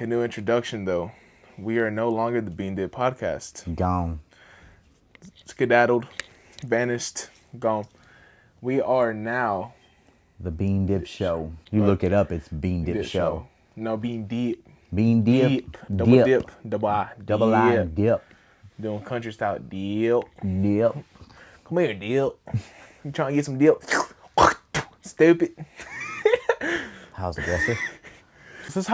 a new introduction, though. We are no longer the Bean Dip Podcast. Gone. Skedaddled, vanished, gone. We are now The Bean Dip Show. You uh, look it up, it's Bean Dip Dip Show. Show. No, Bean Deep. Bean Dip, Deep. Double dip, dip. Double I. double I Dip. dip, Doing country style. Dip. dip. Come here, Dip. You trying to get some dip? Stupid. How's aggressive? Let's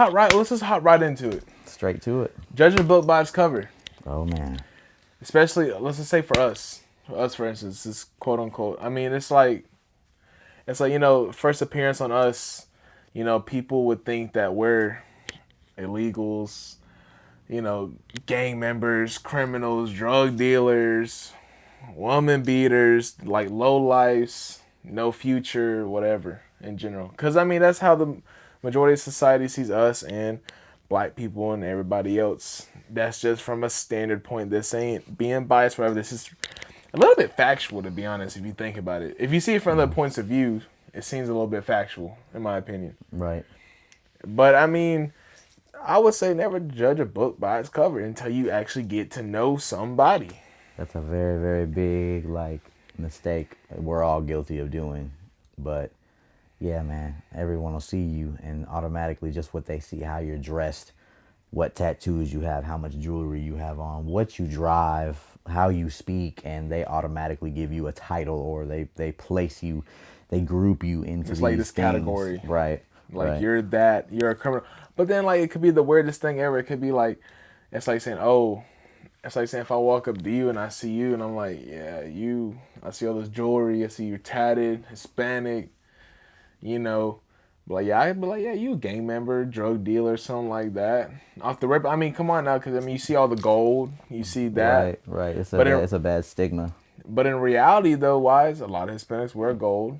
just hop right into it. Straight to it. Judge a book by its cover. Oh man. Especially, let's just say for us. For instance, this quote unquote. I mean, it's like, first appearance on us, people would think that we're illegals, gang members, criminals, drug dealers, woman beaters, like low lives, no future, whatever in general. Because, I mean, that's how the majority of society sees us and black people and everybody else. That's just from a standard point. This ain't being biased, whatever. This is a little bit factual, to be honest, if you think about it. If you see it from other points of view, it seems a little bit factual, in my opinion. Right. But, I mean, I would say never judge a book by its cover until you actually get to know somebody. That's a very, very big mistake we're all guilty of doing. But yeah, man, everyone will see you and automatically just what they see, how you're dressed, what tattoos you have, how much jewelry you have on, what you drive, how you speak, and they automatically give you a title or they place you, they group you into It's these like this things. category. Right. Like, right. you're a criminal. But then, like, it could be the weirdest thing ever. It could be like, it's like saying, if I walk up to you and I see you and I'm like, yeah, I see all this jewelry, I see you're tatted, Hispanic, But like, yeah, I'd be like, yeah, you a gang member, drug dealer, something like that. Off the rip, I mean, come on now, because, I mean, you see all the gold, you see that. Right. It's But a bad stigma. But in reality, though, a lot of Hispanics wear gold.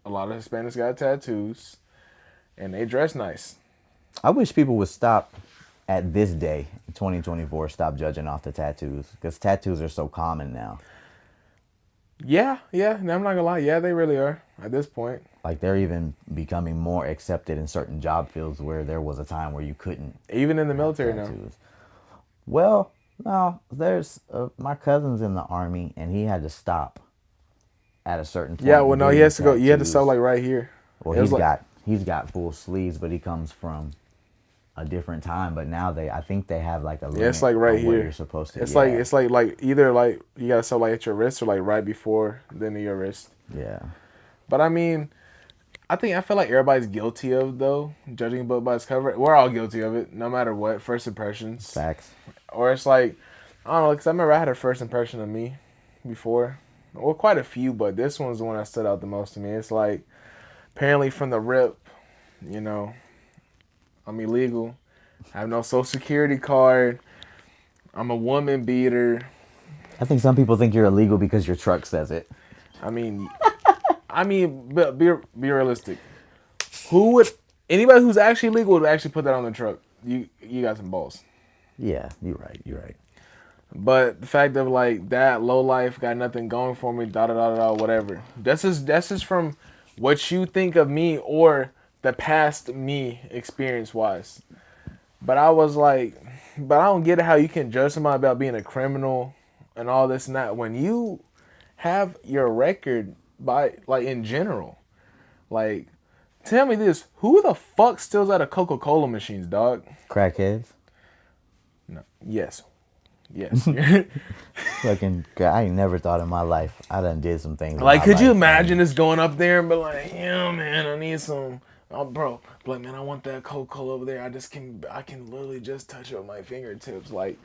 A lot of Hispanics got tattoos. And they dress nice. I wish people would stop at this day, 2024, stop judging off the tattoos because tattoos are so common now. Yeah, I'm not gonna lie. Yeah, they really are at this point. Like they're even becoming more accepted in certain job fields where there was a time where you couldn't. Even in the military now. Well, no, there's my cousin's in the army and he had to stop at a certain point. Yeah, well, no, he has to go. You had to stop like right here. Well, he's got full sleeves, but he comes from a different time. But now I think they have like a limit. Yeah, it's like right here. here. You're supposed to. It's like either like you gotta stop like at your wrist or like right before the end of your wrist. Yeah. But I mean, I feel like everybody's guilty of though judging a book by its cover. We're all guilty of it, no matter what. First impressions. Facts. Or it's like, I don't know, because I remember I had a first impression of me before. Well, quite a few, but this one's the one that stood out the most to me. It's like, apparently from the rip, I'm illegal. I have no social security card. I'm a woman beater. I think some people think you're illegal because your truck says it. I mean, be realistic. Anybody who's actually legal would actually put that on the truck. You got some balls. Yeah, you're right. But the fact of like that low life got nothing going for me, whatever. That's just from what you think of me or the past me experience wise. But I was like, but I don't get how you can judge somebody about being a criminal and all this and that when you have your record by like in general. Like, tell me this: who the fuck steals out of Coca-Cola machines, dog? Crackheads. No. Yes. Fucking, I ain't never thought in my life I done did some things. Like, could you imagine us going up there and be like, yeah, man, I need some. Oh, bro, like, man, I want that Coca-Cola over there. I can literally just touch it with my fingertips. Like,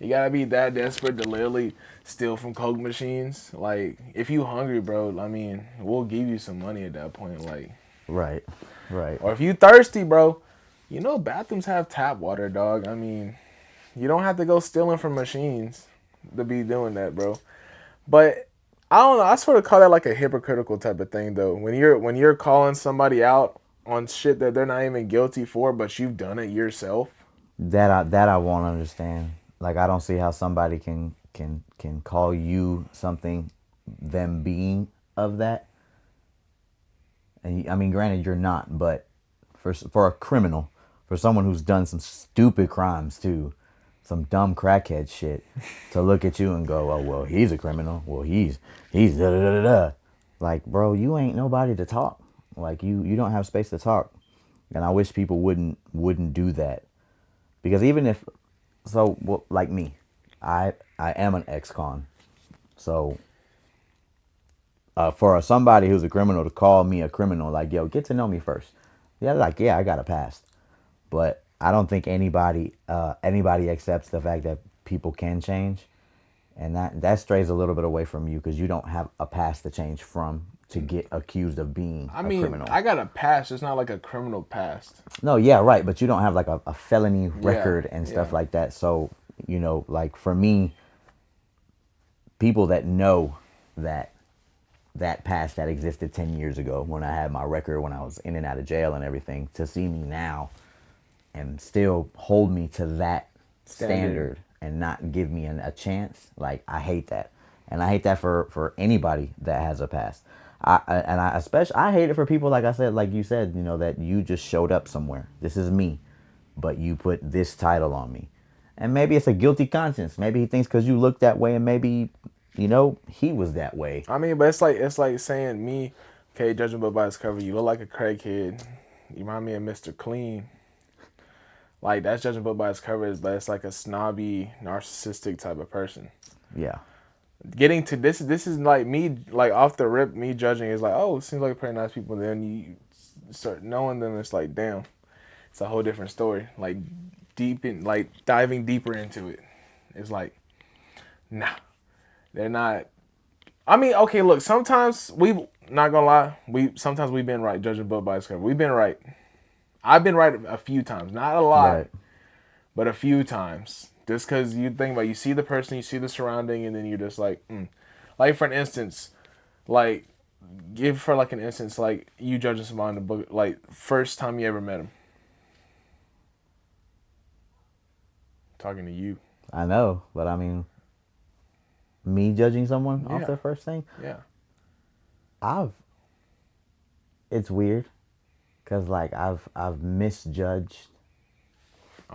you gotta be that desperate to literally steal from Coke machines. Like, if you hungry, bro, I mean, we'll give you some money at that point. Like, right. Or if you thirsty, bro, bathrooms have tap water, dog. I mean, you don't have to go stealing from machines to be doing that, bro. But I don't know. I sort of call that like a hypocritical type of thing, though. When you're calling somebody out on shit that they're not even guilty for, but you've done it yourself. That I won't understand. Like, I don't see how somebody can call you something, them being of that. And I mean, granted, you're not, but for a criminal, For someone who's done some stupid crimes too, some dumb crackhead shit, to look at you and go, "Oh well, he's a criminal. Well, he's da da da da da." Like, bro, you ain't nobody to talk. Like you don't have space to talk. And I wish people wouldn't do that, because even if so, well, like me, I am an ex-con. So for somebody who's a criminal to call me a criminal, like, yo, get to know me first. Yeah, like, yeah, I got a past, but I don't think anybody accepts the fact that people can change, and that strays a little bit away from you because you don't have a past to change from to get accused of being I a mean, criminal. I got a past. It's not like a criminal past. No, yeah, right, but you don't have like a felony Yeah, record and stuff yeah. like that. So like for me, people that know that that past that existed 10 years ago when I had my record, when I was in and out of jail and everything, to see me now and still hold me to that Standard. standard and not give me a chance, like, I hate that. And I hate that for anybody that has a past. And I especially I hate it for people, like I said, like you said, that you just showed up somewhere. This is me, but you put this title on me. And maybe it's a guilty conscience. Maybe he thinks because you look that way, and maybe he was that way. I mean, but it's like saying me, okay, judging book by its cover, you look like a crackhead. You remind me of Mr. Clean. Like that's judging book by its cover, but it's like a snobby, narcissistic type of person. Yeah. Getting to this is like me, like off the rip, me judging is like, oh, it seems like pretty nice people. Then you start knowing them, it's like, damn, it's a whole different story. Like deep in, like diving deeper into it, it's like, nah, they're not. I mean, okay, look, sometimes we not gonna lie, sometimes we've been right judging book by its cover. We've been right. I've been right a few times, not a lot, Right. but a few times. Just because you think about, you see the person, you see the surrounding, and then you're just like, like for an instance, like give for like an instance, like you judging someone in the book, like first time you ever met him, talking to you. I know, but I mean, me judging someone off Yeah, their first thing, yeah, I've it's weird because like a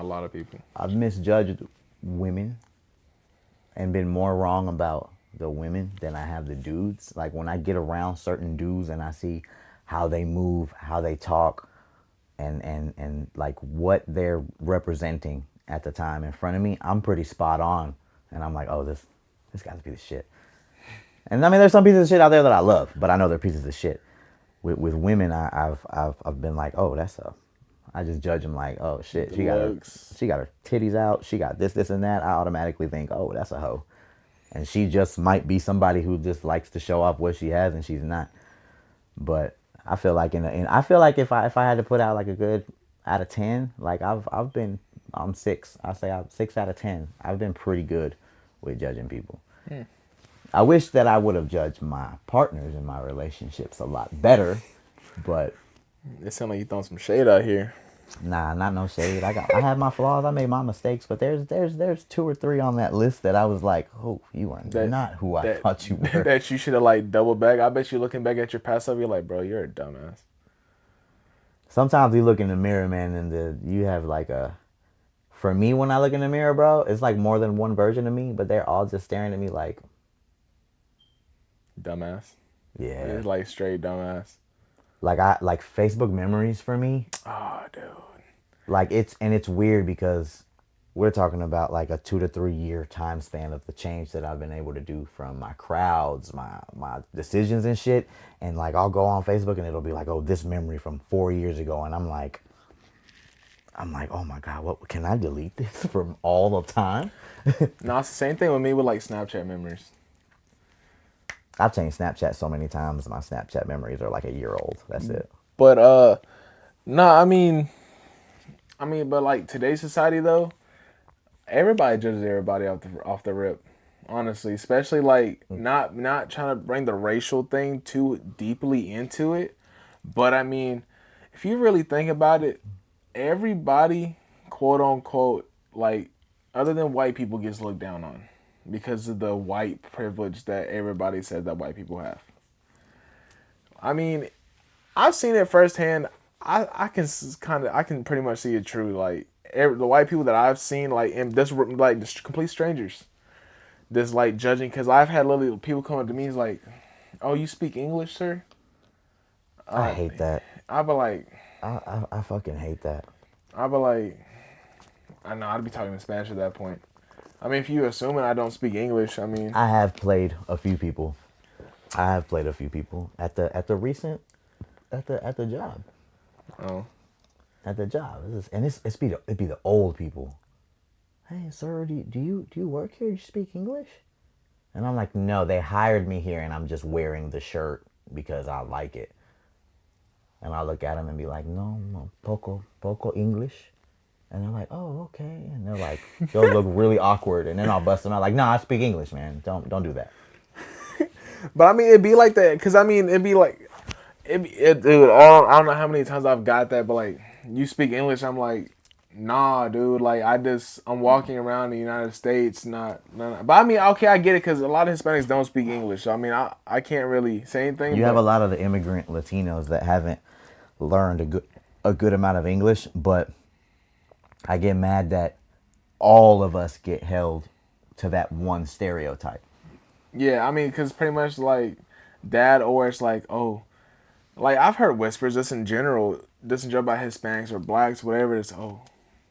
lot of people. I've misjudged women and been more wrong about the women than I have the dudes. Like when I get around certain dudes and I see how they move, how they talk, and like what they're representing at the time in front of me, I'm pretty spot on, and I'm like, oh, this got to be the shit. And I mean, there's some pieces of shit out there that I love, but I know they're pieces of shit. With women, I've been like, oh, that's a. I just judge them like, oh shit, The looks. she got her titties out, she got this and that. I automatically think, oh, that's a hoe, and she just might be somebody who just likes to show off what she has, and she's not. But I feel like I feel like if I had to put out like a good out of 10, like I'm 6. I say I'm 6 out of 10. I've been pretty good with judging people. I wish that I would have judged my partners in my relationships a lot better, but It sounds like you throwing some shade out here. nah, not no shade. I have my flaws. I made my mistakes, but there's 2 or 3 on that list that I was like, oh, you are That not who I that thought you were. that you should have like double back. I bet you looking back at your past self, you're like, bro, you're a dumbass. Sometimes you look in the mirror, man, and you have like a. For me, when I look in the mirror, bro, it's like more than one version of me, but they're all just staring at me like, Dumbass. yeah. It's like straight dumbass. Like Facebook memories for me, Oh, dude. like it's weird because we're talking about like a 2 to 3 year time span of the change that I've been able to do from my crowds, my decisions and shit. And like I'll go on Facebook and it'll be like, oh, this memory from 4 years ago, and I'm like, oh my god, what can I delete this from all the time? No, it's the same thing with me with like Snapchat memories. I've changed Snapchat so many times. My Snapchat memories are like a year old. That's it. But no, but like today's society though, everybody judges everybody off the rip. Honestly, especially like not trying to bring the racial thing too deeply into it, but I mean, if you really think about it, everybody, quote unquote, like other than white people, gets looked down on because of the white privilege that everybody says that white people have. I mean, I've seen it firsthand. I can kind of I can pretty much see it true. Like the white people that I've seen, like and this like just complete strangers, this like judging because I've had literally people coming to me is like, "Oh, you speak English, sir?" I Uh, hate that. I be like, I fucking hate that. I be like, I know I'd be talking in Spanish at that point. I mean, if you assuming I don't speak English, I mean, I have played a few people. I have played a few people at the recent at the job. oh, At the job. And it'd be the old people. Hey, sir, do you work here? You speak English? And I'm like, no, they hired me here, and I'm just wearing the shirt because I like it. And I look at them and be like, no, no, poco English. And they're like, oh, okay. And they're like, they'll look really awkward, and then I'll bust them out like, no, I speak English, man. Don't do that. but I mean, it'd be like that because I mean, it'd be like, dude. I don't know how many times I've got that, but like, you speak English, I'm like, nah, dude. Like, I'm walking around the United States, not. But I mean, okay, I get it because a lot of Hispanics don't speak English, so I mean, I can't really say anything, You have a but lot of the immigrant Latinos that haven't learned a good amount of English, but I get mad that all of us get held to that one stereotype. yeah, I mean, because pretty much like that, or it's like, oh, like I've heard whispers just in general, just in general about Hispanics or blacks, whatever. It's oh,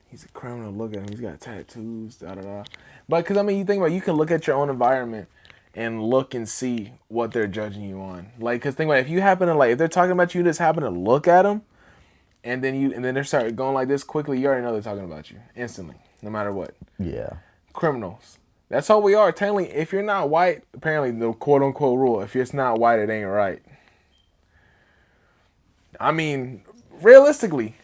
he's a criminal. Look at him. He's got tattoos. Da da da. But because I mean, you think about you can look at your own environment and look and see what they're judging you on. Like, because think about it, if you happen to like if they're talking about you, you just happen to look at them, and then they start going like this quickly. You already know they're talking about you instantly, no matter what. Yeah. Criminals. That's all we are. Technically, if you're not white, apparently the quote unquote rule, if it's not white, it ain't right. I mean, realistically,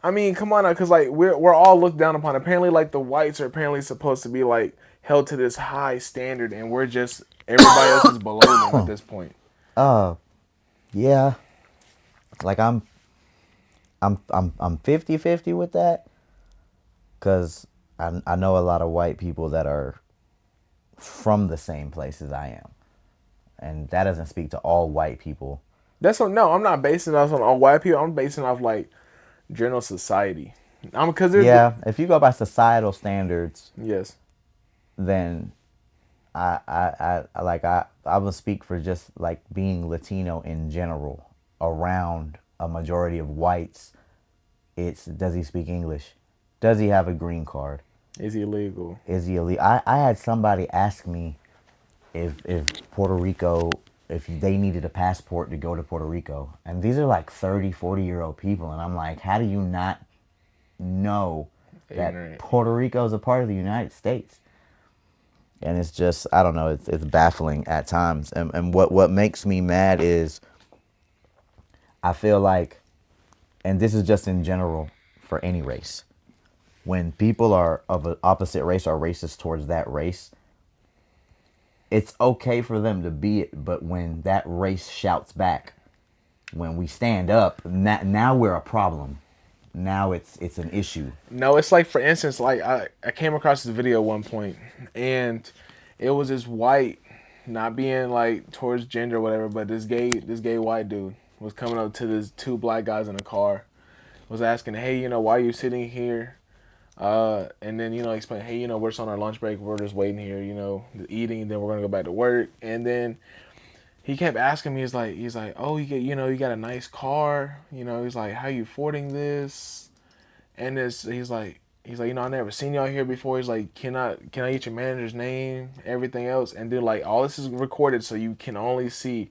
I mean, come on now, because like we're all looked down upon. Apparently, like the whites are apparently supposed to be like held to this high standard, and we're just everybody else is below them at this point. Yeah. Like I'm 50-50 with that cuz I know a lot of white people that are from the same place as I am. And that doesn't speak to all white people. That's what. No, I'm not basing it on white people. I'm basing it off like general society. I'm because they're Yeah, if you go by societal standards, yes. then I will speak for just like being Latino in general around a majority of whites. It's does he speak English? Does he have a green card? Is illegal. Is he illegal? I had somebody ask me if Puerto Rico if they needed a passport to go to Puerto Rico. And these are like 30, 40-year-old people and I'm like, how do you not know that Ignorant. Puerto Rico is a part of the United States? And it's just I don't know, it's baffling at times. And what makes me mad is I feel like and this is just in general for any race. When people are of an opposite race or racist towards that race, it's okay for them to be it, but when that race shouts back, when we stand up, now we're a problem. Now it's an issue. No, it's like for instance, like I came across this video at one point, and it was this white, not being like towards gender or whatever, but this gay white dude was coming up to this two black guys in a car, was asking, hey, why are you sitting here? And then explain, hey, we're just on our lunch break, we're just waiting here, eating, then we're gonna go back to work, and then he kept asking me, he's like, oh, you got a nice car, he's like, how you affording this? And he's like, I never seen y'all here before. He's like, can I get your manager's name, everything else, and then like all this is recorded, so you can only see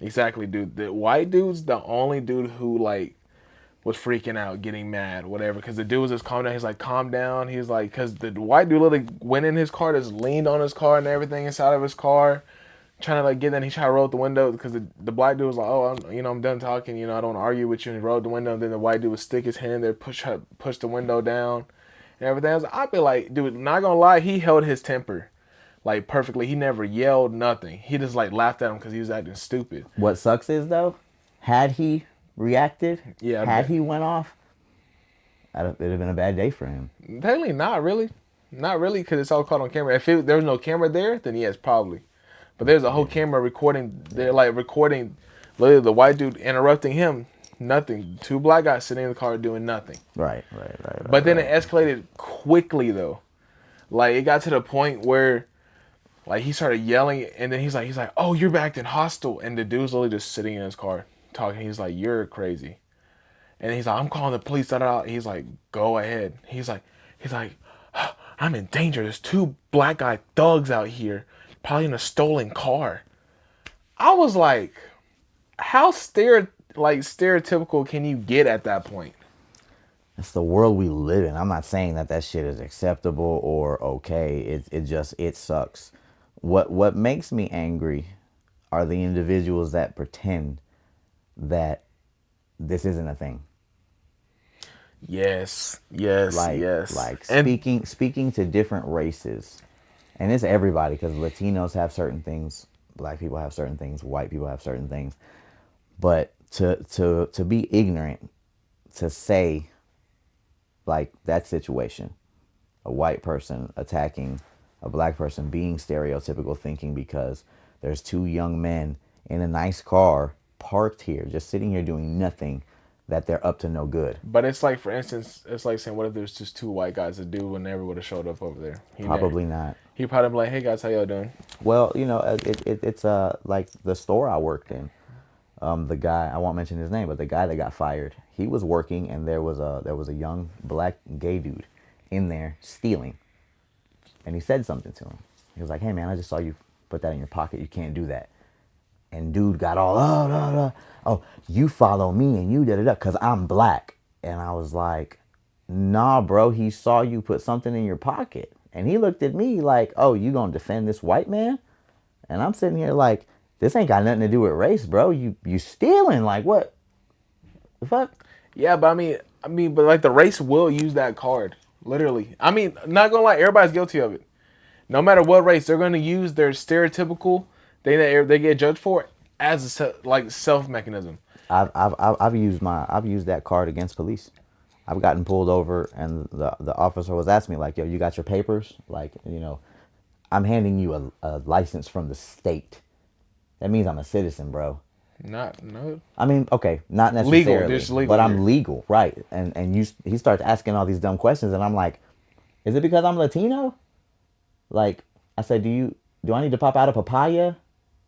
exactly, dude. The white dude's the only dude who like was freaking out, getting mad, whatever. Because the dude was just calm down. He's like, calm down. He's like, because the white dude literally went in his car, just leaned on his car and everything inside of his car, trying to like get in. He tried to roll up the window because the black dude was like, oh, I'm done talking. I don't want to argue with you. And he rolled the window. And then the white dude would stick his hand there, push the window down, and everything else. I'd be like, dude, not gonna lie, he held his temper like perfectly. He never yelled nothing. He just like laughed at him because he was acting stupid. What sucks is though, had he reacted, Yeah, had he went off, it'd have been a bad day for him. technically not really, not really, because it's all caught on camera. If there was no camera there, then yes, probably. But there's a whole camera recording. They're like recording, literally the white dude interrupting him Nothing. Two black guys sitting in the car doing nothing. Right, right, right, But then it right, right. escalated quickly though. Like it got to the point where like he started yelling, and then he's like, "Oh, you're acting hostile," and the dude's literally just sitting in his car talking. He's like, "You're crazy," and he's like, "I'm calling the police." Da, da, da. He's like, "Go ahead." He's like, "I'm in danger. There's two black guy thugs out here, probably in a stolen car." I was like, "How stereotypical can you get at that point?" It's the world we live in. I'm not saying that that shit is acceptable or okay. It just it sucks. What makes me angry are the individuals that pretend that this isn't a thing. Yes, yes, yes, Like and speaking to different races, and it's everybody because Latinos have certain things, black people have certain things, white people have certain things. But to be ignorant, to say like that situation, a white person attacking a black person, being stereotypical thinking because there's two young men in a nice car parked here, just sitting here doing nothing, that they're up to no good. but it's like, for instance, it's like saying, what if there's just two white guys? The dude would never would have showed up over there. Probably not. He probably be like, "Hey guys, how y'all doing?" Well, it's like the store I worked in. The guy, I won't mention his name, but the guy that got fired, he was working, and there was a young black gay dude in there stealing, and he said something to him. He was like, "Hey man, I just saw you put that in your pocket. You can't do that." And dude got all, oh, no, no, oh, you follow me and you did it up because I'm black. And I was like, nah, bro, he saw you put something in your pocket. And he looked at me like, oh, you gonna defend this white man? And I'm sitting here like, this ain't got nothing to do with race, bro. You stealing. Like what the fuck? Yeah, but but like the race will use that card, literally. Not gonna lie, everybody's guilty of it. No matter what race, they're gonna use their stereotypical thing that they get judged for as like self mechanism. I've used that card against police. I've gotten pulled over and the officer was asking me like, yo, you got your papers? Like, I'm handing you a license from the state. That means I'm a citizen, bro. Not no I mean, okay, not legal. necessarily, There's legal but I'm here. legal, right? He starts asking all these dumb questions, and I'm like, is it because I'm Latino? Like, I said, do I need to pop out a papaya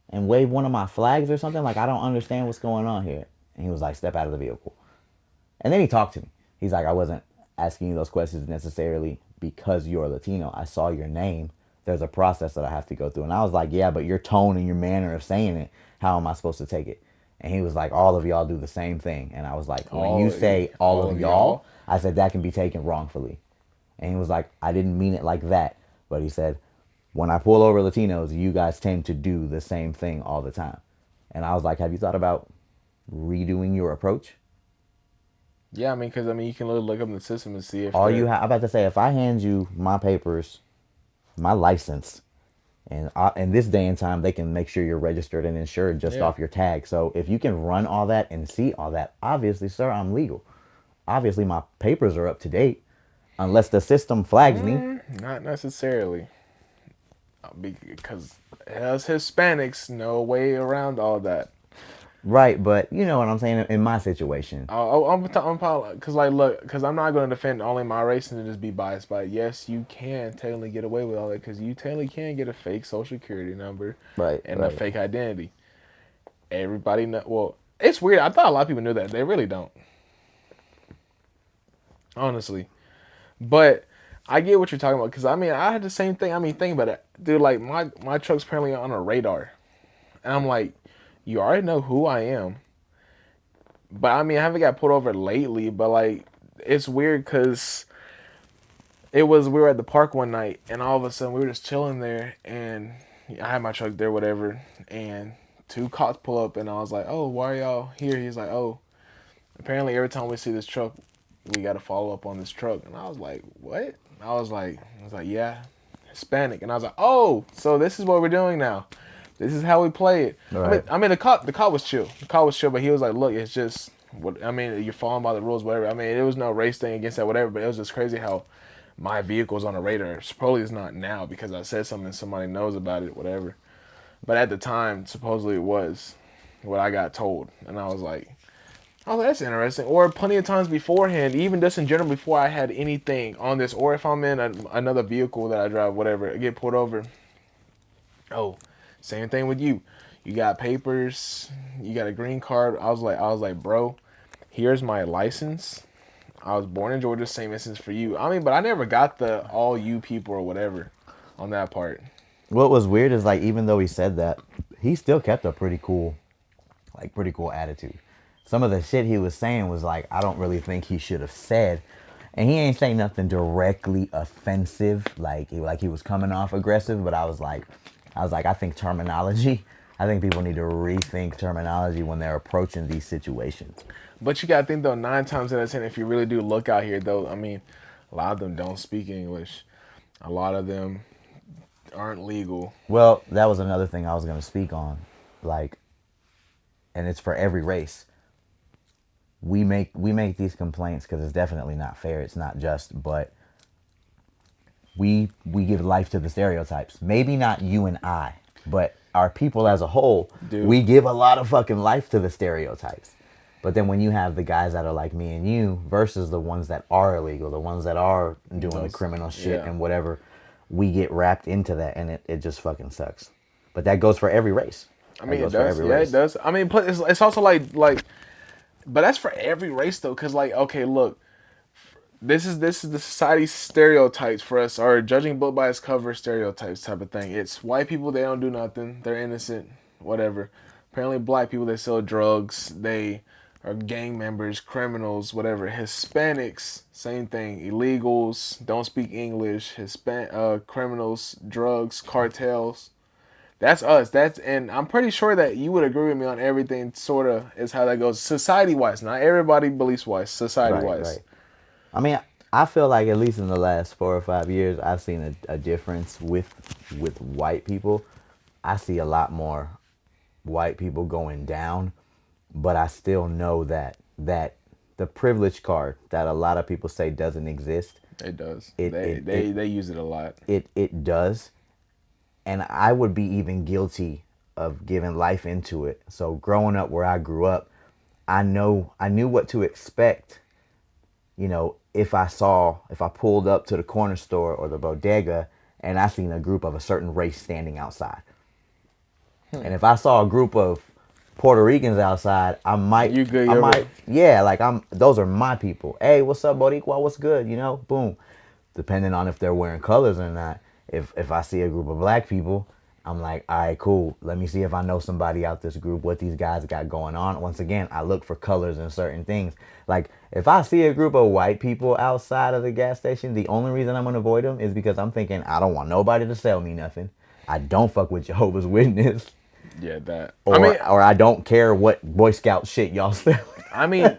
and wave one of my flags or something? Like, I don't understand what's going on here. And he was like, step out of the vehicle. And then he talked to me. He's like, I wasn't asking you those questions necessarily because you're Latino. I saw your name. There's a process that I have to go through. And I was like, yeah, but your tone and your manner of saying it, how am I supposed to take it? And he was like, all of y'all do the same thing. And I was like, when you say all All of of y'all, y'all. I said that can be taken wrongfully. And he was like, I didn't mean it like that. But he said, when I pull over Latinos, you guys tend to do the same thing all the time. And I was like, have you thought about redoing your approach? Yeah, because you can literally look up in the system and see if All you they're have, I'm about to say, if I hand you my papers, my license, and in this day and time, they can make sure you're registered and insured just yeah. off your tag. So if you can run all that and see all that, obviously, sir, I'm legal. Obviously, my papers are up to date, unless the system flags me. Not necessarily, because as Hispanics, no way around all that. Right, but you know what I'm saying in my situation. I'm probably because like look, because I'm not going to defend only my race and just be biased by it. Yes, you can technically get away with all that because you technically can get a fake social security number Right, and a right. fake identity. Everybody know. Well, it's weird. I thought a lot of people knew that. They really don't, honestly. But I get what you're talking about because I had the same thing. Think about it, dude. Like my truck's apparently on a radar, and I'm like, you already know who I am. But I haven't got pulled over lately. But like, it's weird because we were at the park one night, and all of a sudden we were just chilling there, and I had my truck there, whatever, and two cops pull up, and I was like, oh, why are y'all here? He's like, oh, apparently every time we see this truck, we got to follow up on this truck, and I was like, what? I was like, yeah, Hispanic, and I was like, oh, so this is what we're doing now. This is how we play it. Right. The cop was chill. The cop was chill, but he was like, look, it's just what you're following by the rules, whatever. There was no race thing against that, whatever. But it was just crazy how my vehicle's on a radar. Supposedly it's not now because I said something, somebody knows about it, whatever. But at the time, supposedly it was what I got told, and I was like, Oh, that's interesting. Or plenty of times beforehand, even just in general, before I had anything on this, or if I'm in another vehicle that I drive, whatever, I get pulled over. Oh, same thing with you. You got papers, you got a green card. I was like, bro, here's my license. I was born in Georgia, same instance for you. I mean, but I never got the all you people or whatever on that part. What was weird is like even though he said that, he still kept a pretty cool attitude. Some of the shit he was saying was like I don't really think he should have said, and he ain't saying nothing directly offensive, like he was coming off aggressive. But I was like, I think terminology. I think people need to rethink terminology when they're approaching these situations. But you gotta think though, 9 times out of 10, if you really do look out here though, I mean, a lot of them don't speak English. A lot of them aren't legal. Well, that was another thing I was gonna speak on, like, and it's for every race. We make these complaints because it's definitely not fair. It's not just, but we give life to the stereotypes. Maybe not you and I, but our people as a whole, Do we give a lot of fucking life to the stereotypes. But then when you have the guys that are like me and you versus the ones that are illegal, the ones that are doing the those? criminal shit Yeah. and whatever, we get wrapped into that and it just fucking sucks. But that goes for every race. I That mean, it goes for does. every Yeah, it race. does. I mean, but it's also like, but that's for every race though, because like, okay, look, this is the society's stereotypes for us, or judging book by its cover stereotypes type of thing. It's white people, they don't do nothing, they're innocent, whatever. Apparently, black people, they sell drugs, they are gang members, criminals, whatever. Hispanics, same thing, illegals, don't speak English, criminals, drugs, cartels. That's us. And I'm pretty sure that you would agree with me on everything. Sort of is how that goes, society wise. Not everybody beliefs wise, society Right, wise. right. I mean, I feel like at least in the last 4 or 5 years, I've seen a difference with white people. I see a lot more white people going down, but I still know that the privilege card that a lot of people say doesn't exist, It does. it They it they it they use it a lot. it does, and I would be even guilty of giving life into it. So growing up where I grew up, I knew what to expect. If I pulled up to the corner store or the bodega and I seen a group of a certain race standing outside. And if I saw a group of Puerto Ricans outside, I might, You good? I You ever? might, yeah, like those are my people. Hey, what's up, Boricua? What's good? Boom. Depending on if they're wearing colors or not. If I see a group of black people, I'm like, all right, cool. Let me see if I know somebody out this group, what these guys got going on. Once again, I look for colors and certain things. Like, if I see a group of white people outside of the gas station, the only reason I'm going to avoid them is because I'm thinking, I don't want nobody to sell me nothing. I don't fuck with Jehovah's Witness Yeah, that. I mean, or I don't care what Boy Scout shit y'all sell. I mean,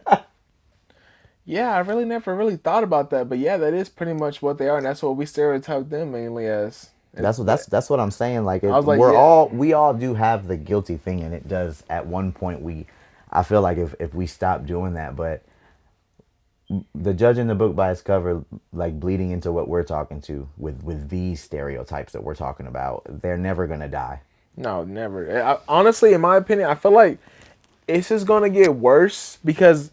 yeah. I really never really thought about that, but yeah, that is pretty much what they are, and that's what we stereotype them mainly as. That's what that's what I'm saying. Like I was like, we're yeah, all we all do have the guilty thing, and it does at one point. I feel like if we stop doing that, but the judging the book by its cover, like bleeding into what we're talking to with these stereotypes that we're talking about, they're never gonna die. no, never. Honestly, in my opinion, I feel like it's just gonna get worse because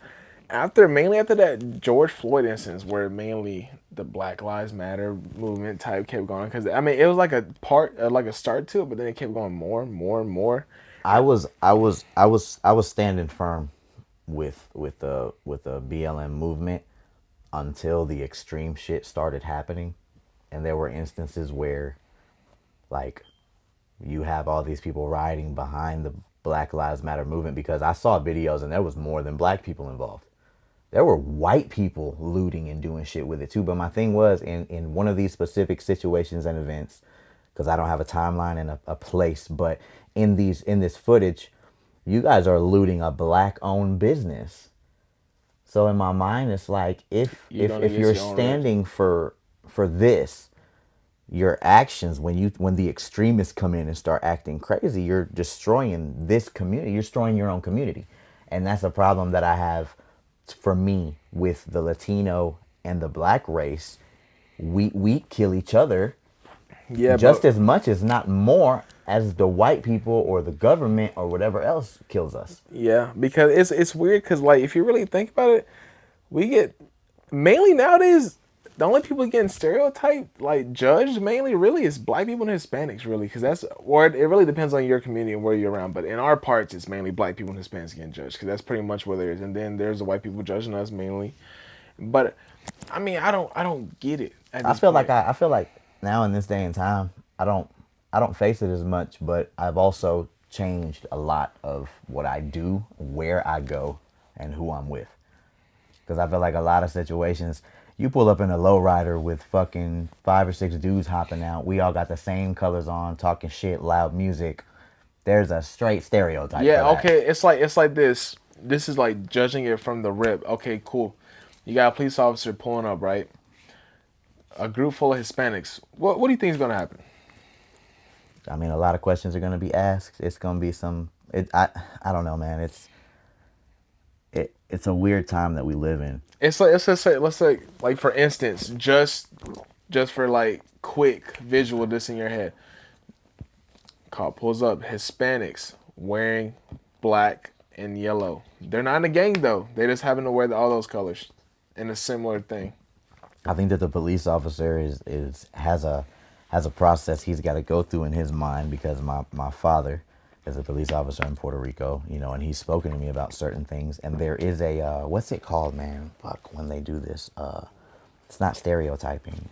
mainly after that George Floyd instance, where mainly the Black Lives Matter movement type kept going, because I mean it was like a part, like a start to it, but then it kept going more, and more, and more. I was standing firm with the BLM movement until the extreme shit started happening, and there were instances where, like, you have all these people rioting behind the Black Lives Matter movement because I saw videos and there was more than black people involved. There were white people looting and doing shit with it too. But my thing was in one of these specific situations and events, because I don't have a timeline and a place, but in this footage, you guys are looting a black owned business. So in my mind, it's like You going if against you're your own reps. standing for this, your actions when the extremists come in and start acting crazy, you're destroying this community. You're destroying your own community, and that's a problem that I have for me with the Latino and the black race. We kill each other Yeah, just but as much, as not more, as the white people or the government or whatever else kills us. Yeah, because it's weird because like if you really think about it, we get mainly nowadays the only people getting stereotyped like judged mainly really is black people and Hispanics really because that's or it really depends on your community and where you're around. But in our parts, it's mainly black people and Hispanics getting judged because that's pretty much where there is. And then there's the white people judging us mainly. But I mean, I don't get it at I this feel like point. I feel like now in this day and time, I don't face it as much, but I've also changed a lot of what I do, where I go, and who I'm with. Because I feel like a lot of situations, you pull up in a lowrider with fucking 5 or 6 dudes hopping out. We all got the same colors on, talking shit, loud music. There's a straight stereotype for Yeah, that. okay. It's like this. This is like judging it from the rip. Okay, cool. You got a police officer pulling up, right? A group full of Hispanics. What do you think is gonna happen? I mean, a lot of questions are gonna be asked. It's gonna be some. I don't know, man. It's a weird time that we live in. It's like let's say like for instance, just for like quick visual this in your head. Cop pulls up Hispanics wearing black and yellow. They're not in a gang though. They just happen to wear all those colors in a similar thing. I think that the police officer is has a process he's got to go through in his mind because my father is a police officer in Puerto Rico, you know, and he's spoken to me about certain things. And there is a what's it called, man? Fuck, when they do this, it's not stereotyping.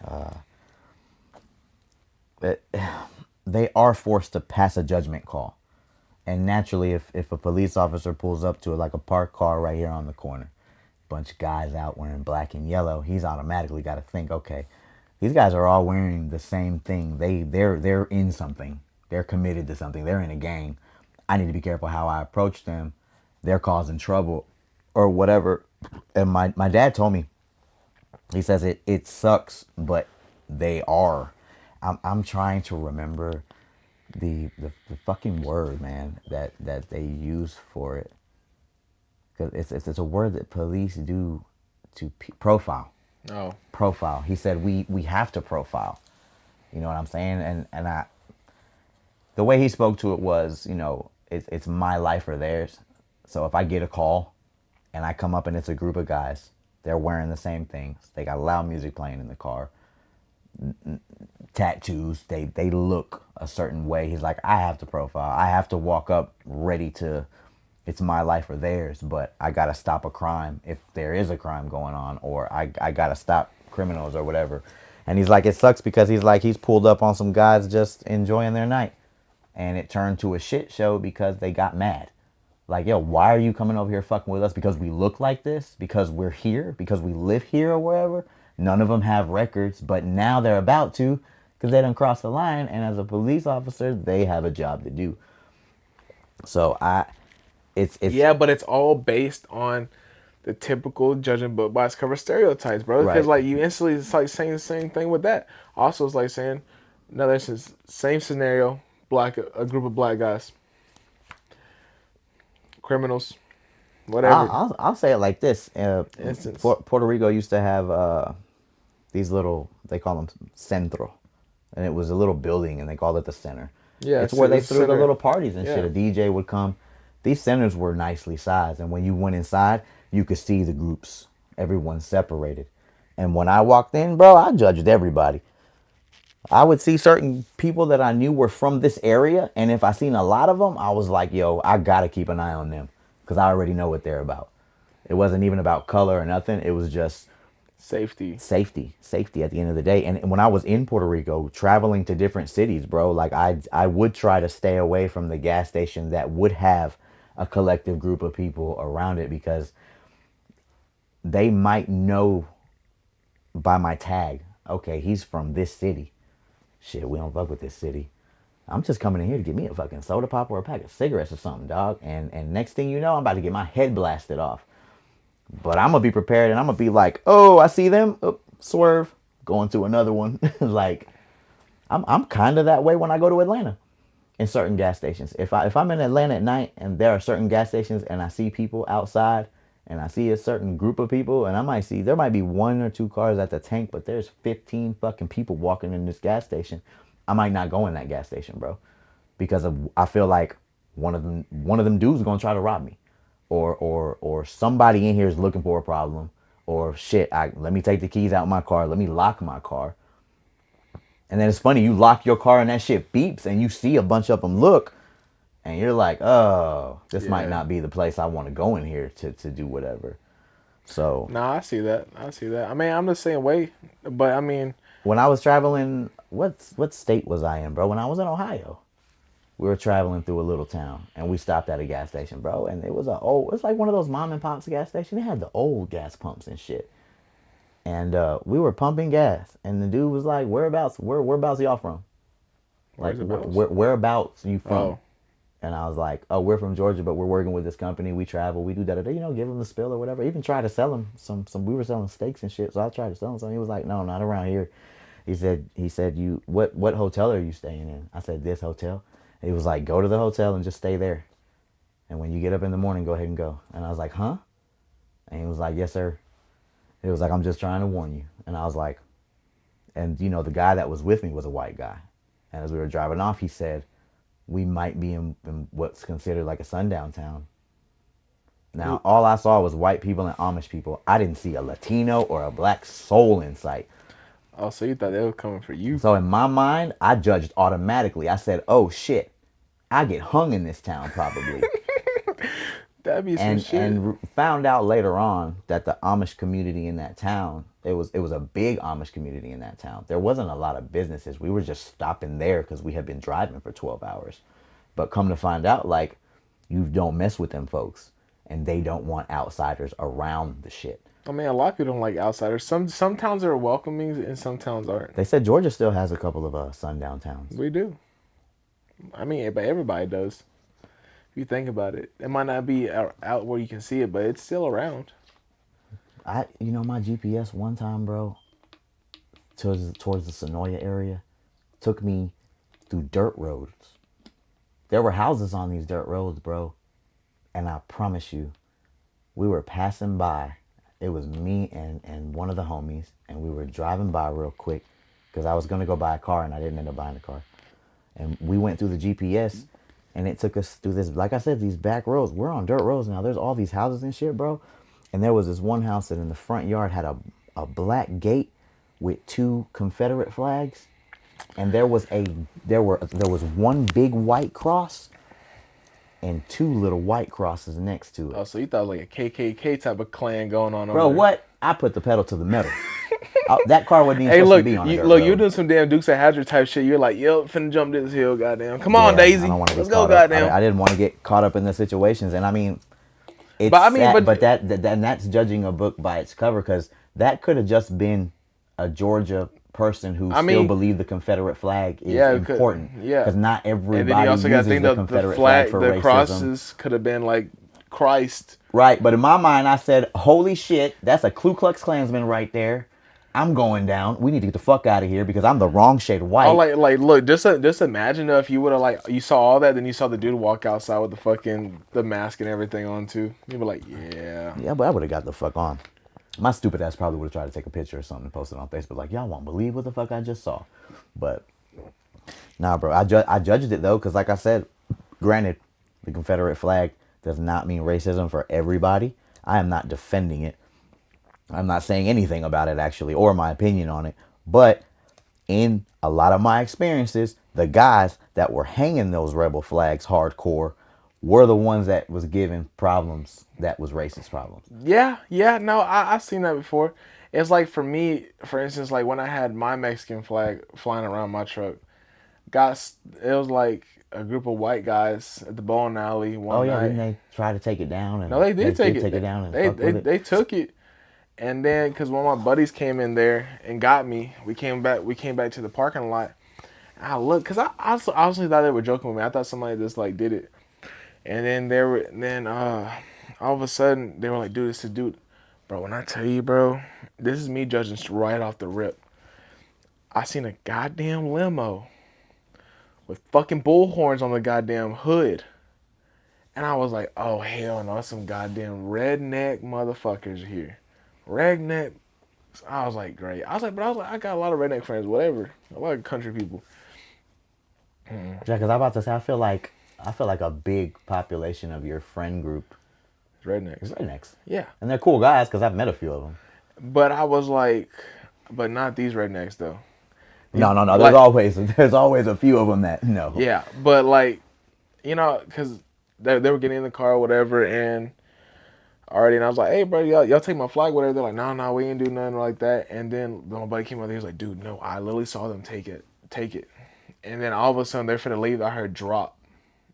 It, they are forced to pass a judgment call. And naturally, if a police officer pulls up to like a parked car right here on the corner, bunch of guys out wearing black and yellow, he's automatically got to think, okay, these guys are all wearing the same thing. They're in something. They're committed to something. They're in a gang. I need to be careful how I approach them. They're causing trouble or whatever. And my dad told me, he says it sucks, but they are. I'm trying to remember the fucking word, man, that they use for it. Because it's a word that police do to profile. Oh, Profile. He said we have to profile. You know what I'm saying? And I the way he spoke to it was, you know, it's my life or theirs. So if I get a call and I come up and it's a group of guys, they're wearing the same things. They got loud music playing in the car, tattoos. They look a certain way. He's like, I have to profile. I have to walk up ready to. It's my life or theirs, but I gotta stop a crime if there is a crime going on, or I gotta stop criminals or whatever. And he's like, it sucks because he's like, he's pulled up on some guys just enjoying their night, and it turned to a shit show because they got mad. Like, yo, why are you coming over here fucking with us? Because we look like this? Because we're here? Because we live here or wherever? None of them have records, but now they're about to because they done crossed the line. And as a police officer, they have a job to do. So it's yeah, but it's all based on the typical judging book by its cover stereotypes, bro. Because right. like you instantly, it's like saying the same thing with that. Also, it's like saying another instance, same scenario, black a group of black guys, criminals, whatever I'll say it like this. instance. Puerto Rico used to have these little, they call them centro, and it was a little building, and they called it the center. Yeah, It's where they it's threw the center. little parties and shit. Yeah, A DJ would come. These centers were nicely sized, and when you went inside, you could see the groups. Everyone separated. And when I walked in, bro, I judged everybody. I would see certain people that I knew were from this area, and if I seen a lot of them, I was like, yo, I gotta keep an eye on them because I already know what they're about. It wasn't even about color or nothing. It was just safety. safety at the end of the day. And when I was in Puerto Rico traveling to different cities, bro, like I would try to stay away from the gas station that would have a collective group of people around it because they might know by my tag, okay, he's from this city. Shit, we don't fuck with this city. I'm just coming in here to get me a fucking soda pop or a pack of cigarettes or something, dog. And next thing you know, I'm about to get my head blasted off. But I'm gonna be prepared and I'm gonna be like, oh, I see them. Oh, swerve. Going to another one. Like, I'm kind of that way when I go to Atlanta in certain gas stations. If I'm in Atlanta at night and there are certain gas stations and I see people outside and I see a certain group of people and I might see there might be 1 or 2 cars at the tank, but there's 15 fucking people walking in this gas station. I might not go in that gas station, bro. because of, I feel like one of them dudes is gonna try to rob me, or somebody in here is looking for a problem, or shit. Let me take the keys out of my car. Let me lock my car. And then it's funny, you lock your car and that shit beeps, and you see a bunch of them look, and you're like, oh, this might Yeah. not be the place I want to go in here to do whatever. So Nah, I see that. I see that. I mean, I'm the same way, but I mean, when I was traveling, what state was I in, bro? When I was in Ohio, we were traveling through a little town, and we stopped at a gas station, bro. And it was it's like one of those mom and pops gas stations. They had the old gas pumps and shit. And we were pumping gas, and the dude was like, "Whereabouts? Whereabouts y'all from? Like, where's the mouse? whereabouts you from?" Oh, And I was like, "Oh, we're from Georgia, but we're working with this company. We travel. We do that. Give him the spill or whatever. Even try to sell him some. We were selling steaks and shit, so I tried to sell him some. He was like, "No, not around here." He said, "You what hotel are you staying in?" I said, "This hotel." He was like, "Go to the hotel and just stay there. And when you get up in the morning, go ahead and go." And I was like, "Huh?" And he was like, "Yes, sir." He was like, "I'm just trying to warn you." And I was like, and the guy that was with me was a white guy. And as we were driving off, he said, "We might be in what's considered like a sundown town." Now, Who- all I saw was white people and Amish people. I didn't see a Latino or a black soul in sight. oh, so you thought they were coming for you? So in my mind, I judged automatically. I said, "Oh shit, I get hung in this town probably." That'd be some shit. And found out later on that the Amish community in that town, it was a big Amish community in that town. There wasn't a lot of businesses. We were just stopping there because we had been driving for 12 hours. But come to find out, like, you don't mess with them folks, and they don't want outsiders around the shit. I mean, a lot of people don't like outsiders. Some towns are welcoming and some towns aren't. They said Georgia still has a couple of sundown towns. We do. I mean, but everybody does. If you think about it, it might not be out where you can see it, but it's still around. My GPS one time, bro, towards the Sonoya area, took me through dirt roads. There were houses on these dirt roads, bro. And I promise you, we were passing by. It was me and one of the homies, and we were driving by real quick because I was going to go buy a car and I didn't end up buying a car. And we went through the GPS, and it took us through this, like I said, these back roads. We're on dirt roads now. There's all these houses and shit, bro. And there was this one house that in the front yard had a black gate with two Confederate flags, and there was one big white cross and two little white crosses next to it. Oh, so you thought like a KKK type of clan going on over Bro, there? what? I put the pedal to the metal. That car wasn't even Hey, supposed to look, be on a you dirt look, you're road. doing some damn Dukes of Hazzard type shit. You're like, yo, finna jump this hill, goddamn. Come on, Yeah, I Daisy, don't want to let's get go, caught up. I goddamn. didn't want to get caught up in the situations, and I mean, it's But I mean, sad, but but that's judging a book by its cover because that could have just been a Georgia person who I still mean, believed the Confederate flag is yeah, important yeah. because not And then you everybody also got to uses think the the Confederate flag flag, for the racism. crosses could have been like Christ. Right, but in my mind, I said, "Holy shit, that's a Ku Klux Klansman right there. I'm going down. We need to get the fuck out of here because I'm the wrong shade of Oh, white." look, just imagine if you would have like you saw all that, then you saw the dude walk outside with the fucking the mask and everything on too. You'd be like, yeah. Yeah, but I would have got the fuck on. My stupid ass probably would have tried to take a picture or something and post it on Facebook. Like, y'all won't believe what the fuck I just saw. But nah, bro, I judged it though, because like I said, granted, the Confederate flag does not mean racism for everybody. I am not defending it. I'm not saying anything about it actually, or my opinion on it. But in a lot of my experiences, the guys that were hanging those rebel flags hardcore were the ones that was giving problems that was racist problems. Yeah, yeah, no, I've seen that before. It's like for me, for instance, like when I had my Mexican flag flying around my truck, it was like a group of white guys at the bowling alley Oh one yeah, didn't night. they try to take it down No, and they they did take did it. take it down and fuck with it? They took it, and then because one of my buddies came in there and got me, we came back to the parking lot. I looked because I honestly thought they were joking with me. I thought somebody just like did it, and then all of a sudden they were like, "Dude, it's a dude." Bro, when I tell you, bro, this is me judging right off the rip. I seen a goddamn limo with fucking bullhorns on the goddamn hood. And I was like, oh, hell no, some goddamn redneck motherfuckers here. Redneck. I was like, great. I was like, I got a lot of redneck friends, whatever. A lot of country people. Yeah, because I'm about to say, I feel like a big population of your friend group It's is rednecks. rednecks, Yeah, and they're cool guys because I've met a few of them. but I was like, but not these rednecks though. These No, no, no. like, There's always a few of them that no. yeah, but like, because they were getting in the car or whatever, and already, and I was like, hey, bro, y'all take my flag, whatever. They're like, no, no, we ain't do nothing like that. And then my buddy came out there, he was like, dude, no, I literally saw them take it. And then all of a sudden, they're finna leave. I heard drop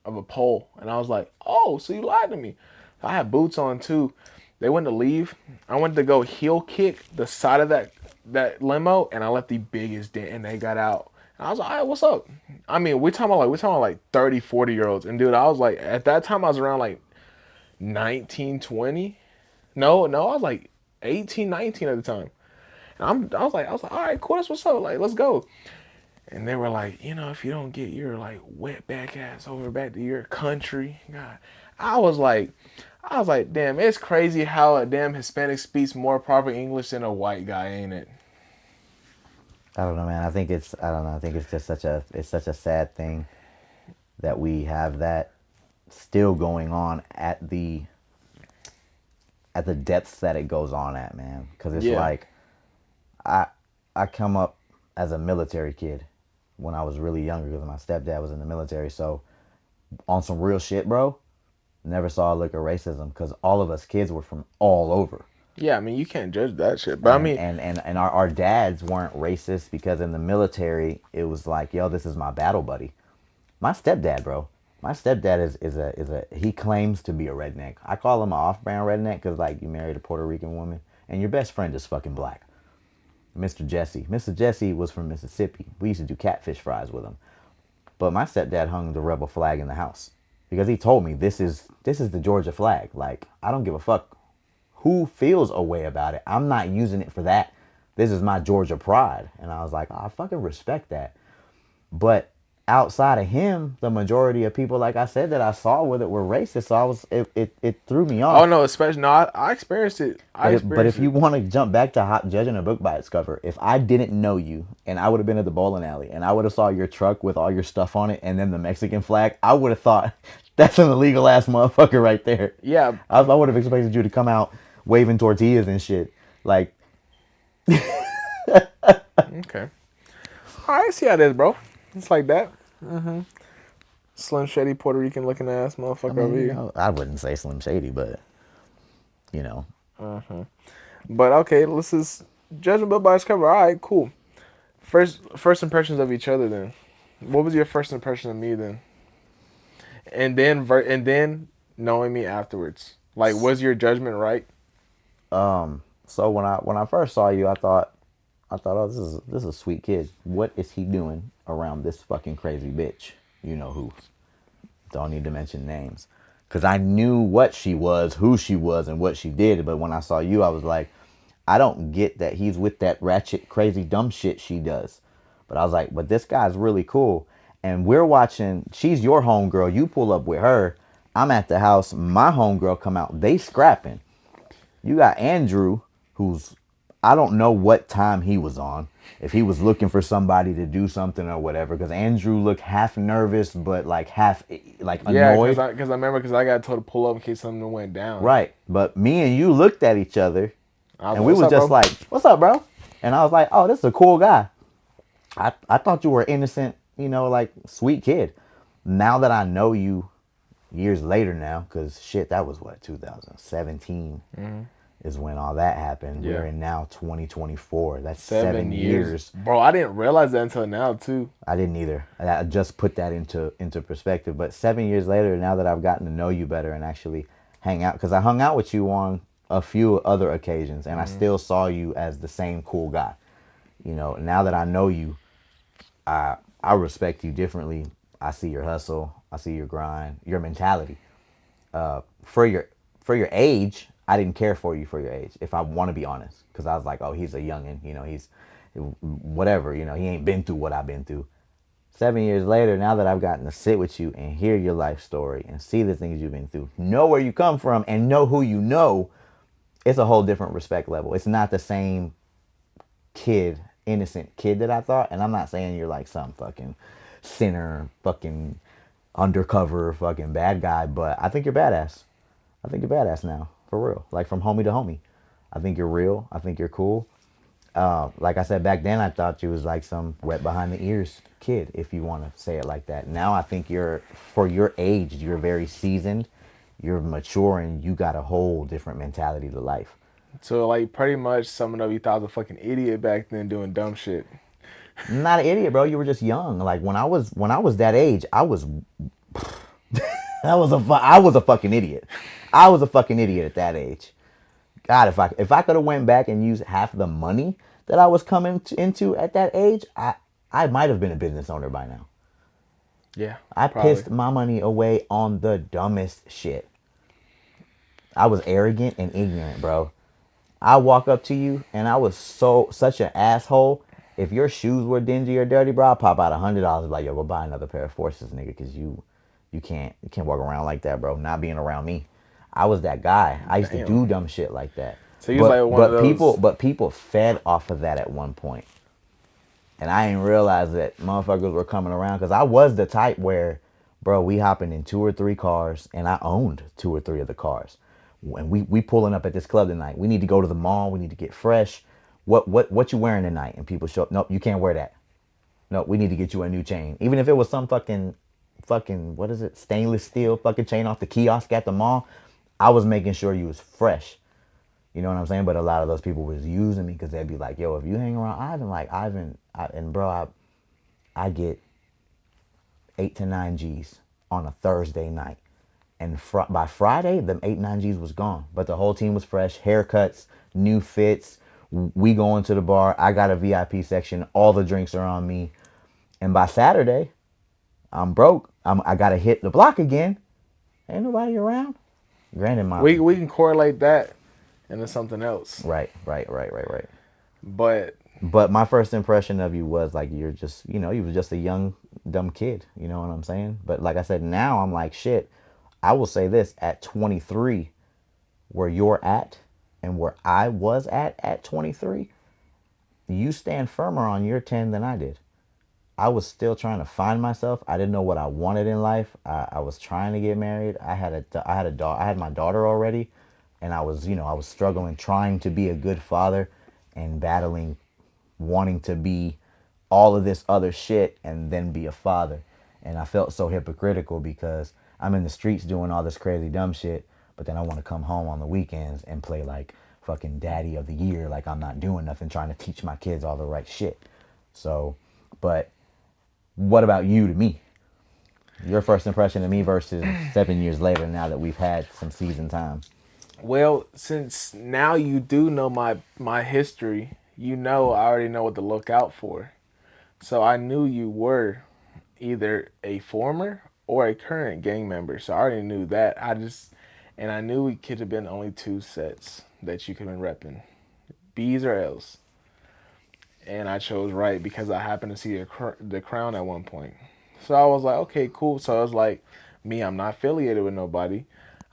of a pole, and I was like, oh, so you lied to me. I had boots on too. They went to leave. I went to go heel kick the side of that limo, and I left the biggest dent, and they got out. And I was like, all right, what's up? I mean, we're talking about like 30, 40 year olds. And dude, I was like, at that time, I was around like 19, 20. No, no, I was like 18, 19 at the time. And I was like, all right, cool, that's what's up. Like, let's go. And they were like, if you don't get your like wet back ass over back to your country, God. I was like, damn, it's crazy how a damn Hispanic speaks more proper English than a white guy, ain't it? I don't know, man. I don't know. I think it's just it's such a sad thing that we have that still going on at the depths that it goes on at, man. Because it's Yeah. like I I come up as a military kid when I was really younger because my stepdad was in the military. So on some real shit, bro, never saw a lick of racism because all of us kids were from all over. Yeah, I mean, you can't judge that shit. But I mean, And our dads weren't racist because in the military it was like, yo, this is my battle buddy. My stepdad, bro. My stepdad is a he claims to be a redneck. I call him an off-brand redneck because like you married a Puerto Rican woman and your best friend is fucking black. Mr. Jesse. Mr. Jesse was from Mississippi. We used to do catfish fries with him. But my stepdad hung the rebel flag in the house because he told me this is the Georgia flag. Like I don't give a fuck who feels a way about it. I'm not using it for that. This is my Georgia pride. And I was like, oh, I fucking respect that. But outside of him, the majority of people, like I said, that I saw with it were racist. So it threw me oh off. no, especially no, I experienced it. I But experienced if you it. want to jump back to judging a book by its cover, if I didn't know you and I would have been at the bowling alley and I would have saw your truck with all your stuff on it and then the Mexican flag, I would have thought that's an illegal ass motherfucker right there. Yeah. I would have expected you to come out waving tortillas and shit. Like, Okay. All right, see how it is, bro. It's like that. Slim Shady Puerto Rican looking ass I motherfucker over mean, you here. know, I wouldn't say Slim Shady, but you know, But okay, let's just judge a book by its cover. All right, cool. First impressions of each other then. What was your first impression of me then? And then knowing me afterwards. Like, was your judgment right? so when I first saw you, I thought, oh, this is a sweet kid. What is he doing around this fucking crazy bitch? You know who? Don't need to mention names, because I knew what she was, who she was, and what she did. But when I saw you, I was like, I don't get that he's with that ratchet, crazy, dumb shit she does. But I was like, but this guy's really cool. And we're watching. She's your homegirl. You pull up with her. I'm at the house. My homegirl come out. They scrapping. You got Andrew, who's I don't know what time he was on. If he was looking for somebody to do something or whatever, because Andrew looked half nervous but like half like Yeah, cause annoyed. I remember because I got told to pull up in case something went down. Right. But me and you looked at each other I was and like, we "What's was up, just bro?" like, "What's up, bro?" And I was like, "Oh, this is a cool guy." I thought you were innocent, you know, like sweet kid. Now that I know you years later now, because shit, that was what 2017 is when all that happened. We're Yeah, in now 2024. That's 7 years, 7 years. bro. I didn't realize that until now too. I didn't either. I just put that into perspective. But 7 years later, now that I've gotten to know you better and actually hang out, because I hung out with you on a few other occasions, and I still saw you as the same cool guy. You know, now that I know you, I respect you differently. I see your hustle. I see your grind, your mentality. For your for your age, I didn't care for you for your age. If I want to be honest, because I was like, oh, he's a youngin. You know, he's whatever. You know, he ain't been through what I've been through. 7 years later, now that I've gotten to sit with you and hear your life story and see the things you've been through, know where you come from, and know who you know, it's a whole different respect level. It's not the same kid, innocent kid that I thought. And I'm not saying you're like some fucking sinner, fucking undercover, fucking bad guy. But I think you're badass. I think you're badass now, for real. Like from homie to homie. I think you're real. I think you're cool. Like I said back then, I thought you was like some wet behind the ears kid, if you want to say it like that. Now I think you're, for your age, you're very seasoned, you're mature, and you got a whole different mentality to life. So like pretty much summing up, you thought I was a fucking idiot back then doing dumb shit. Not an idiot, bro. You were just young. Like when I was that age, I was a fucking idiot. I was a fucking idiot at that age. God, if I could have went back and used half the money that I was into at that age, I might have been a business owner by now. Yeah, I probably. pissed my money away on the dumbest shit. I was arrogant and ignorant, bro. I walk up to you and I was such an asshole. If your shoes were dingy or dirty, bro, I'll pop out $100 like, yo, go buy another pair of forces, nigga, cause you can't walk around like that, bro. Not being around me. I was that guy. I used to Damn. do dumb shit like that. So he was like But one of but people those. but people fed off of that at one point. And I didn't realize that motherfuckers were coming around because I was the type where, bro, we hopping in two or three cars, and I owned two or three of the cars. And we pulling up at this club tonight. We need to go to the mall. We need to get fresh. What you wearing tonight? And people show up. Nope, you can't wear that. No, we need to get you a new chain. Even if it was some fucking what is it? Stainless steel fucking chain off the kiosk at the mall. I was making sure you was fresh. You know what I'm saying? But a lot of those people was using me because they'd be like, yo, if you hang around Ivan, like Ivan, and bro, I get 8 to 9 G's on a Thursday night. And by Friday, them 8 9 G's was gone. But the whole team was fresh, haircuts, new fits. We going to the bar. I got a VIP section. All the drinks are on me. And by Saturday, I'm broke. I gotta hit the block again. Ain't nobody around. Granted, my We can correlate that into something else, right. but But my first impression of you was like you're just, you was just a young dumb kid. You know what I'm saying? But like I said, now I'm like shit. I will say this: at 23, where you're at, and where I was at 23, you stand firmer on your 10 than I did. I was still trying to find myself. I didn't know what I wanted in life. I was trying to get married. I had my daughter already, and I was struggling, trying to be a good father, and battling, wanting to be all of this other shit and then be a father. And I felt so hypocritical because I'm in the streets doing all this crazy dumb shit, but then I want to come home on the weekends and play like fucking daddy of the year, like I'm not doing nothing, trying to teach my kids all the right shit. So, but what about you to me? Your first impression of me versus 7 years later now that we've had some season time. well, since now you do know my history, you know I already know what to look out for. So I knew you were either a former or a current gang member. So I already knew that. And I knew we could have been only two sets that you could have been repping, B's or L's. And I chose right because I happened to see the crown at one point. So I was like, okay, cool. So I was like, me, I'm not affiliated with nobody.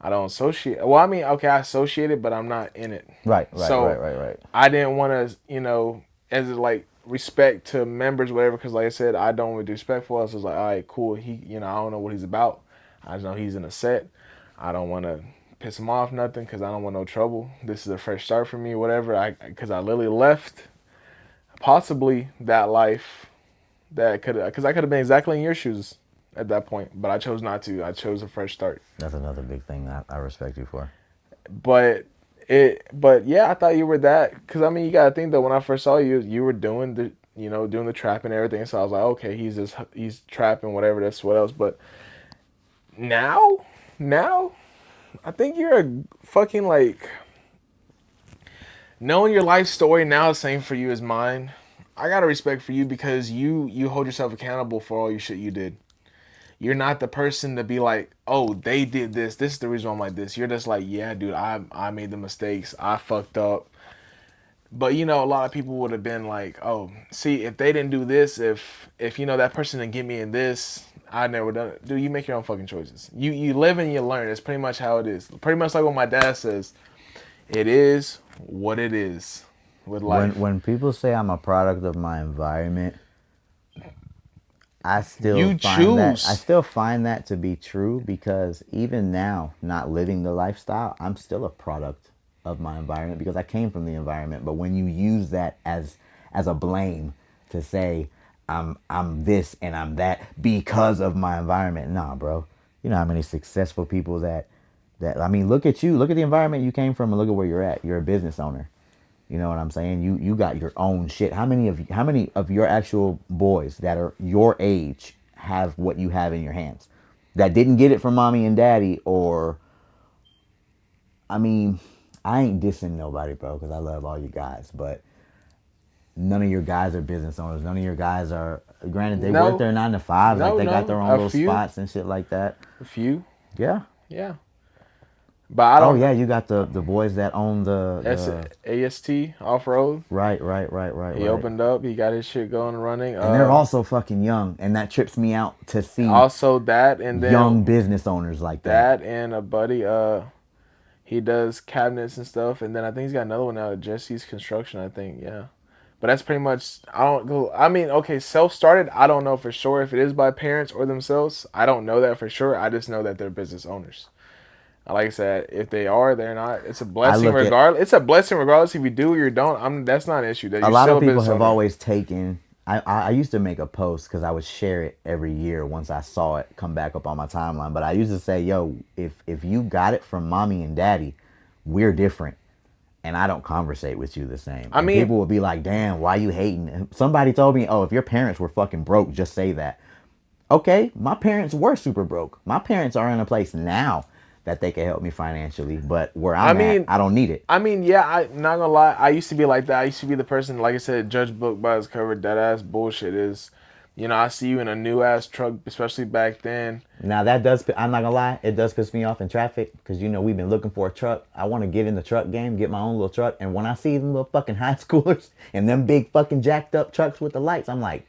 I don't associate. Well, I mean, okay, I associate it, but I'm not in it. Right, right, right, So right, right. I didn't want to, as like respect to members, whatever. Because like I said, I don't really respect for us. It's like, all right, cool. I don't know what he's about. I just know he's in a set. I don't want to piss him off, nothing, because I don't want no trouble. This is a fresh start for me, whatever. Because I literally left possibly that life that could, because I could have been exactly in your shoes at that point, but I chose not to. I chose a fresh start. That's another big thing that I respect you for. But but yeah, I thought you were that, because I mean, you gotta think that when I first saw you, you were doing doing the trap and everything. So I was like, okay, he's trapping, whatever. That's what else. But now, now, I think you're a fucking like knowing your life story now the same for you as mine. I gotta respect for you because you hold yourself accountable for all your shit you did. You're not the person to be like, oh, they did this. This is the reason I'm like this. You're just like, yeah, dude, I made the mistakes. I fucked up. But a lot of people would have been like, oh, see, if they didn't do this, if that person didn't get me in this, I never done it. Dude, you make your own fucking choices. You live and you learn. That's pretty much how it is. Pretty much like what my dad says. It is what it is with When life. when people say I'm a product of my environment, I still You find that choose. to be true because even now, not living the lifestyle, I'm still a product of my environment because I came from the environment. But when you use that as a blame to say I'm this and I'm that because of my environment, nah, bro. You know how many successful people that I mean, look at you, look at the environment you came from, and look at where you're at. You're a business owner. You know what I'm saying? You got your own shit. How many of your actual boys that are your age have what you have in your hands? That didn't get it from mommy and daddy or I mean, I ain't dissing nobody, bro, cuz I love all you guys, but none of your guys are business owners. None of your guys are granted they work No, their 9 to 5s like no, they got no. their own A little few, spots and shit like that. a few. Yeah. Yeah, but I Oh don't. yeah, you got the boys that own S the AST off road. He right. opened up. He got his shit going and running. And they're also fucking young, and that trips me out to see Also that, and young then business owners like that. that, and a buddy. He does cabinets and stuff, and then I think he's got another one now, Jesse's Construction. I think, yeah. But that's pretty much. I don't go. I mean, okay, self started. I don't know for sure if it is by parents or themselves. I don't know that for sure. I just know that they're business owners. Like I said, if they are, they're not. It's a I blessing look at regardless. It's a blessing regardless if you do or you don't. That's not an issue. That a you're lot still of a people business have owner. always taken. I used to make a post because I would share it every year once I saw it come back up on my timeline. But I used to say, "Yo, if you got it from mommy and daddy, we're different." And I don't conversate with you the same. I And mean, people would be like, "Damn, why you hating?" And somebody told me, "Oh, if your parents were fucking broke, just say that." Okay, my parents were super broke. My parents are in a place now that they can help me financially, but where I I'm at, mean, I don't need it. yeah. I not gonna lie. I used to be like that. I used to be the person, like I said, judge book by its cover. That ass bullshit is. I see you in a new ass truck, especially back then. Now that does, I'm not gonna lie, it does piss me off in traffic because we've been looking for a truck. I want to get in the truck game, get my own little truck, and when I see them little fucking high schoolers and them big fucking jacked up trucks with the lights, I'm like,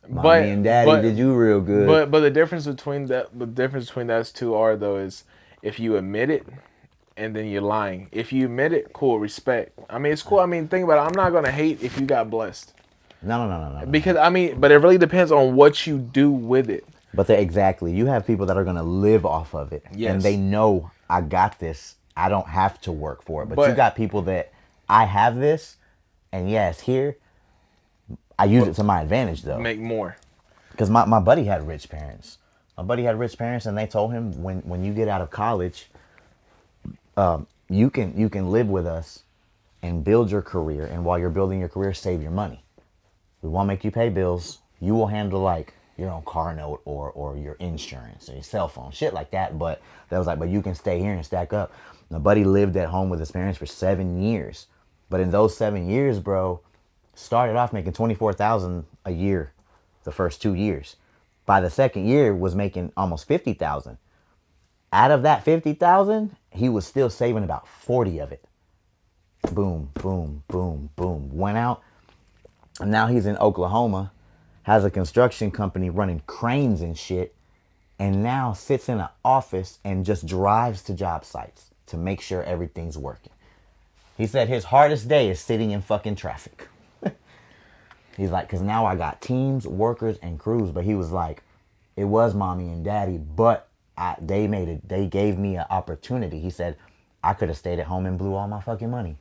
mommy But and daddy but did you real good. but the difference between those two are though is if you admit it and then you're lying. If you admit it, cool, respect. I mean, it's cool. I mean, think about it. I'm not gonna hate if you got blessed No. because I mean, but it really depends on what you do with it. But exactly, you have people that are gonna live off of it, and they Yes, know I got this. I don't have to work for it. But you but got people that I have this, and yes, here I use but it to my advantage though. make more. Because my buddy had rich parents. My buddy had rich parents, and they told him when you get out of college, you can live with us and build your career. And while you're building your career, save your money. We won't make you pay bills. You will handle like your own car note or your insurance or your cell phone, shit like that. But that was like, but you can stay here and stack up. My buddy lived at home with his parents for 7 years. But in those 7 years, bro, started off making 24,000 a year the first 2 years. By the second year was making almost 50,000. Out of that 50,000, he was still saving about 40 of it. Boom, boom, boom, boom. Went out, and now he's in Oklahoma, has a construction company running cranes and shit, and now sits in an office and just drives to job sites to make sure everything's working. He said his hardest day is sitting in fucking traffic. He's like, because now I got teams, workers, and crews. But he was like, it was mommy and daddy, but they gave me an opportunity. He said, I could have stayed at home and blew all my fucking money.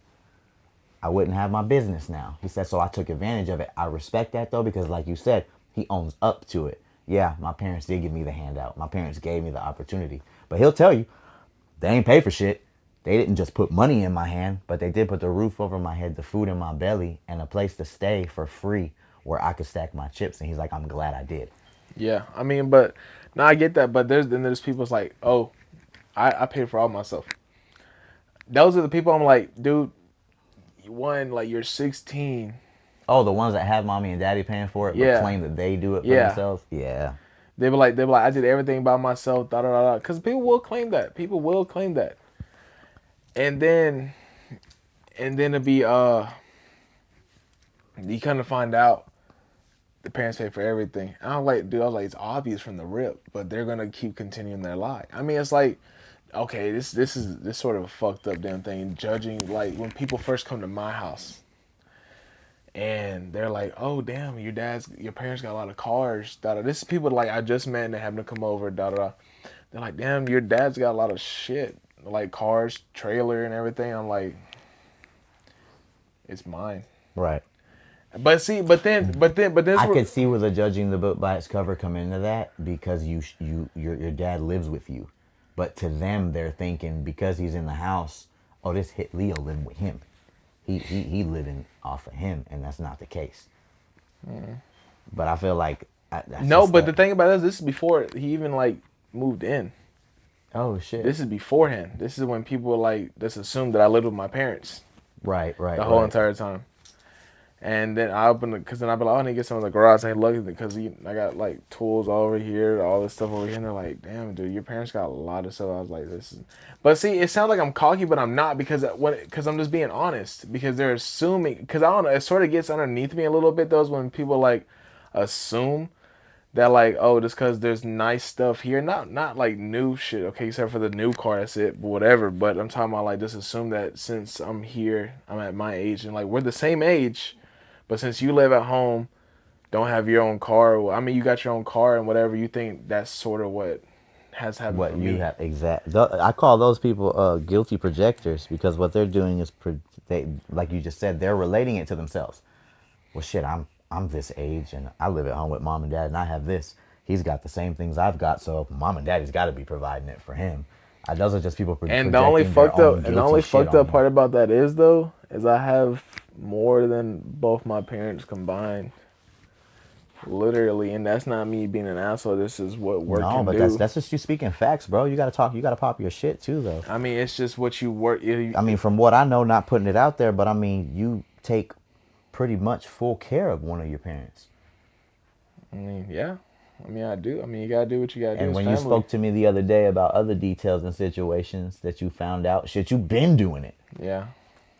I wouldn't have my business now. He said, so I took advantage of it. I respect that though, because like you said, he owns up to it. Yeah, my parents did give me the handout. My parents gave me the opportunity. But he'll tell you, they ain't pay for shit. They didn't just put money in my hand, but they did put the roof over my head, the food in my belly, and a place to stay for free where I could stack my chips. And he's like, I'm glad I did. Yeah, I mean, but no, I get that. But there's people's like, oh, I paid for all myself. Those are the people I'm like, dude, one, like you're 16. Oh, the ones that have mommy and daddy paying for it, but Yeah, claim that they do it for yeah. themselves? Yeah. They be like, I did everything by myself. Da da da da. Because people will claim that. People will claim that. And then it'd be you kind of find out the parents pay for everything. And I'm like, dude, I was like, it's obvious from the rip, but they're gonna keep continuing their lie. I mean, it's like, okay, this sort of a fucked up damn thing. Judging like when people first come to my house and they're like, "Oh damn, your parents got a lot of cars." Da, da. This is people like I just met and they happen to come over. Da da. Da. They're like, "Damn, your dad's got a lot of shit, like cars, trailer, and everything." I'm like, "It's mine." Right. But see, but this I were could see where the judging the book by its cover come into that because your dad lives with you, but to them they're thinking because he's in the house, oh this hit Leo living with him, he living off of him, and that's not the case. But I feel like that's no. just But the that. thing about this is before he even like moved in. Oh shit. This is beforehand. This is when people like just assumed that I lived with my parents Right, the right, whole right. entire time. And then I opened it because then I be like, oh, I need to get some of the garage. And I look because I got like tools all over here, all this stuff over here. And they're like, damn, dude, your parents got a lot of stuff. I was like, this is. But see, it sounds like I'm cocky, but I'm not because I'm just being honest because they're assuming because I don't know. It sort of gets underneath me a little bit. Those when people like assume that like oh just because there's nice stuff here not like new shit okay except for the new car that's it but whatever but I'm talking about like just assume that since I'm here I'm at my age and like we're the same age but since you live at home don't have your own car well, I mean you got your own car and whatever you think that's sort of what has happened What for you me have exact. I call those people guilty projectors because what they're doing is they like you just said they're relating it to themselves. Well, shit, I'm this age and I live at home with mom and dad and I have this. He's got the same things I've got, so mom and daddy's got to be providing it for him. Those are just people projecting their own the guilty only shit fucked on up you. part about that is though is I have more than both my parents combined literally and that's not me being an asshole this is what work No, can but that's do. that's just you speaking facts, bro. You gotta talk. You gotta pop your shit too, though. I mean, it's just what you work. I mean, from what I know, not putting it out there, but I mean, you take pretty much full care of one of your parents. I mean, yeah. I mean, I do. I mean, you gotta do what you gotta do And as when you family. spoke to me the other day about other details and situations that you found out, shit, you've been doing it. Yeah.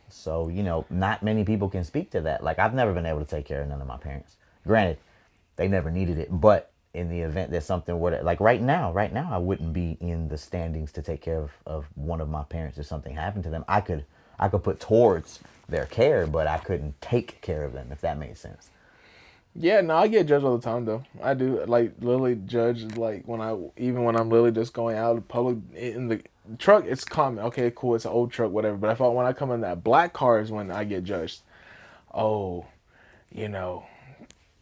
So, not many people can speak to that. Like, I've never been able to take care of none of my parents. Granted, they never needed it, but in the event that something were to, like right now, I wouldn't be in the standings to take care of one of my parents if something happened to them. I could put towards their care, but I couldn't take care of them, if that made sense. Yeah. No, I get judged all the time though. I do. Like literally judged. Like when I even when I'm literally just going out in public in the truck, it's common. Okay, cool. It's an old truck, whatever. But if I when I come in that black car is when I get judged. Oh, you know,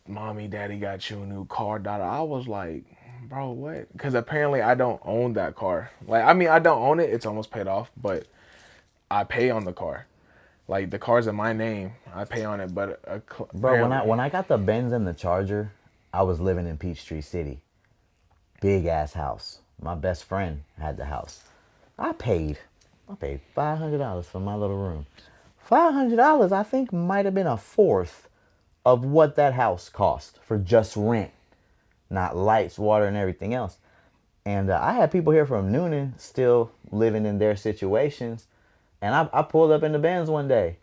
mommy, daddy got you a new car. Daughter. I was like, bro, what? Because apparently I don't own that car. Like, I mean, I don't own it. It's almost paid off, but I pay on the car. Like the car's in my name, I pay on it. But Bro, when I apparently, when I got the Benz and the Charger, I was living in Peachtree City. Big ass house. My best friend had the house. I paid I paid $500 for my little room. $500 I think might have been a fourth of what that house cost for just rent, not lights, water, and everything else. And I had people here from Noonan still living in their situations. And I pulled up in the Benz one day.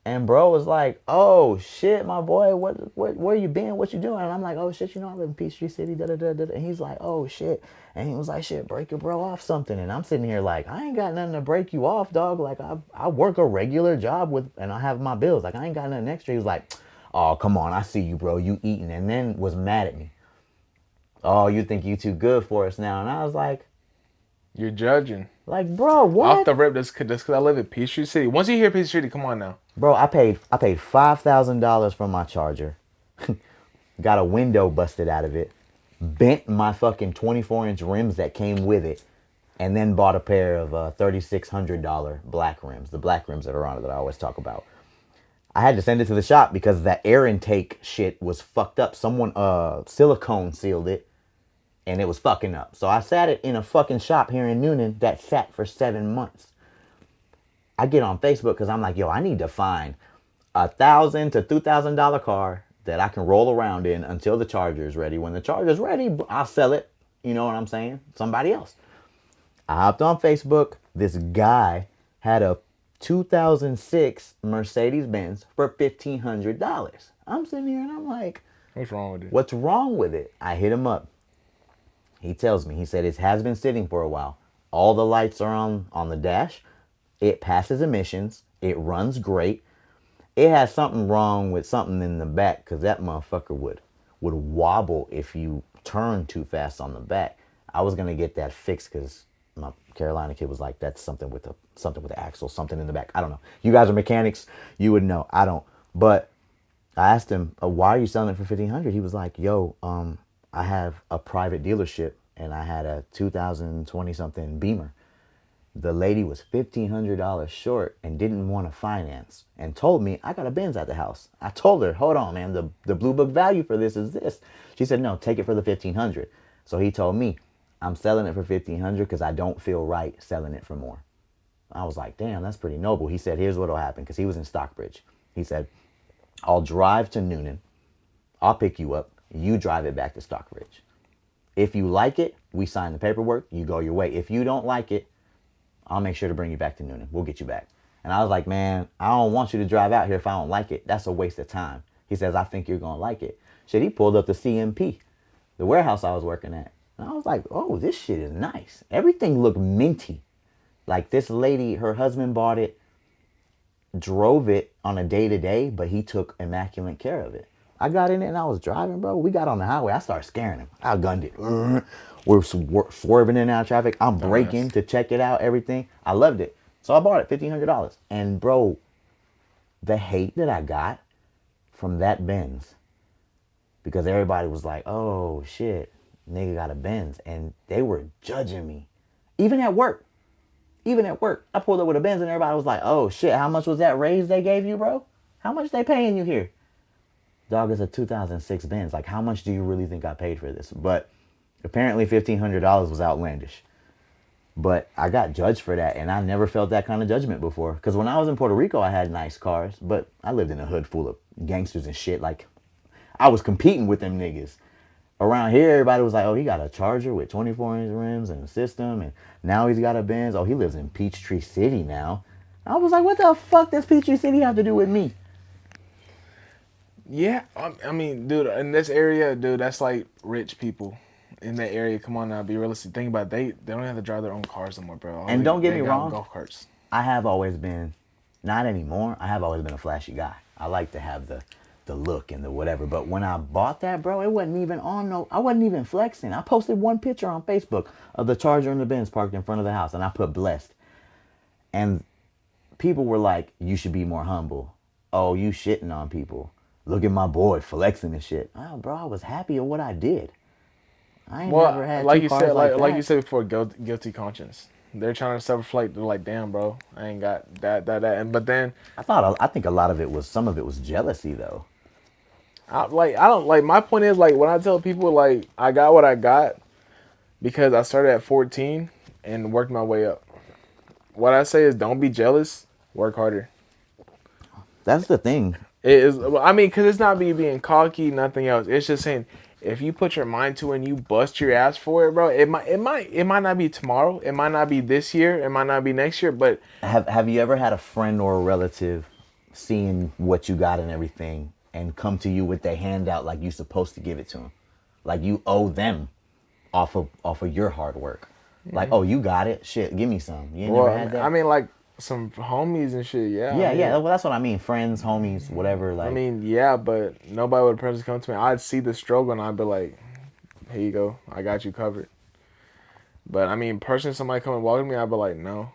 And bro was like, "Oh shit, my boy, what where you been? What you doing?" And I'm like, "Oh shit, I live in Peachtree City." Da, da, da, da. And he's like, "Oh shit," and he was like, "Shit, break your bro off something." And I'm sitting here like, I ain't got nothing to break you off, dog. Like I work a regular job with, and I have my bills. Like I ain't got nothing extra. He was like, "Oh come on, I see you, bro. You eating," and then was mad at me. "Oh, you think you too good for us now?" And I was you're judging bro, off what? the rip. Just because I live in Peachtree City. Once you hear Peachtree City, come on now. Bro, I paid $5,000 for my Charger. Got a window busted out of it, bent my fucking 24-inch rims that came with it, and then bought a pair of $3,600 black rims, the black rims that are on it that I always talk about. I had to send it to the shop because that air intake shit was fucked up. Someone silicone sealed it, and it was fucking up. So I sat it in a fucking shop here in Noonan that sat for 7 months. I get on Facebook because I'm like, yo, I need to find $1,000 to $2,000 car that I can roll around in until the charger is ready. When the charger is ready, I'll sell it. You know what I'm saying? Somebody else. I hopped on Facebook. This guy had a 2006 Mercedes Benz for $1,500. I'm sitting here and I'm like, What's wrong with it? what's wrong with it? I hit him up. He tells me, he said it has been sitting for a while. All the lights are on the dash. It passes emissions. It runs great. it had something wrong with something in the back because that motherfucker would wobble if you turn too fast on the back. I was gonna get that fixed because my Carolina kid was like, "That's something with the axle, something in the back." I don't know. You guys are mechanics, you would know. I don't. But I asked him, "Why are you selling it for 1,500?" He was like, "Yo, I have a private dealership and I had a 2020 something Beamer. The lady was $1,500 short and didn't want to finance and told me I got a Benz at the house. I told her, hold on, man, the blue book value for this is this. She said, no, take it for the 1,500. So he told me, I'm selling it for 1,500 because I don't feel right selling it for more. I was like, damn, that's pretty noble. He said, here's what'll happen because he was in Stockbridge. He said, I'll drive to Noonan. I'll pick you up. You drive it back to Stockbridge. If you like it, we sign the paperwork. You go your way. If you don't like it, I'll make sure to bring you back to Noonan. We'll get you back. And I was like, man, I don't want you to drive out here if I don't like it. That's a waste of time. He says, I think you're going to like it. Shit, he pulled up the CMP, the warehouse I was working at. And I was like, oh, this shit is nice. Everything looked minty. Like this lady, her husband bought it, drove it on a day to day, but he took immaculate care of it. I got in it and I was driving, bro. We got on the highway. I started scaring him. I gunned it. We're swerving in and out of traffic. I'm braking Dumbass. to check it out, everything. I loved it. So I bought it, $1,500. And bro, the hate that I got from that Benz, because everybody was like, oh shit, nigga got a Benz. And they were judging me. Even at work. Even at work. I pulled up with a Benz and everybody was like, oh shit, how much was that raise they gave you, bro? How much they paying you here? Dog, is a 2006 Benz. Like, how much do you really think I paid for this? But apparently $1,500 was outlandish. But I got judged for that, and I never felt that kind of judgment before. Because when I was in Puerto Rico, I had nice cars, but I lived in a hood full of gangsters and shit. Like, I was competing with them niggas. Around here, everybody was like, oh, he got a Charger with 24-inch rims and a system, and now he's got a Benz. Oh, he lives in Peachtree City now. I was like, what the fuck does Peachtree City have to do with me? Yeah, I mean, dude, in this area, dude, that's like rich people in that area. Come on now, be realistic. Think about it, they don't have to drive their own cars no more, bro. All And don't get they me got wrong, golf carts. I have always been, not anymore. I have always been a flashy guy. I like to have the look and the whatever. But when I bought that, bro, it wasn't even on no. I wasn't even flexing. I posted one picture on Facebook of the Charger and the Benz parked in front of the house, and I put blessed. And people were like, "You should be more humble." Oh, you shitting on people. Look at my boy flexing and shit. Oh, bro, I was happy with what I did. I ain't Well, never had like two you cars said, like like you that. said before, guilty conscience. They're trying to self reflect. They're like, damn, bro, I ain't got that. And but then, I think a lot of it was some of it was jealousy though. I don't like. My point is like when I tell people like I got what I got because I started at 14 and worked my way up. What I say is don't be jealous. Work harder. That's the thing. It is. I mean, because it's not me being cocky, nothing else. It's just saying if you put your mind to it and you bust your ass for it, bro. It might not be tomorrow. It might not be this year. It might not be next year. But Have you ever had a friend or a relative seeing what you got and everything and come to you with their handout like you supposed to give it to them, like you owe them off of your hard work, like oh you got it, shit, give me some. You ain't never well, had I that? mean, like some homies and shit. Yeah, I Yeah, yeah. mean, Well, that's what I mean. Friends, homies, whatever. I Like mean, yeah, but nobody would personally come to me. I'd see the struggle and I'd be like, "Here you go. I got you covered." But I mean, personally, somebody come and walk to me, I'd be like, "No."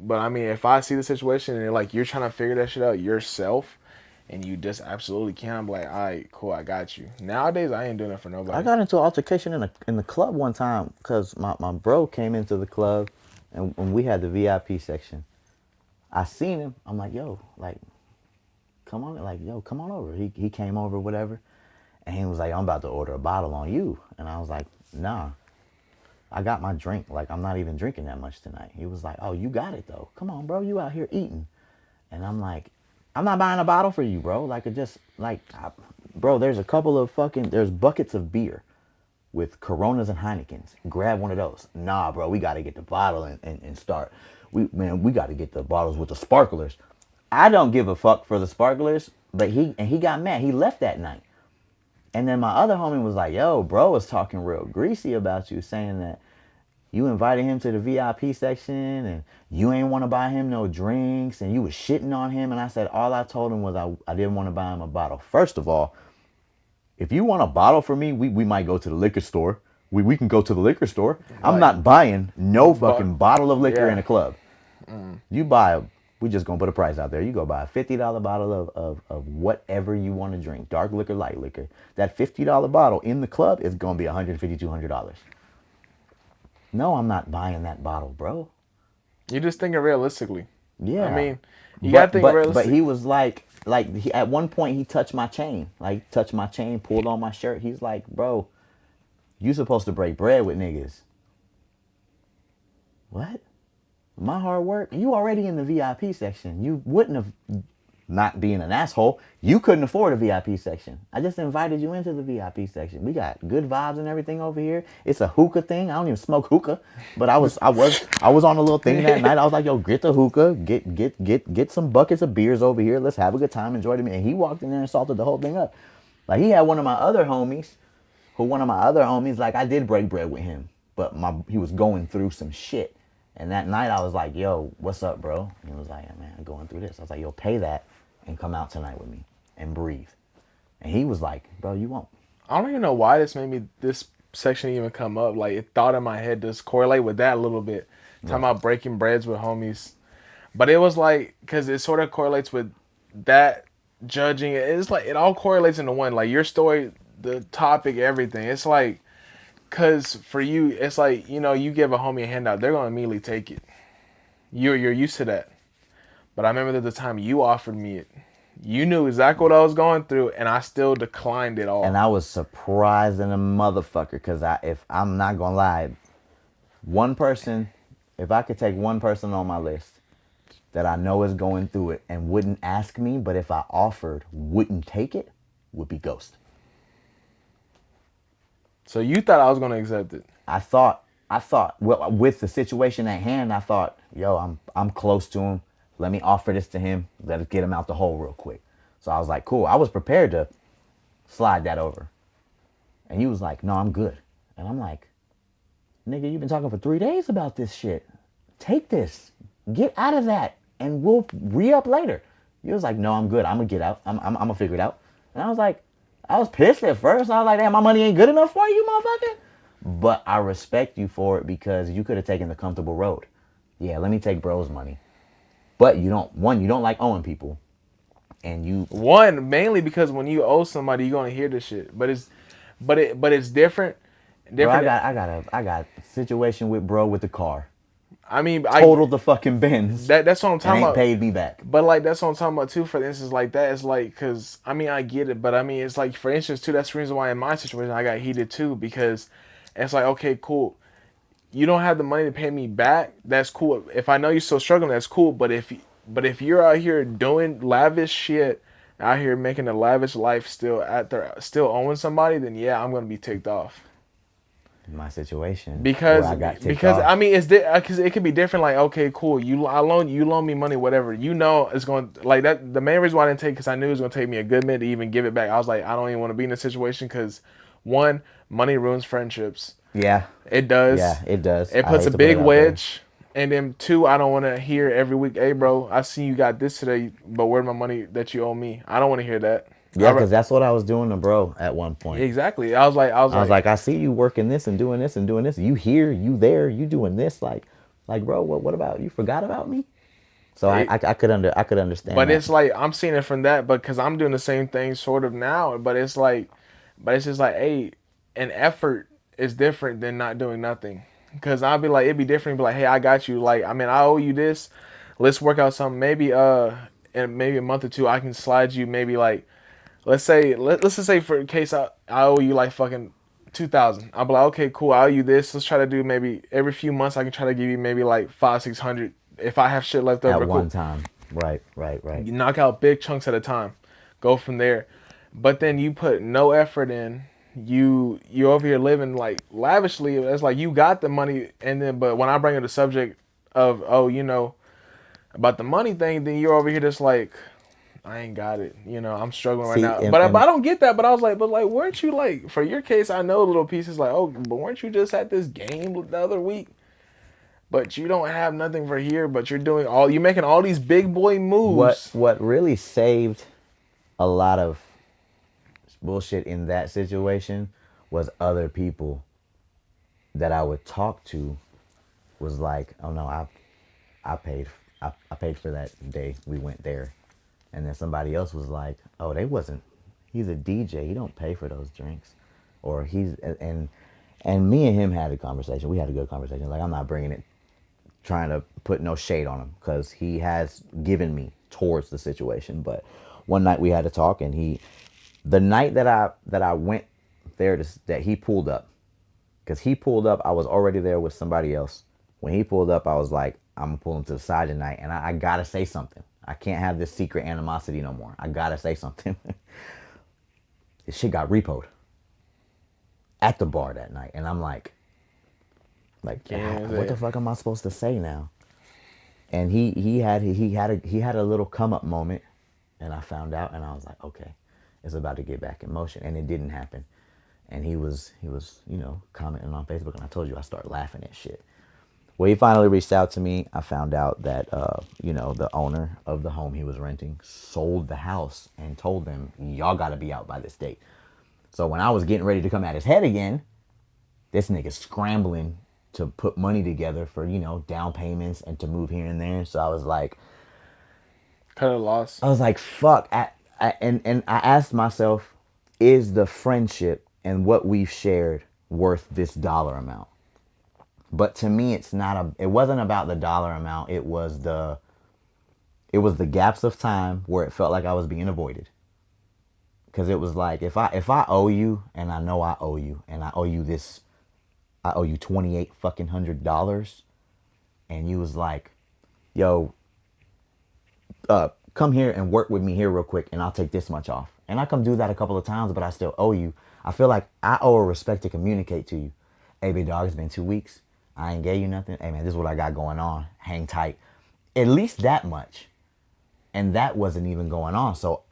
But I mean, if I see the situation and like you're trying to figure that shit out yourself, and you just absolutely can't, I'm like, all right, cool, I got you. Nowadays, I ain't doing it for I nobody. got into an altercation in the club one time because my bro came into the club and we had the VIP section. I seen him. I'm like, yo, like, come on, like, yo, come on over. He came over, whatever. And he was like, I'm about to order a bottle on you. And I was like, nah, I got my drink. Like, I'm not even drinking that much tonight. He was like, oh, you got it though. Come on, bro. You out here eating. And I'm like, I'm not buying a bottle for you, bro. Like, it just, like, bro, there's a couple of there's buckets of beer with Coronas and Heinekens. Grab one of those. Nah, bro, we got to get the bottle and start. We got to get the bottles with the sparklers. I don't give a fuck for the sparklers, but he got mad. He left that night. And then my other homie was like, yo, bro was talking real greasy about you, saying that You invited him to the VIP section and you ain't want to buy him no drinks and you was shitting on him. And I said, all I told him was I didn't want to buy him a bottle. First of all, if you want a bottle for me, we might go to the liquor store. We can go to the liquor store. I'm Like, not buying no but fucking bottle of liquor in yeah, a club. You buy, we just gonna put a price out there. You go buy a $50 bottle of whatever you want to drink, dark liquor, light liquor. That $50 bottle in the club is gonna be $150, $200. No, I'm not buying that bottle, bro. you just thinking realistically. I Yeah, mean, you gotta think but realistic. he was at one point he touched my chain, like touched my chain, pulled on my shirt. He's like, bro, you supposed to break bread with niggas. What? My hard work? You already in the VIP section. You wouldn't have, not being an asshole, you couldn't afford a VIP section. I just invited you into the VIP section. We got good vibes and everything over here. It's a hookah thing. I don't even smoke hookah, but I was on a little thing that night. I was like, yo, get the hookah, get some buckets of beers over here. Let's have a good time, enjoy the meal. And he walked in there and salted the whole thing up. Like he had one of my other homies, like I did break bread with him, but he was going through some shit. And that night I was like, yo, what's up, bro? And he was like, yeah, man, I'm going through this. I was like, yo, pay that and come out tonight with me and breathe. And he was like, bro, you won't. I don't even know why this section even come up. Like it thought in my head just correlate with that a little bit. Talking Right. about breaking breads with homies, but it was like because it sort of correlates with that judging. It's like it all correlates into one. Like your story, the topic, everything. It's like because for you, it's like you give a homie a handout, they're gonna immediately take it. You're used to that. But I remember that the time you offered me it, you knew exactly what I was going through, and I still declined it And all. I was surprised in a motherfucker because if I'm not gonna lie, one person, if I could take one person on my list that I know is going through it and wouldn't ask me, but if I offered, wouldn't take it, would be Ghost. So you thought I was gonna accept it. I thought, well, with the situation at hand, I thought, yo, I'm close to him. Let me offer this to him. Let us get him out the hole real quick. So I was like, cool. I was prepared to slide that over. And he was like, no, I'm good. And I'm like, nigga, you've been talking for 3 days about this shit. Take this. Get out of that. And we'll re-up later. He was like, no, I'm good. I'm gonna get out. I'm gonna figure it out. And I was like, I was pissed at first. I was like, damn, my money ain't good enough for you, motherfucker. But I respect you for it because you could have taken the comfortable road. Yeah, let me take bro's money. But you don't like owing people. And you, One, mainly because when you owe somebody, you're gonna hear this shit. But it's different. bro, I Different. got, I got I got a situation with bro with the car. I mean, Totaled the fucking Benz that's what I'm and talking ain't about. paid me back. But like that's what I'm talking about too. For instance, like that is like because I mean I get it, but I mean it's like for instance too. That's the reason why in my situation I got heated too because it's like okay, cool. You don't have the money to pay me back. That's cool. If I know you're still struggling, that's cool. But if you're out here doing lavish shit, out here making a lavish life still owing somebody, then yeah, I'm gonna be ticked off. My situation where Because I got ticked because I off. mean it's because it could be different. Like okay, cool. You loan me money, whatever. You know it's going like that. The main reason why I didn't take because I knew it was going to take me a good minute to even give it back. I was like I don't even want to be in this situation because one, money ruins friendships. Yeah, It does. yeah, it does. It I puts hate a to put big it out there. wedge. And then two, I don't want to hear every week, hey bro, I see you got this today, but where's my money that you owe me? I don't want to hear that. Yeah, because that's what I was doing to bro at one point. Exactly. I was I was like, like, I see you working this and doing this and doing this. You here, you there, you doing this. Like, bro, what about you? Forgot about me? So it, I could understand but that. it's like I'm seeing it from that, but because I'm doing the same thing sort of now, but it's just like, hey, an effort is different than not doing nothing. Because I'll be like, it'd be different. Be like, hey, I got you. Like, I mean, I owe you this. Let's work out something. Maybe in maybe a month or two, I can slide you maybe like let's just say for in case I owe you like fucking 2,000. I'll be like, okay, cool. I owe you this. Let's try to do maybe every few months. I can try to give you maybe like 500, 600 if I have shit left At over. one Cool. time. Right, right, right. You knock out big chunks at a time. Go from there. But then you put no effort in. You over here living like lavishly. It's like you got the money, and then but when I bring up the subject of about the money thing, then you're over here just like I ain't got it. I'm struggling right See, now. and, But and I don't get that. But I was like, but like, weren't you like for your case? I know little pieces like, oh, but weren't you just at this game the other week? but you don't have nothing for here. But you're making all these big boy What moves. what really saved a lot of bullshit in that situation was other people that I would talk to was like, oh no, I paid I paid for that day we went there, and then somebody else was like, oh, they wasn't. He's a DJ. He don't pay for those drinks, or and me and him had a conversation. We had a good conversation. Like I'm not bringing it, trying to put no shade on him because he has given me towards the situation. But one night we had to talk, and the night that I went there that he pulled up, because he pulled up, I was already there with somebody else. When he pulled up, I was like, I'm gonna pull him to the side tonight, and I gotta say something. I can't have this secret animosity no more. I gotta say something. This shit got repoed at the bar that night, and I'm like, what the Yeah, fuck am I supposed to say now? And he had a little come up moment, and I found out, and I was like, okay, it's about to get back in motion, and it didn't happen. And he was commenting on Facebook, and I told you I start laughing at shit. Well, he finally reached out to me. I found out that the owner of the home he was renting sold the house and told them y'all got to be out by this date. So when I was getting ready to come at his head again, this nigga scrambling to put money together for down payments and to move here and there. So cut a loss. I was like, fuck. And I asked myself, is the friendship and what we've shared worth this dollar amount? But to me, it wasn't about the dollar amount. It was the gaps of time where it felt like I was being avoided. Cause it was like if I owe you and I know I owe you and I owe you 28 fucking $100, and you was like, yo, come here and work with me here real quick and I'll take this much off. And I come do that a couple of times, but I still owe you. I feel like I owe a respect to communicate to you. Hey, big dog, it's been 2 weeks. I ain't gave you nothing. Hey, man, this is what I got going on. Hang tight. At least that much. And that wasn't even going on. So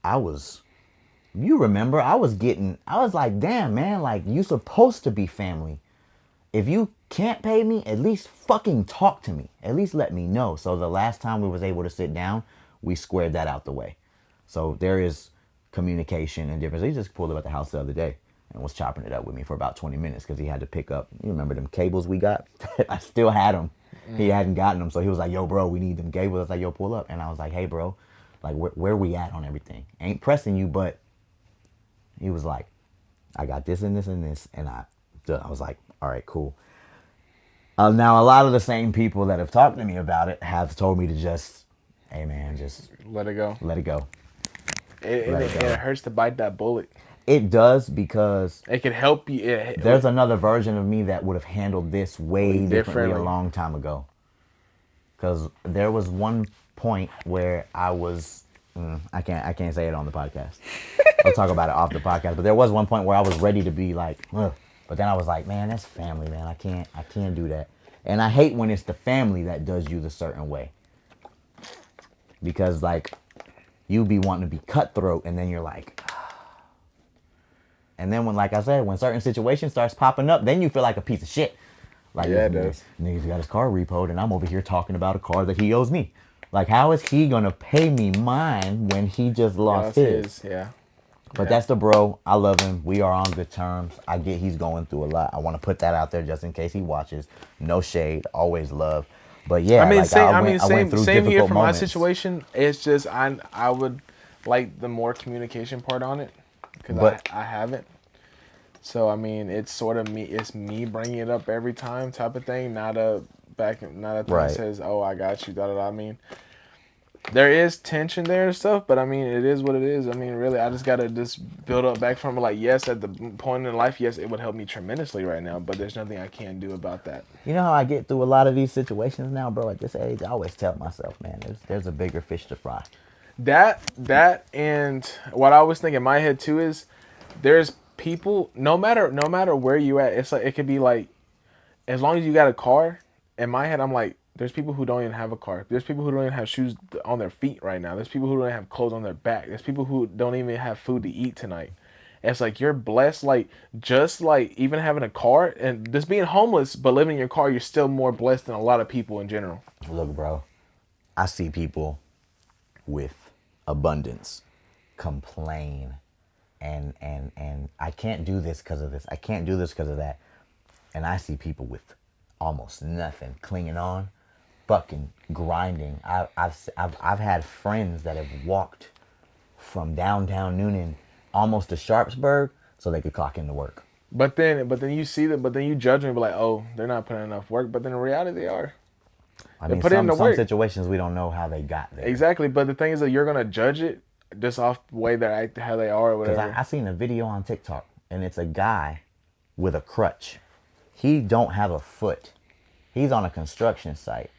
you remember, I was like, damn, man, like, you supposed to be family. If you can't pay me, at least fucking talk to me. At least let me know. So the last time we was able to sit down, we squared that out the way. So there is communication and difference. He just pulled up at the house the other day and was chopping it up with me for about 20 minutes because he had to pick up, you remember them cables we got? I still had them. He Mm. hadn't gotten them. So he was like, yo, bro, we need them cables. I was like, yo, pull up. And I was like, hey, bro, like, where we at on everything? Ain't pressing you, but he was like, I got this and this and this. And I was like, all right, cool. Now, a lot of the same people that have talked to me about it have told me to just, hey, man, just Let it go. let it go. And Let it it go. hurts to bite that bullet. It does because It could help you. there's another version of me that would have handled this way differently a Differently. long time ago. Because there was one point where I was, I can't say it on the podcast. I'll talk about it off the podcast. But there was one point where I was ready to be like, ugh. But then I was like, man, that's family, man. I can't do that. And I hate when it's the family that does you the certain way. Because like you be wanting to be cutthroat and then you're like, and then when, like I said, when certain situations starts popping up, then you feel like a piece of shit. Like Yeah, this it nigga, does. nigga's got his car repoed and I'm over here talking about a car that he owes me. Like, how is he gonna pay me mine when he just Yeah, lost that's his? his. Yeah. But Yeah. that's the bro. I love him. We are on good terms. I get he's going through a lot. I want to put that out there just in case he watches. No shade, always love. But I yeah, mean, like same. I went through Same here difficult for my moments. situation. It's just I would like the more communication part on it because But I haven't. So I mean, it's sort of me. It's me bringing it up every time type of thing. Not a thing that right, says, "Oh, I got you." Da da da. I mean, there is tension there and stuff, but I mean, it is what it is. I mean, really, I just gotta just build up back from it. Like, yes, at the point in life, yes, it would help me tremendously right now, but there's nothing I can do about that. you know how I get through a lot of these situations now, bro. At this age, I always tell myself, man, there's a bigger fish to fry. And what I was thinking in my head too is there's people no matter where you at, it's like it could be like as long as you got a car. In my head, I'm like, there's people who don't even have a car. There's people who don't even have shoes on their feet right now. There's people who don't have clothes on their back. There's people who don't even have food to eat tonight. It's like you're blessed, like just like even having a car and just being homeless, but living in your car, you're still more blessed than a lot of people in general. Look, bro, I see people with abundance complain and I can't do this because of this. I can't do this because of that. And I see people with almost nothing clinging on, fucking grinding. I've had friends that have walked from downtown Noonan almost to Sharpsburg so they could clock into work. But then you see them, but then you judge them and be like, oh, they're not putting enough work. But then in reality, they are. I They're mean, putting in the some work. situations we don't know how they got there. Exactly. But the thing is that you're gonna judge it just off the way they act, how they are, or Because whatever. I seen a video on TikTok and it's a guy with a crutch. He don't have a foot. He's on a construction site.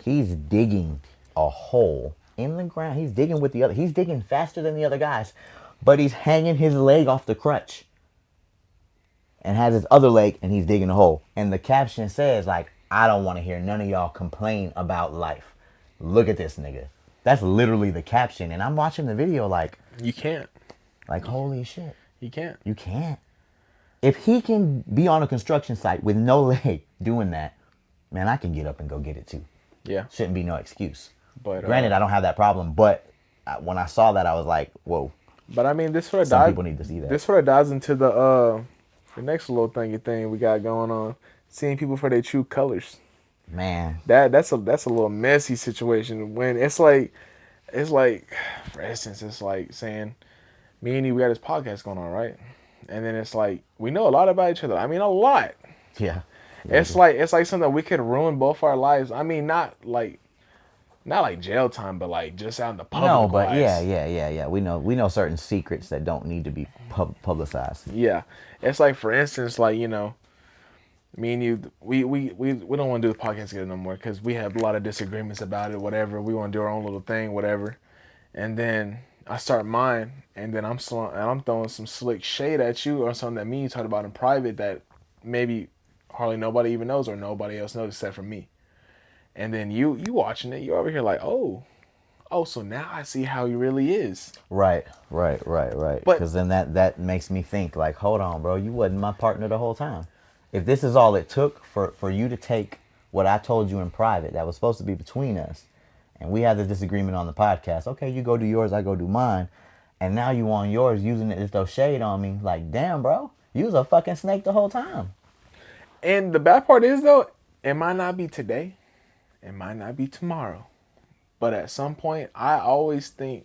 He's digging a hole in the ground. He's digging with the other. He's digging faster than the other guys, but he's hanging his leg off the crutch and has his other leg and he's digging a hole. And the caption says like, "I don't want to hear none of y'all complain about life. Look at this nigga." That's literally the caption. And I'm watching the video You can't. like holy shit. You can't. You can't. If he can be on a construction site with no leg doing that, man, I can get up and go get it too. Yeah. Shouldn't be no excuse. But Granted, I don't have that problem, but when I saw that, I was like, whoa. but I mean, this sort of Some dives. people need to see that. This sort of dives into the next little thingy thing we got going on. Seeing people for their true colors. Man, That's a little messy situation when it's like for instance it's like saying me and you we got this podcast going on, right? And then it's like we know a lot about each other. I mean a lot. yeah. It's like something we could ruin both our lives. I mean not like jail time, but like just out in the public No, but wise. yeah. We know certain secrets that don't need to be publicized. Yeah. It's like for instance like me and you, we don't want to do the podcast together no more because we have a lot of disagreements about it, whatever. We want to do our own little thing, whatever. And then I start mine, and then I'm throwing some slick shade at you or something that me and you talked about in private that maybe hardly nobody even knows or nobody else knows except for me. And then you watching it, you're over here like, oh, so now I see how he really is. Right. But Because then that makes me think like, hold on, bro, you wasn't my partner the whole time. If this is all it took for you to take what I told you in private that was supposed to be between us, and we had the disagreement on the podcast, okay, you go do yours, I go do mine, and now you on yours using it to throw shade on me, like, damn, bro, you was a fucking snake the whole time. and the bad part is though, it might not be today, it might not be tomorrow. But at some point, I always think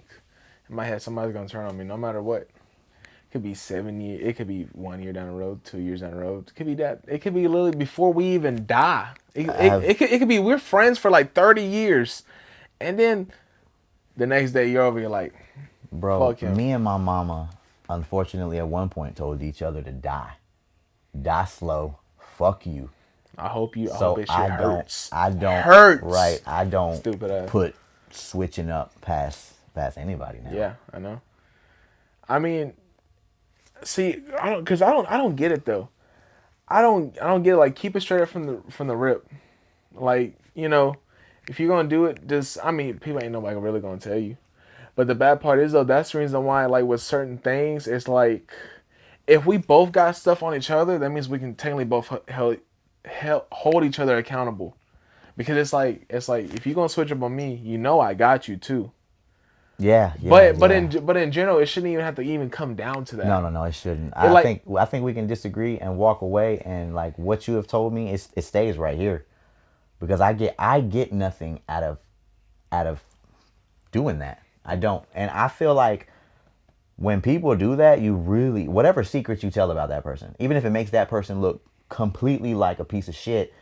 in my head somebody's gonna turn on me, no matter what. It could be 7 years. It could be 1 year down the road, 2 years down the road. It could be that. It could be literally before we even die. It, I it, have, it, could, it could be we're friends for like 30 years, and then the next day you're over here like, bro, fuck him. me and my mama, unfortunately, at one point told each other to die slow, fuck you. I hope So that shit I hurts. don't, Hurts. right? I don't Stupid ass. put switching up past anybody now. Yeah, I know. I mean, see, I don't get it though. I don't get it. Like, keep it straight up from the rip. Like, if you're gonna do it, just I mean, people ain't nobody really gonna tell you. But the bad part is though, that's the reason why like with certain things, it's like if we both got stuff on each other, that means we can technically both hold each other accountable. Because it's like if you're gonna switch up on me, I got you too. Yeah, But yeah. in general, it shouldn't even have to even come down to that. No, it shouldn't. It like I think we can disagree and walk away, and like what you have told me, it stays right here, because I get nothing out of doing that. I don't, and I feel like when people do that, you really whatever secrets you tell about that person, even if it makes that person look completely like a piece of shit,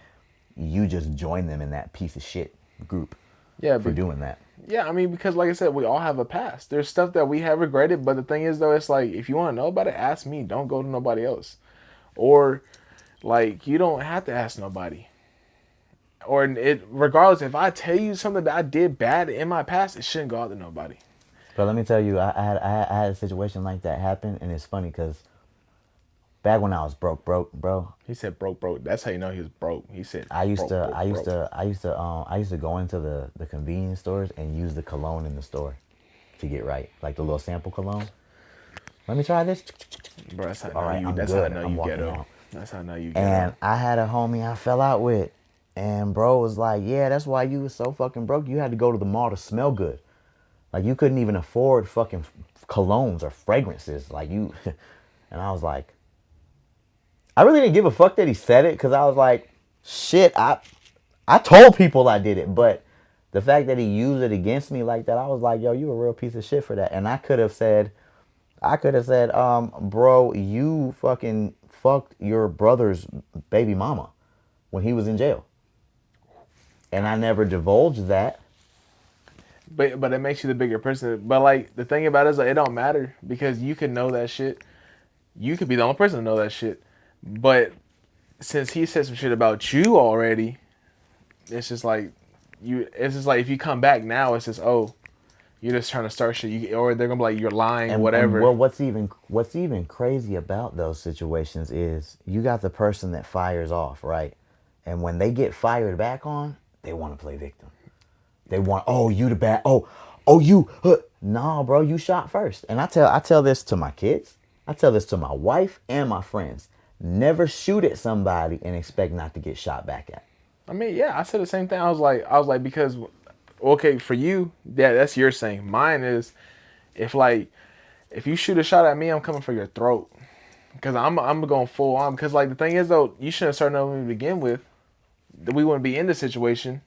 you just join them in that piece of shit group yeah, for but doing that. yeah, I mean because like I said, we all have a past. There's stuff that we have regretted, but the thing is though, it's like if you want to know about it, ask me. Don't go to nobody else, or like you don't have to ask nobody. Or it regardless, if I tell you something that I did bad in my past, it shouldn't go out to nobody. But let me tell you, I had a situation like that happen, and it's funny because back when I was broke, bro, He said broke, broke. That's how you know he was broke. He said I used broke, to, broke, I used broke. to, I used to, I used to go into the convenience stores and use the cologne in the store to get right, like the little sample cologne. Let me try this. Bro, that's how I All know right, you. I'm That's how I good. know I'm you walking ghetto. out. That's how I know you And ghetto. I had a homie I fell out with. And bro was like, yeah, that's why you was so fucking broke. You had to go to the mall to smell good. Like you couldn't even afford fucking colognes or fragrances. Like you, and I was like, I really didn't give a fuck that he said it because I was like, shit, I told people I did it, but the fact that he used it against me like that, I was like, yo, you a real piece of shit for that. And I could have said, bro, you fucking fucked your brother's baby mama when he was in jail. And I never divulged that. But it makes you the bigger person. But like the thing about it is like, it don't matter because you could know that shit. You could be the only person to know that shit. But since he said some shit about you already, it's just like you. It's just like if you come back now, it's just you're just trying to start shit. Or they're gonna be like you're lying, And whatever. well, what's even crazy about those situations is you got the person that fires off, right? And when they get fired back on, they want to play victim. They want, oh, you the bad, oh, you, nah, bro, you shot first. And I tell this to my kids, I tell this to my wife and my friends. Never shoot at somebody and expect not to get shot back at. I mean, yeah, I said the same thing. I was like, because, okay, for you, yeah, that's your saying. Mine is, if you shoot a shot at me, I'm coming for your throat, because I'm going full on. Because like the thing is though, you shouldn't have started knowing to begin with. That we wouldn't be in this situation.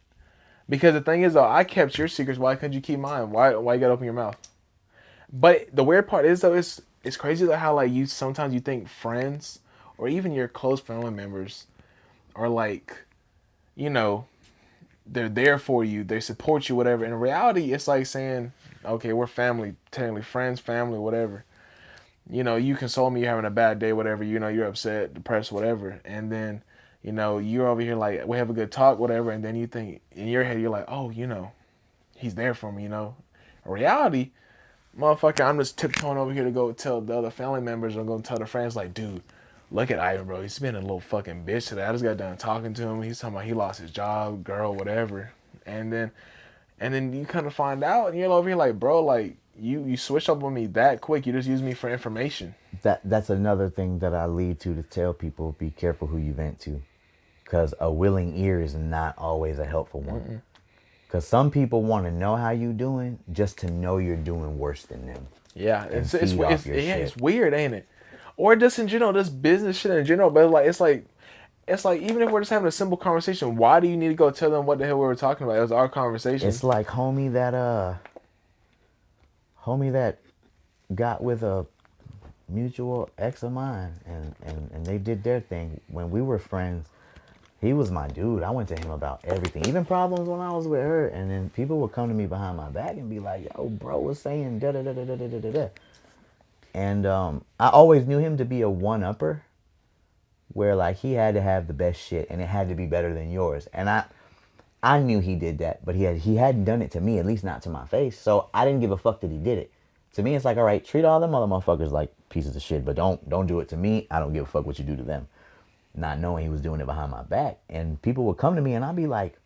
Because the thing is though, I kept your secrets. Why couldn't you keep mine? Why you gotta open your mouth? But the weird part is though, it's crazy though how like you sometimes you think friends or even your close family members are like, you know, they're there for you, they support you, whatever. In reality, it's like saying, okay, we're family, technically friends, family, whatever. You console me, you're having a bad day, whatever. You're upset, depressed, whatever, and then, you're over here like we have a good talk, whatever, and then you think in your head you're like, oh, he's there for me. In reality, motherfucker, I'm just tiptoeing over here to go tell the other family members or go tell the friends like, dude, look at Ivan, bro. He's been a little fucking bitch today. I just got done talking to him. He's talking about he lost his job, girl, whatever. And then you kind of find out, and you're over here like, bro, like you switch up on me that quick. You just use me for information. That's another thing that I lead to tell people: be careful who you vent to, because a willing ear is not always a helpful one. Because some people want to know how you doing just to know you're doing worse than them Yeah, and it's feed off it's your yeah, shit. it's weird, ain't it? Or just in general, just business shit in general. But it's like even if we're just having a simple conversation, why do you need to go tell them what the hell we were talking about? It was our conversation. It's like homie that got with a mutual ex of mine, and they did their thing when we were friends. He was my dude. I went to him about everything, even problems when I was with her. And then people would come to me behind my back and be like, yo, bro was saying da da da da da da da da. And I always knew him to be a one upper, where like he had to have the best shit and it had to be better than yours. And I knew he did that, but he hadn't done it to me, at least not to my face. So I didn't give a fuck that he did it. To me, it's like, all right, treat all them other motherfuckers like pieces of shit, but don't do it to me. I don't give a fuck what you do to them. Not knowing he was doing it behind my back, and people would come to me, and I'd be like,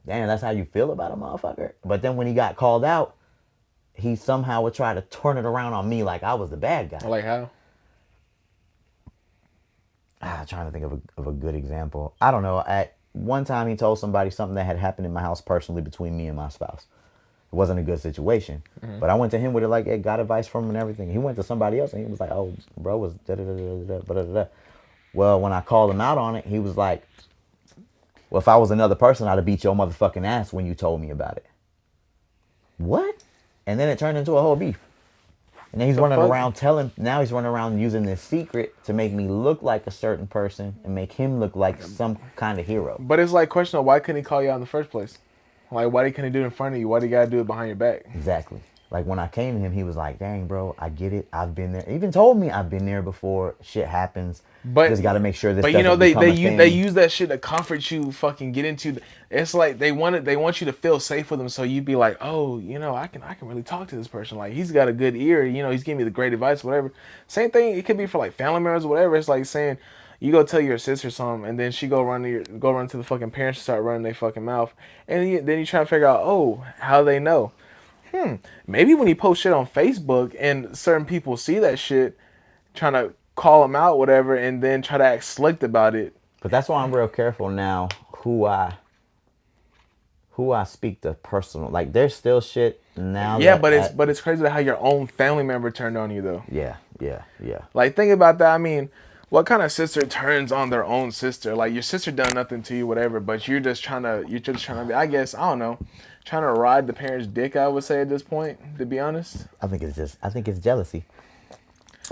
"Damn, that's how you feel about a motherfucker." But then when he got called out, he somehow would try to turn it around on me like I was the bad guy. Like how? Trying to think of a good example. I don't know. At one time, he told somebody something that had happened in my house personally between me and my spouse. It wasn't a good situation. Mm-hmm. But I went to him with it like, it got advice from him and everything. He went to somebody else and he was like, oh, bro was da da da da da da da. Well, when I called him out on it, he was like, well, if I was another person, I'd have beat your motherfucking ass when you told me about it. What? And then it turned into a whole beef. And then he's The running fuck? around now he's running around using this secret to make me look like a certain person and make him look like some kind of hero. But it's like question of why couldn't he call you out in the first place? Like why couldn't he do it in front of you? Why do you gotta do it behind your back? Exactly. Like when I came to him, he was like, dang, bro, I get it. I've been there. He even told me I've been there before. Shit happens. But Just got to make sure this but doesn't they become a they thing. use that shit to comfort you. Fucking get into. It's like they want you to feel safe with them, so you'd be like, oh, I can really talk to this person. Like he's got a good ear. He's giving me the great advice, whatever. Same thing. It could be for like family members, whatever. It's like saying you go tell your sister something, and then she go run to the fucking parents and start running their fucking mouth, and then you try to figure out, oh, how they know. Maybe when you post shit on Facebook and certain people see that shit, trying to call them out, whatever, and then try to act slick about it. But that's why I'm real careful now who I speak to personal. Like there's still shit now Yeah, that but it's that but it's crazy how your own family member turned on you though. yeah, yeah, yeah. Like think about that. I mean, what kind of sister turns on their own sister? Like your sister done nothing to you, whatever, but you're just trying to be. I guess I don't know, trying to ride the parents' dick. I would say at this point, to be honest. I think it's jealousy.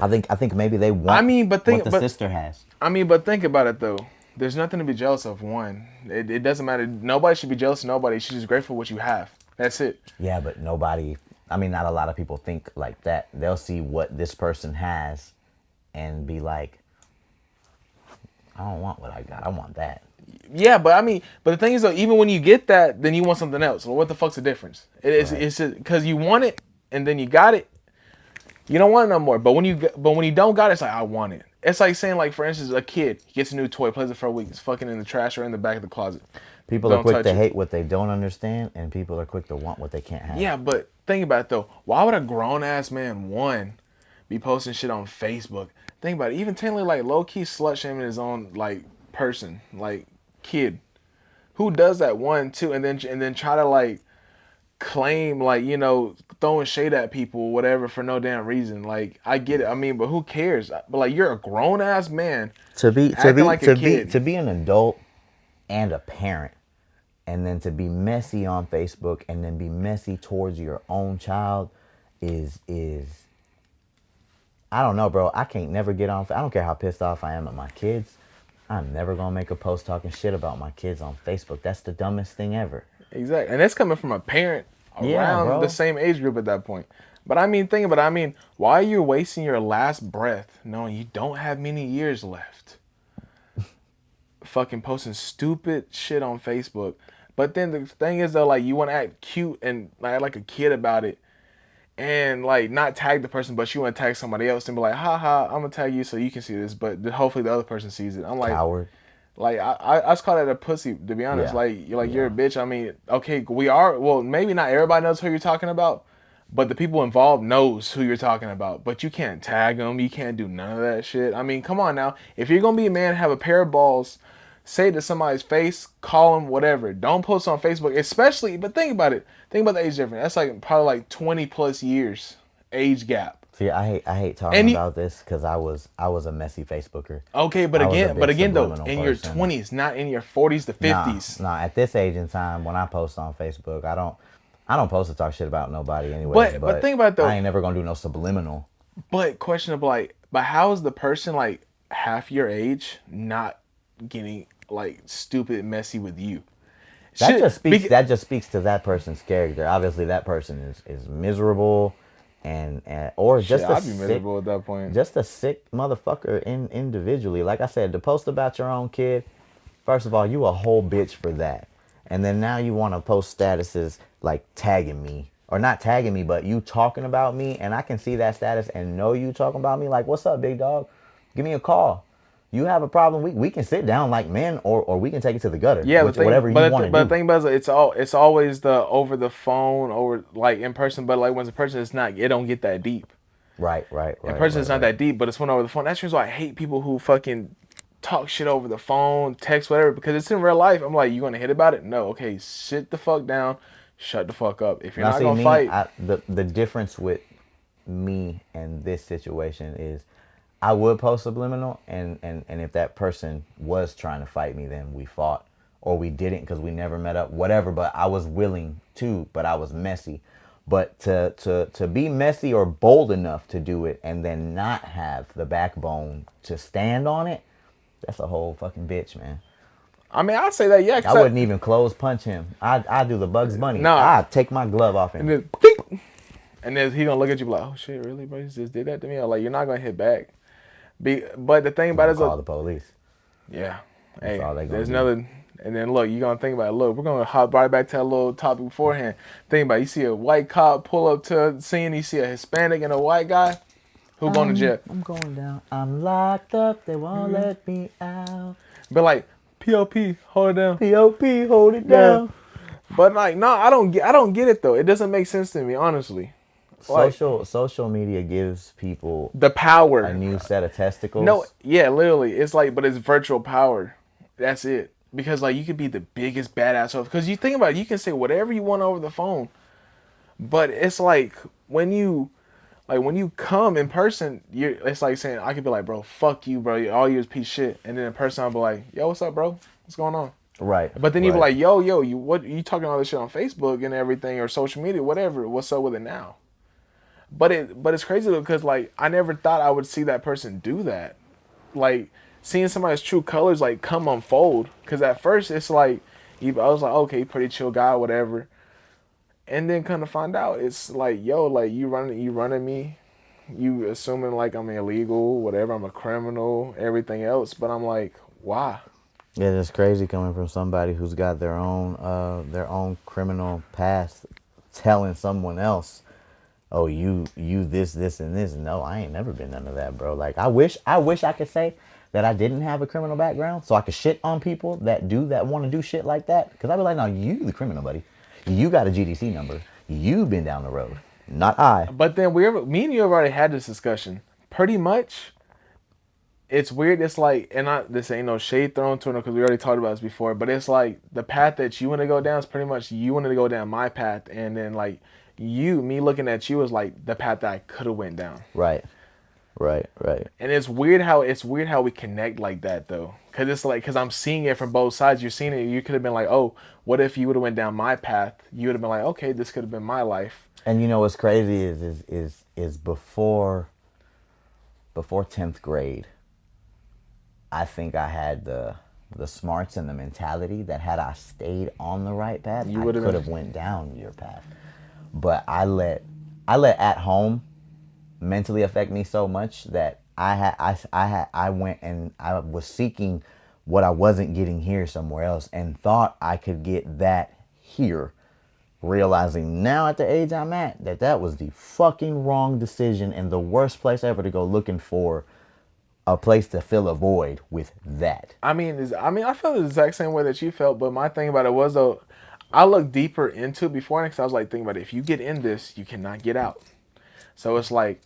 I think maybe they I want mean, but what think the but sister has. I mean, but think about it though. There's nothing to be jealous of. One, it doesn't matter. Nobody should be jealous of nobody. You should just grateful for what you have. That's it. Yeah, but nobody. I mean, not a lot of people think like that. They'll see what this person has, and be like, I don't want what I got. I want that. Yeah, but I mean, but the thing is though, even when you get that, then you want something else. Well, what the fuck's the difference? Right. It's because you want it and then you got it. You don't want it no more. But when you don't got it, it's like I want it. It's like saying like for instance, a kid gets a new toy, plays it for a week, it's fucking in the trash or in the back of the closet. People are Don't quick touch to it. hate what they don't understand, and people are quick to want what they can't have. Yeah, but think about it though. Why would a grown ass man be posting shit on Facebook? Think about it. Even technically like low key slut shaming his own like person, like kid. Who does that two, and then try to like claim like throwing shade at people whatever for no damn reason. Like I get it. I mean, but who cares? But like you're a grown ass man To be to acting be like a to be kid. to be an adult and a parent, and then to be messy on Facebook, and then be messy towards your own child, is I don't know, bro. I can't never get on. I don't care how pissed off I am at my kids. I'm never gonna make a post talking shit about my kids on Facebook. That's the dumbest thing ever. Exactly, and that's coming from a parent Yeah, around the bro. same age group at that point. But I mean, think about it. I mean, why are you wasting your last breath knowing you don't have many years left? Fucking posting stupid shit on Facebook. But then the thing is though, like you want to act cute and like act like a kid about it, and like not tag the person, but you want to tag somebody else and be like, "Ha ha, I'm gonna tag you so you can see this," but hopefully the other person sees it. I'm Coward. like I just call that a pussy to be honest. Yeah. You're a Yeah. bitch. I mean, okay, we are well maybe not everybody knows who you're talking about, but the people involved knows who you're talking about. But you can't tag them. You can't do none of that shit. I mean, come on now. If you're gonna be a man, have a pair of balls. Say it to somebody's face, call them, whatever. Don't post on Facebook, especially. But think about it. Think about the age difference. That's like probably like 20 plus years age gap. See, I hate talking And you, about this because I was a messy Facebooker. okay, I was a but big again though, subliminal in your person. 20s, not in your 40s to Nah, 50s. nah. At this age and time, when I post on Facebook, I don't post to talk shit about nobody, anyways. But But think about it I though. ain't never gonna do no subliminal. But questionable, like, but how is the person like half your age not getting like stupid messy with you? That Shit, just speaks. That just speaks to that person's character. Obviously, that person is miserable, and or shit, just a I'd be sick, miserable at that point. just a sick motherfucker individually. Like I said, to post about your own kid. First of all, you a whole bitch for that. And then now you want to post statuses like tagging me. Or not tagging me, but you talking about me. And I can see that status and know you talking about me. Like, what's up, big dog? Give me a call. You have a problem, we can sit down like men, or we can take it to the gutter. Yeah, Whatever you want to but the do. thing about it, it's always the over the phone or like in person. But like when it's a person, it's not. It don't get that deep. Right, right, In right, person, right, it's not right. that deep. But it's when over the phone. That's the reason why I hate people who fucking talk shit over the phone, text, whatever. Because it's in real life. I'm like, you gonna hit about it? No. Okay, sit the fuck down. Shut the fuck up. If you're Now, not see gonna me, fight, the difference with me and this situation is I would post subliminal, and if that person was trying to fight me, then we fought, or we didn't because we never met up, whatever. But I was willing to, but I was messy. But to be messy or bold enough to do it and then not have the backbone to stand on it, that's a whole fucking bitch, man. I mean, I'd say that yeah. I Cause wouldn't even close punch him. I do the Bugs Bunny. nah, I take my glove off and him. then ding, and then he gonna look at you like, oh shit, really, bro? You just did that to me. I'm like, you're not gonna hit back. But the thing I'm about gonna it is, call the police. yeah. That's Hey, all they gonna there's do. another. And then look, you're gonna think about it. Look, we're gonna hop right back to that little topic beforehand. Think about it. You see a white cop pull up to a scene, you see a Hispanic and a white guy, who going to jail? I'm going down. I'm locked up. They won't let me out. But like, POP, hold it down. POP, hold it Yeah. down. But like, no, I don't get it though. It doesn't make sense to me, honestly. Like social media gives people the a power. new set of No, testicles. yeah, literally, it's like, but it's virtual power. That's it. Because like you could be the biggest badass of. Because you think about it, you can say whatever you want over the phone, but it's like when you come in person, you it's like saying I could be like, bro, fuck you, bro. All you is piece of shit, and then in person I'll be like, yo, what's up, bro? What's going on? Right, But then you be right. like, yo, you what you talking all this shit on Facebook and everything or social media, whatever. What's up with it now? But it's crazy though because like I never thought I would see that person do that. Like seeing somebody's true colors like come unfold. Because at first it's like I was like, okay, pretty chill guy, whatever. And then kind of find out it's like, yo, like you running me, you assuming like I'm illegal, whatever, I'm a criminal, everything else. But I'm like, why? Yeah, it's crazy coming from somebody who's got their own criminal past, telling someone else, "Oh, you this and this." No, I ain't never been none of that, bro. Like I wish I could say that I didn't have a criminal background, so I could shit on people that want to do shit like that. Because I'd be like, "No, you the criminal, buddy. You got a GDC number. You've been down the road, not I." But then me and you have already had this discussion. Pretty much, it's weird. It's like, and I this ain't no shade thrown to it because we already talked about this before. But it's like the path that you want to go down is pretty much you wanted to go down my path, and then like me looking at you is like the path that I could have went down. Right, right, right. And it's weird how we connect like that though, because it's like because I'm seeing it from both sides. You're seeing it. You could have been like, oh, what if you would have went down my path? You would have been like, okay, this could have been my life. And you know what's crazy is before 10th grade, I think I had the smarts and the mentality that had I stayed on the right path, You I would have could been. have went down your path. But I let at home mentally affect me so much that I went and I was seeking what I wasn't getting here somewhere else and thought I could get that here, realizing now at the age I'm at that that was the fucking wrong decision and the worst place ever to go looking for a place to fill a void with that. I felt the exact same way that you felt, but my thing about it was though, I looked deeper into it before because I was like thinking about it. If you get in this, you cannot get out. So it's like,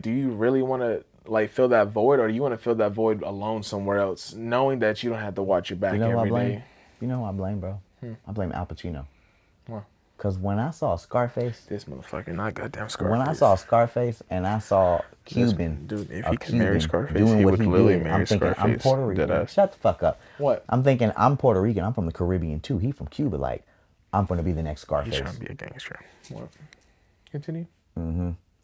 do you really want to like fill that void, or do you want to fill that void alone somewhere else, knowing that you don't have to watch your You back know who I every blame? day? You know who I blame, bro? I blame Al Pacino. Well, Cause when I saw Scarface, this motherfucker, not goddamn when I Scarface. saw Scarface and I saw This Cuban, dude, if a he could marry Cuban Scarface, doing he what would he literally did, marry I'm thinking I'm Scarface. Puerto Dead Rican. ass. Shut the fuck up. What? I'm thinking I'm Puerto Rican. I'm from the Caribbean too. He from Cuba. Like I'm gonna be the next He's trying Scarface. to be a gangster. What? Continue.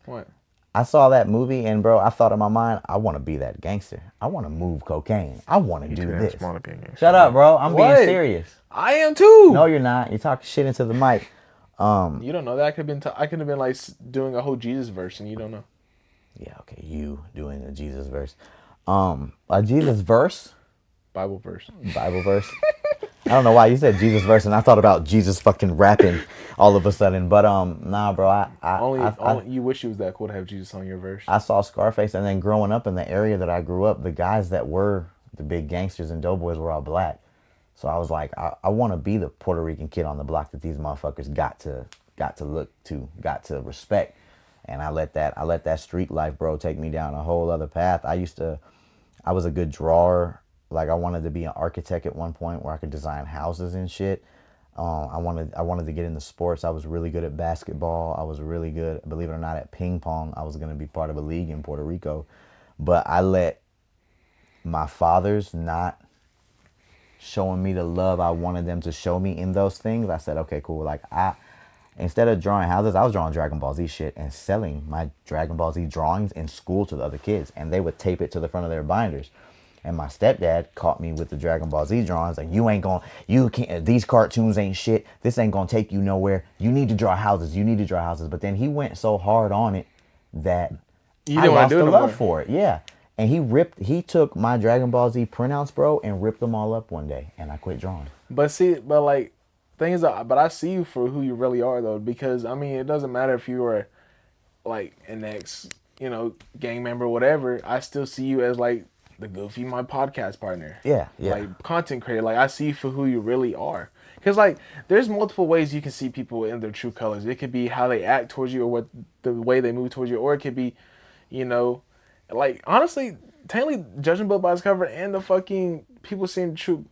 What? I saw that movie and bro, I thought in my mind, I want to be that gangster. I want to move cocaine. I want to You too do damn this. small to be a gangster, Shut up, bro. bro. I'm being What? serious. I am No, too. you're not. You're talking shit into the mic. You don't know that I could have been. I could have been like doing a whole Jesus verse, and you don't know. Yeah, okay. You doing a Jesus verse. A Jesus verse, Bible verse. Bible verse. I don't know why you said Jesus verse, and I thought about Jesus fucking rapping all of a sudden. But nah, bro. Only you wish you was that cool to have Jesus on your verse. I saw Scarface, and then growing up in the area that I grew up, the guys that were the big gangsters and doughboys were all black. So I was like, I want to be the Puerto Rican kid on the block that these motherfuckers got to look to, got to respect. And I let that street life, bro, take me down a whole other path. I was a good drawer. Like I wanted to be an architect at one point where I could design houses and shit. I wanted to get into sports. I was really good at basketball. I was really good, believe it or not, at ping pong. I was gonna be part of a league in Puerto Rico, but I let my fathers not showing me the love I wanted them to show me in those things. I said, okay, cool. Like instead of drawing houses, I was drawing Dragon Ball Z shit and selling my Dragon Ball Z drawings in school to the other kids, and they would tape it to the front of their binders. And my stepdad caught me with the Dragon Ball Z drawings. Like, you can't, these cartoons ain't shit. This ain't gonna take you nowhere. You need to draw houses. You need to draw houses. But then he went so hard on it that You I didn't want to lost do it the no love more. for it. Yeah. And he took my Dragon Ball Z printouts, bro, and ripped them all up one day. And I quit drawing. But see, but like, thing is, but I see you for who you really are though, because I mean, it doesn't matter if you were like an ex, gang member, whatever. I still see you as like the Goofy, my podcast partner, Yeah, yeah. like content creator. Like I see you for who you really are. Because like there's multiple ways you can see people in their true colors. It could be how they act towards you, or what the way they move towards you, or it could be, you know, like honestly, technically judging book by its cover and the fucking people seeing true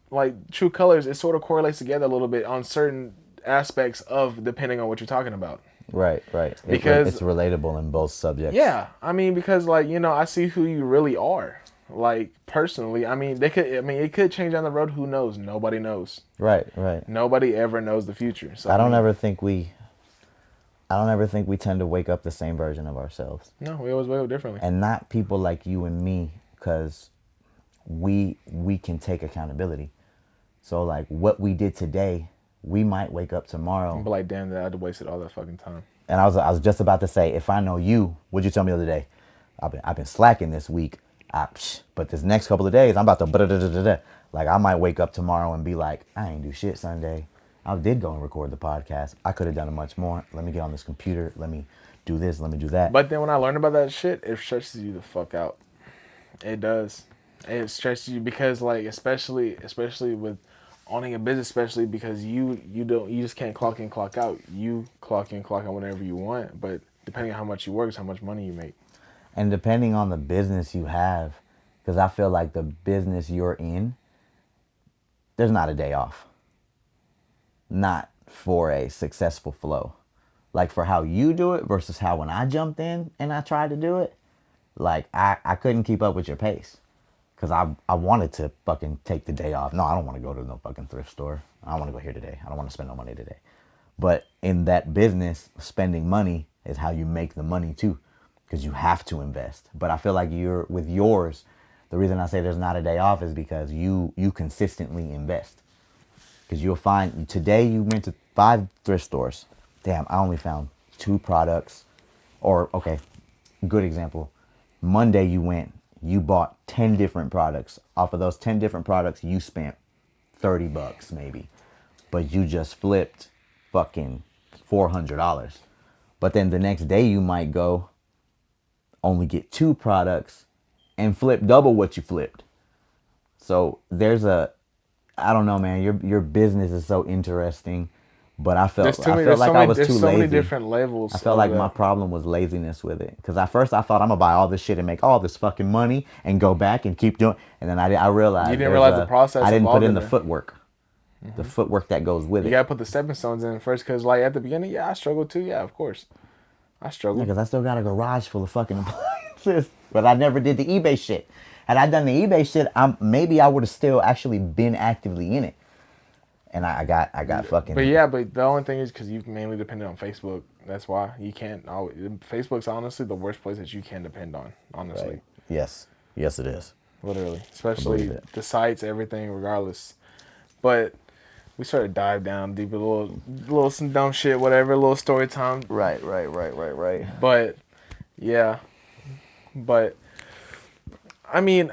colors, it sort of correlates together a little bit on certain aspects of depending on what you're talking about. Right, right. Because It's relatable in both subjects. yeah, I mean, because like I see who you really are. Like personally, I mean, they could. I mean, it could change down the road. Who knows? Nobody knows. Right, right. Nobody ever knows the future. So I I don't mean, ever think we I don't ever think we tend to wake up the same version of ourselves. no, we always wake up differently. And not people like you and me, cuz we can take accountability. So like what we did today, we might wake up tomorrow. But like, damn, that I'd wasted all that fucking time. And I was just about to say, if I know you, what'd you tell me the other day? I've been slacking this week. But this next couple of days, I'm about to. Like I might wake up tomorrow and be like, I ain't do shit Sunday. I did go and record the podcast. I could have done it much more. Let me get on this computer. Let me do this. Let me do that. But then when I learned about that shit, it stresses you the fuck out. It does. It stresses you because like especially with owning a business, especially because you just can't clock in clock out. You clock in clock out whenever you want, but depending on how much you work is how much money you make. And depending on the business you have, because I feel like the business you're in, there's not a day off. Not for a successful flow. Like for how you do it versus how when I jumped in and I tried to do it, like I couldn't keep up with your pace. Cause I wanted to fucking take the day off. No, I don't want to go to no fucking thrift store. I don't want to go here today. I don't want to spend no money today. But in that business, spending money is how you make the money too. Because you have to invest. But I feel like you're with yours, the reason I say there's not a day off is because you consistently invest. Because you'll find today you went to 5 thrift stores. Damn, I only found 2 products. Or okay, good example. Monday you went, you bought 10 different products. Off of those 10 different products, you spent $30 maybe. But you just flipped fucking $400. But then the next day you might go only get 2 products and flip double what you flipped. So there's a I don't know, man. Your business is so interesting, but I felt like I was too There's so many lazy. different I levels felt of like my that. problem was laziness with it. Because at first I thought I'm gonna buy all this shit and make all this fucking money and go back and keep doing. And then I You realized didn't realize the I process didn't put involved in in the there. footwork, the footwork that goes with You it. gotta put the stepping stones in first, because like at the beginning, yeah, I struggled too. Yeah, of course, I Yeah, struggled. because I still got a garage full of fucking appliances, but I never did the eBay shit. Had I done the eBay shit, maybe I would have still actually been actively in it. And I got But fucking yeah, but the only thing is because you mainly depended on Facebook. That's why you can't. Always, Facebook's honestly the worst place that you can depend on. right. Honestly, Yes, yes, it is. literally, I believe especially it. the sites, everything, regardless. But we sort of dive down deep, a little some dumb shit, whatever, a little story time. Right, right, right, right, right. But yeah, but I mean,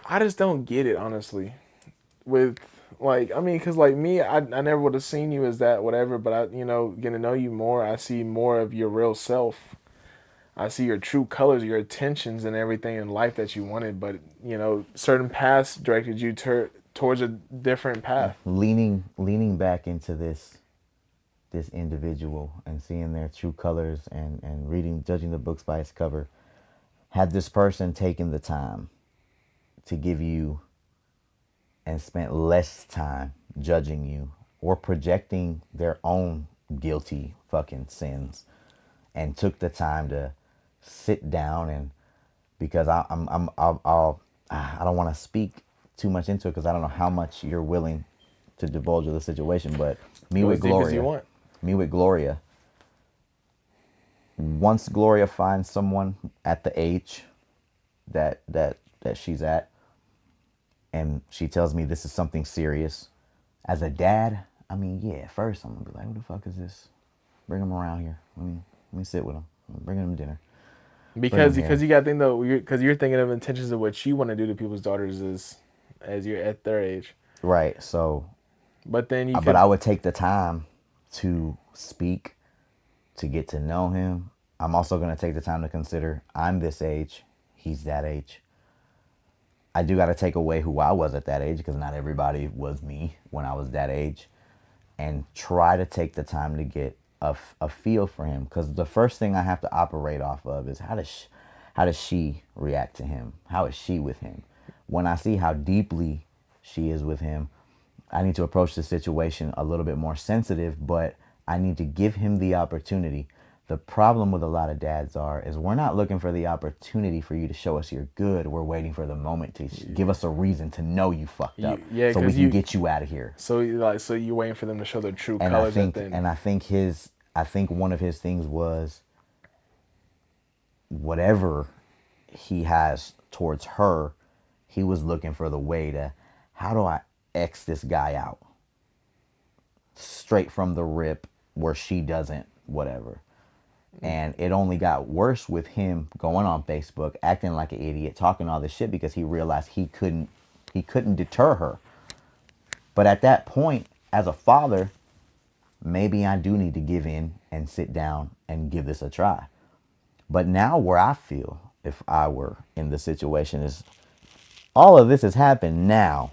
I just don't get it honestly. With like, I mean, because like me, I never would have seen you as that, whatever. But getting to know you more, I see more of your real self. I see your true colors, your intentions, and everything in life that you wanted. But certain paths directed you towards a different path. Leaning back into this individual and seeing their true colors and reading judging the books by its cover. Had this person taken the time to give you and spent less time judging you or projecting their own guilty fucking sins and took the time to sit down and because I don't want to speak too much into it because I don't know how much you're willing to divulge of the situation, but me Go with as deep as you Gloria, want. me with Gloria, once Gloria finds someone at the age that she's at and she tells me this is something serious, as a dad, I mean, yeah, at first I'm gonna be like, who the fuck is this? Bring him around here. Let me sit with him. Bring him dinner. Bring him Because here. you got to think though, because you're thinking of intentions of what you want to do to people's daughters as you're at their age. Right. So, But then you but I could, would take the time to speak, to get to know him. I'm also gonna take the time to consider I'm this age, he's that age. I do got to take away who I was at that age because not everybody was me when I was that age, and try to take the time to get a feel for him. Because the first thing I have to operate off of is how does she react to him? How is she with him? When I see how deeply she is with him, I need to approach the situation a little bit more sensitive, but I need to give him the opportunity. The problem with a lot of dads is we're not looking for the opportunity for you to show us you're good. We're waiting for the moment to give us a reason to know you fucked up Yeah, so we because can get you out of here. so you're waiting for them to show their true And I colors at think the end. and I think his I think one of his things was whatever he has towards her, he was looking for the way to, how do I X this guy out straight from the rip where she doesn't, whatever. And it only got worse with him going on Facebook, acting like an idiot, talking all this shit because he realized he couldn't deter her. But at that point, as a father, maybe I do need to give in and sit down and give this a try. But now where I feel if I were in the situation is all of this has happened now.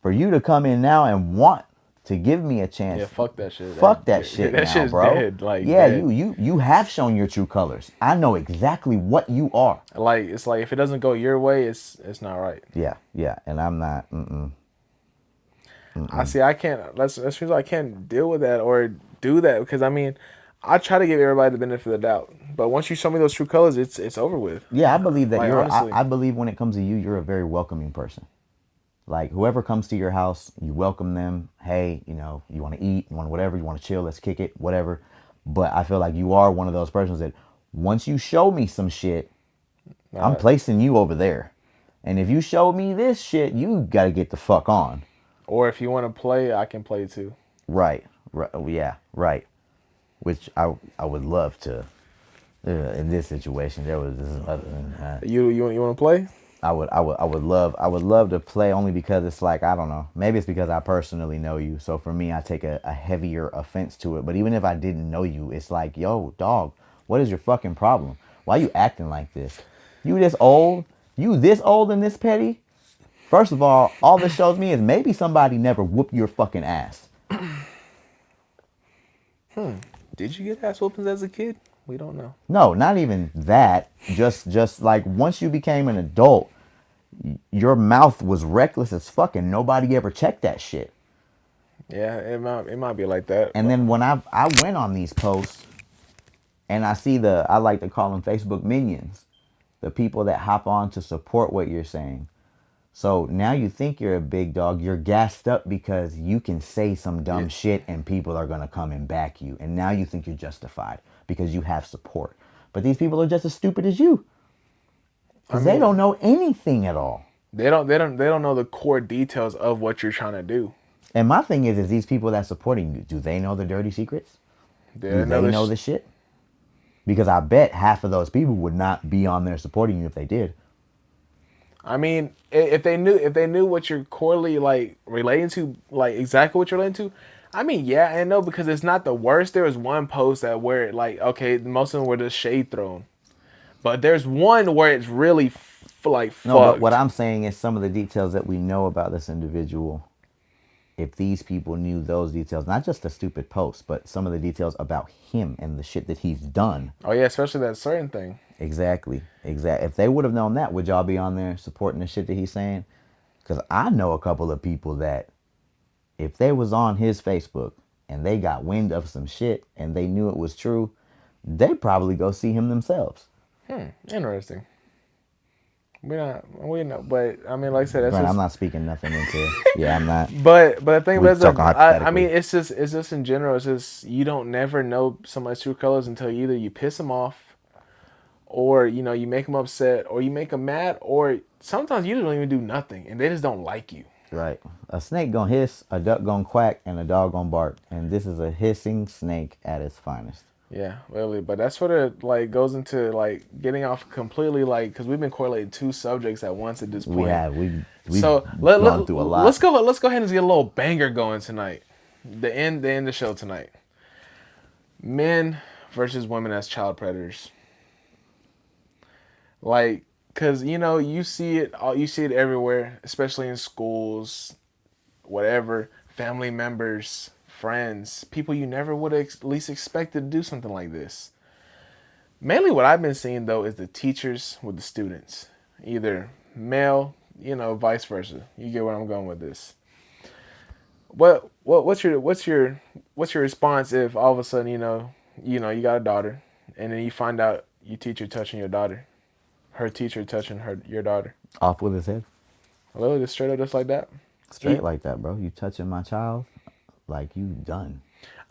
For you to come in now and want to give me a Yeah, chance, fuck that shit. fuck that Yeah, shit that now, shit's bro. dead. Like Yeah, dead. you have shown your true colors. I know exactly what you are. Like it's like if it doesn't go your way, it's not right. Yeah, yeah, and I'm not. I see. I can't. That's reason I can't deal with that or do that because I mean, I try to give everybody the benefit of the doubt, but once you show me those true colors, it's over with. Yeah, I believe that Like you're. honestly, I believe when it comes to you, you're a very welcoming person. Like whoever comes to your house, you welcome them. Hey, you want to eat, you want whatever, you want to chill, let's kick it, whatever. But I feel like you are one of those persons that once you show me some shit, I'm uh, placing you over there. And if you show me this shit, you got to get the fuck on. or if you want to play, I can play too. Right. Right. Yeah. Right. Which I would love to. In this situation, there was this other. You want to play? I would love to play only because it's like I don't know. Maybe it's because I personally know you. So for me, I take a heavier offense to it. But even if I didn't know you, it's like, yo, dog, what is your fucking problem? Why you acting like this? You this old? You this old and this petty? First of all this shows me is maybe somebody never whooped your fucking ass. Did you get ass whoopings as a kid? We don't know. No, not even that. Just like once you became an adult, your mouth was reckless as fuck and nobody ever checked that shit. Yeah, it might be like that, And but then when I went on these posts and I see I like to call them Facebook minions, the people that hop on to support what you're saying. So now you think you're a big dog, you're gassed up because you can say some yeah, dumb shit and people are going to come and back you. And now you think you're justified because you have support. But these people are just as stupid as you I because they mean, don't know anything at all. they don't know the core details of what you're trying to do. And my thing is these people that supporting you, do they know the dirty secrets? They Do know they know this. the shit? Because I bet half of those people would not be on there supporting you if they did. I mean, if they knew what you're corely like relating to, like exactly what you're relating to. I mean, yeah, I know because it's not the worst. There was one post that where like okay, most of them were just shade thrown, but there's one where it's really like No, but what fucked. I'm saying is some of the details that we know about this individual, if these people knew those details, not just the stupid post, but some of the details about him and the shit that he's done. Oh yeah, especially that certain thing. Exactly. Exactly. If they would have known that, would y'all be on there supporting the shit that he's saying? Because I know a couple of people that if they was on his Facebook and they got wind of some shit and they knew it was true, they'd probably go see him themselves. Interesting. We know, but I mean, like I said, that's Granted, I'm just. not speaking nothing into. Yeah, I'm not. But the thing We're about talking that, I hypothetically. mean, it's just in general. It's just you don't never know somebody's true colors until either you piss them off, or you make them upset, or you make them mad, or sometimes you don't even do nothing and they just don't like you. Right. A snake gonna hiss, a duck gonna quack, and a dog gonna bark. And this is a hissing snake at its finest. Yeah, really. But that's sort of like goes into like getting off completely like because we've been correlating two subjects at once at this We point. have. We've So let, let, gone through a let's lot. go let's go ahead and get a little banger going tonight. The end of the show tonight. Men versus women as child predators. Like Cause you know you see it everywhere, especially in schools, whatever, family members, friends, people you never would have least expected to do something like this. Mainly, what I've been seeing though is the teachers with the students, either male, vice versa. You get where I'm going with this. What's your response if all of a sudden you got a daughter, and then you find out your teacher touching your daughter, her teacher touching your daughter, Off with his head. literally just straight up just like that. Straight E- like that, bro. You touching my child, like you done.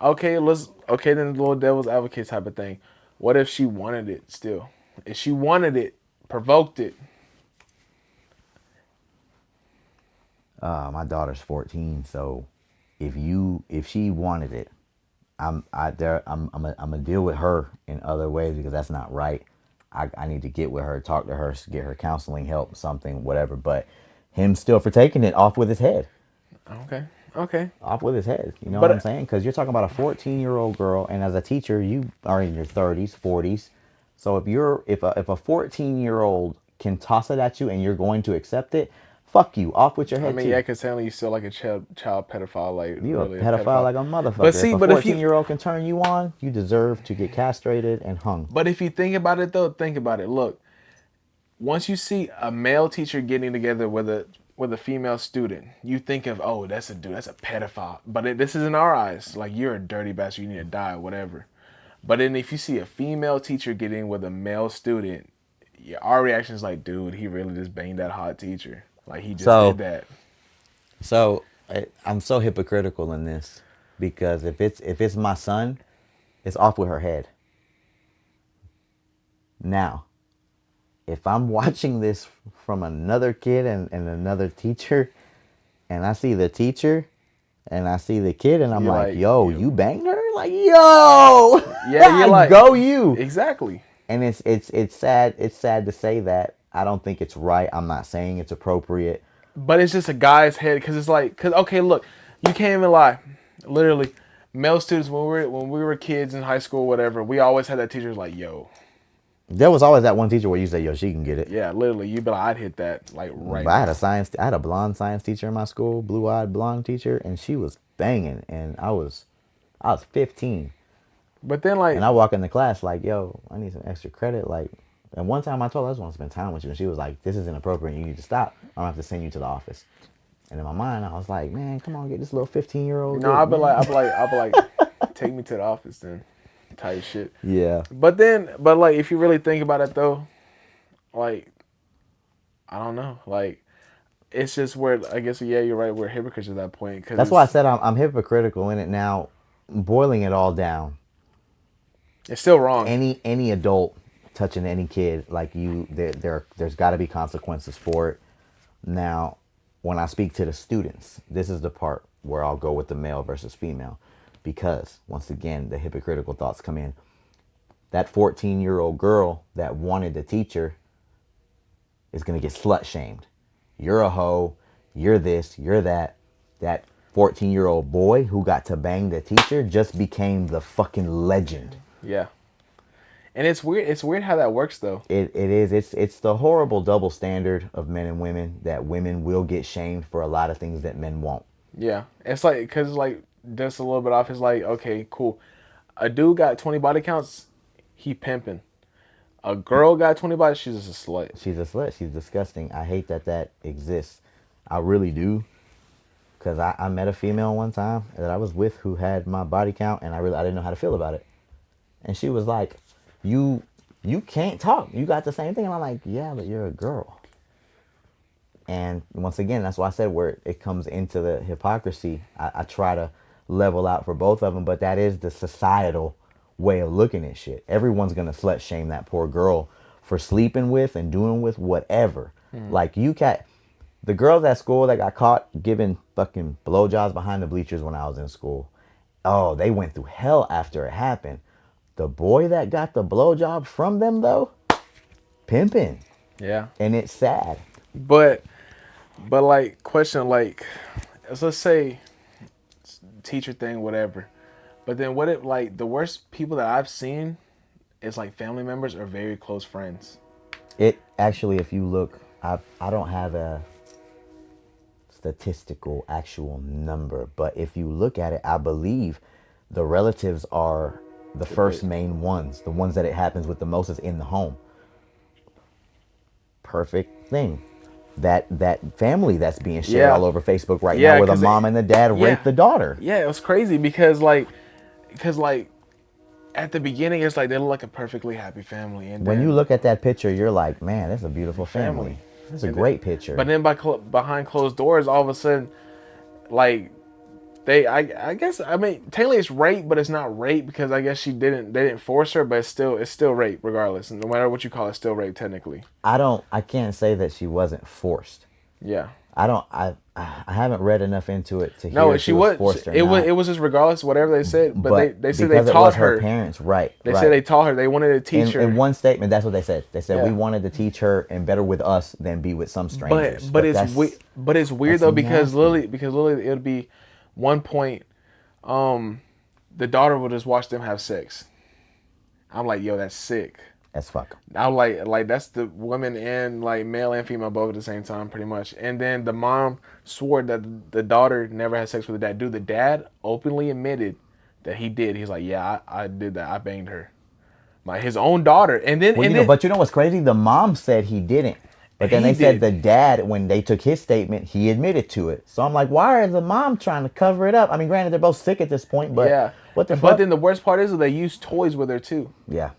okay, then the little devil's advocate type of thing. What if she wanted it still? If she wanted it, provoked it. My daughter's 14, so if she wanted it, I'm gonna deal with her in other ways because that's not right. I need to get with her, talk to her, get her counseling help, something, whatever. But him still for taking it off with his head, Okay, okay, off with his head. You know what I'm but saying? Because you're talking about a 14-year-old girl, and as a teacher, you are in your 30s, 40s. So if a 14-year-old can toss it at you and you're going to accept it, fuck you, off with your I head mean, yeah, too. because technically you still like a child pedophile, like You a really a pedophile pedophile. like a But motherfucker. If see, a but if 14-year-old can turn you on, you deserve to get castrated and hung. you think about it though, think about it. Look, once you see a male teacher getting together with a female student, you think of, oh, that's a dude, that's a pedophile. But this is in our eyes, like you're a dirty bastard, you need to die, whatever. But then if you see a female teacher getting with a male student, yeah, our reaction is like, dude, he really just banged that hot teacher. Like he just did So, that. I'm so hypocritical in this because if it's my son, it's off with her head. Now, if I'm watching this from another kid and another teacher, and I see the teacher and I see the kid, and I'm You're like, like, yo, you, you banged her? Like, yo, yeah, you're like, go you. exactly. And it's sad. It's sad to say that. I don't think it's right. I'm not saying it's appropriate. But it's just a guy's head because it's like, because okay, look, you can't even lie. Literally, male students when we were kids in high school, whatever, we always had that teacher like, yo, There was always that one teacher where you say, yo, she can get it. yeah, literally, you'd be like, I'd hit that like right But I had a now. science, I had a blonde science teacher in my school, blue-eyed blonde teacher, and she was banging, and I was 15, But then and like, I walk into class like, yo, I need some extra credit, like, and one time I told her I just want to spend time with you, and she was like, this is inappropriate, you need to stop. I'm gonna have to send you to the office. And in my mind, I was like, man, come on, get this little 15-year-old no, dick, I'd be like, man. I'd be like, take me to the office then, type shit. Yeah. But like, if you really think about it though, like, I don't know, like, it's just where I guess yeah, you're right, we're hypocrites at that point because That's why I said I'm hypocritical in it now. Boiling it all down, it's still wrong. any adult touching any kid, like you, there's got to be consequences for it. Now, when I speak to the students, this is the part where I'll go with the male versus female, because once again the hypocritical thoughts come in. That 14-year-old girl that wanted the teacher is gonna get slut shamed. You're a hoe. You're this. You're that. That 14-year-old boy who got to bang the teacher just became the fucking legend. Yeah. And it's weird. It's weird how that works though. It is. It's the horrible double standard of men and women that women will get shamed for a lot of things that men won't. Yeah. It's like because like just a little bit off. It's like okay, cool. A dude got 20 body counts. He pimping. A girl got 20 bodies. She's just a slut. She's a slut. She's disgusting. I hate that that exists. I really do. Cause I met a female one time that I was with who had my body count, and I didn't know how to feel about it. And she was like, "You you can't talk. You got the same thing." And I'm like, "Yeah, but you're a girl." And once again, that's why I said where it comes into the hypocrisy. I try to level out for both of them, but that is the societal way of looking at shit. Everyone's gonna slut shame that poor girl for sleeping with and doing with whatever. Like you cat, the girls at school that got caught giving fucking blowjobs behind the bleachers when I was in school. Oh, they went through hell after it happened. The boy that got the blowjob from them though, pimping, Yeah. and it's sad. But like question like, let's say teacher thing whatever. But then what if like the worst people that I've seen is like family members or very close friends. It actually, if you look, I don't have a statistical actual number, but if you look at it, I believe the relatives are the The first main ones, the ones that it happens with the most is in the home. Perfect thing. That family that's being shared yeah, all over Facebook right now, yeah, where the because mom and the dad yeah, rape the daughter. yeah, it was crazy because like at the beginning it's like they look like a perfectly happy family, and When you then look at that picture, you're like, man, that's a beautiful family, family. That's a and then, great but picture. then behind closed doors, all of a sudden, like I guess I mean technically it's rape, but it's not rape because I guess they didn't force her, but it's still rape regardless, and no matter what you call it, it's still rape technically. I can't say that she wasn't forced. Yeah. I haven't read enough into it to hear No, if she she was was. forced or not. It was just regardless of whatever they said. But But they said they because it taught was her her. parents, right, They said right. they taught her. They wanted to teach In her. one statement, that's what they said. They said we Yeah. wanted to teach her and better with us than be with some strangers. But But it's weird that's though nasty. because literally it would be one point um the daughter would just watch them have sex. I'm like, yo, that's sick. As fuck. I'm like that's the women and like male and female both at the same time, pretty much. And then the mom swore that the daughter never had sex with the dad. Dude, the dad openly admitted that he did. He's like, yeah, I did that. I banged her, like his own daughter. Well, but you know what's crazy? The mom said he didn't. But then He they said did. the dad, when they took his statement, he admitted to it. So I'm like, why is the mom trying to cover it up? I mean, granted, they're both sick at this point, but Yeah, what the but fuck? then the worst part is that they used toys with her too. Yeah.